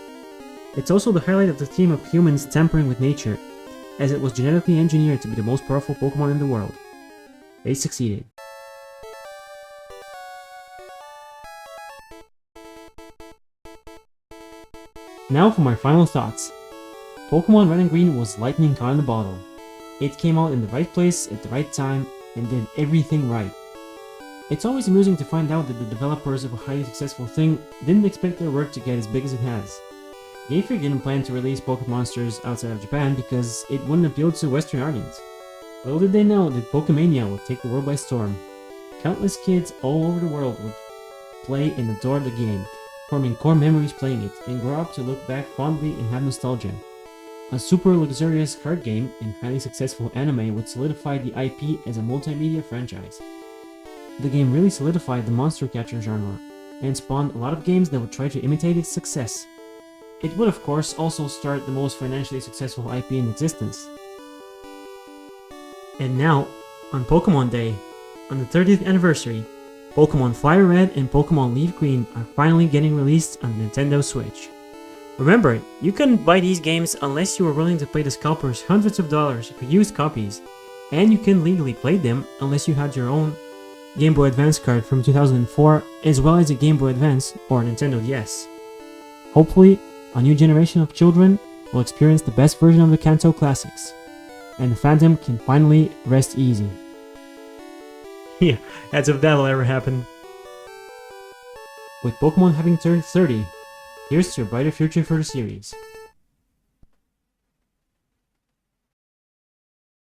Speaker 4: It's also the highlight of the theme of humans tampering with nature, as it was genetically engineered to be the most powerful Pokemon in the world. They succeeded. Now for my final thoughts. Pokemon Red and Green was lightning caught in a bottle. It came out in the right place at the right time and did everything right. It's always amusing to find out that the developers of a highly successful thing didn't expect their work to get as big as it has. Game Freak didn't plan to release Pokémon Monsters outside of Japan because it wouldn't appeal to Western audience. Little did they know that Pokemania would take the world by storm. Countless kids all over the world would play and adore the game, forming core memories playing it, and grow up to look back fondly and have nostalgia. A super luxurious card game and highly successful anime would solidify the IP as a multimedia franchise. The game really solidified the monster catcher genre, and spawned a lot of games that would try to imitate its success. It would of course also start the most financially successful IP in existence. And now, on Pokemon Day, on the 30th anniversary, Pokemon Fire Red and Pokemon Leaf Green are finally getting released on the Nintendo Switch. Remember, you couldn't buy these games unless you were willing to pay the scalpers hundreds of dollars for used copies, and you couldn't legally play them unless you had your own Game Boy Advance card from 2004, as well as a Game Boy Advance or Nintendo DS. Hopefully, a new generation of children will experience the best version of the Kanto classics, and the Phantom can finally rest easy. Yeah, as if that'll ever happen. With Pokemon having turned 30, here's to a brighter future for the series.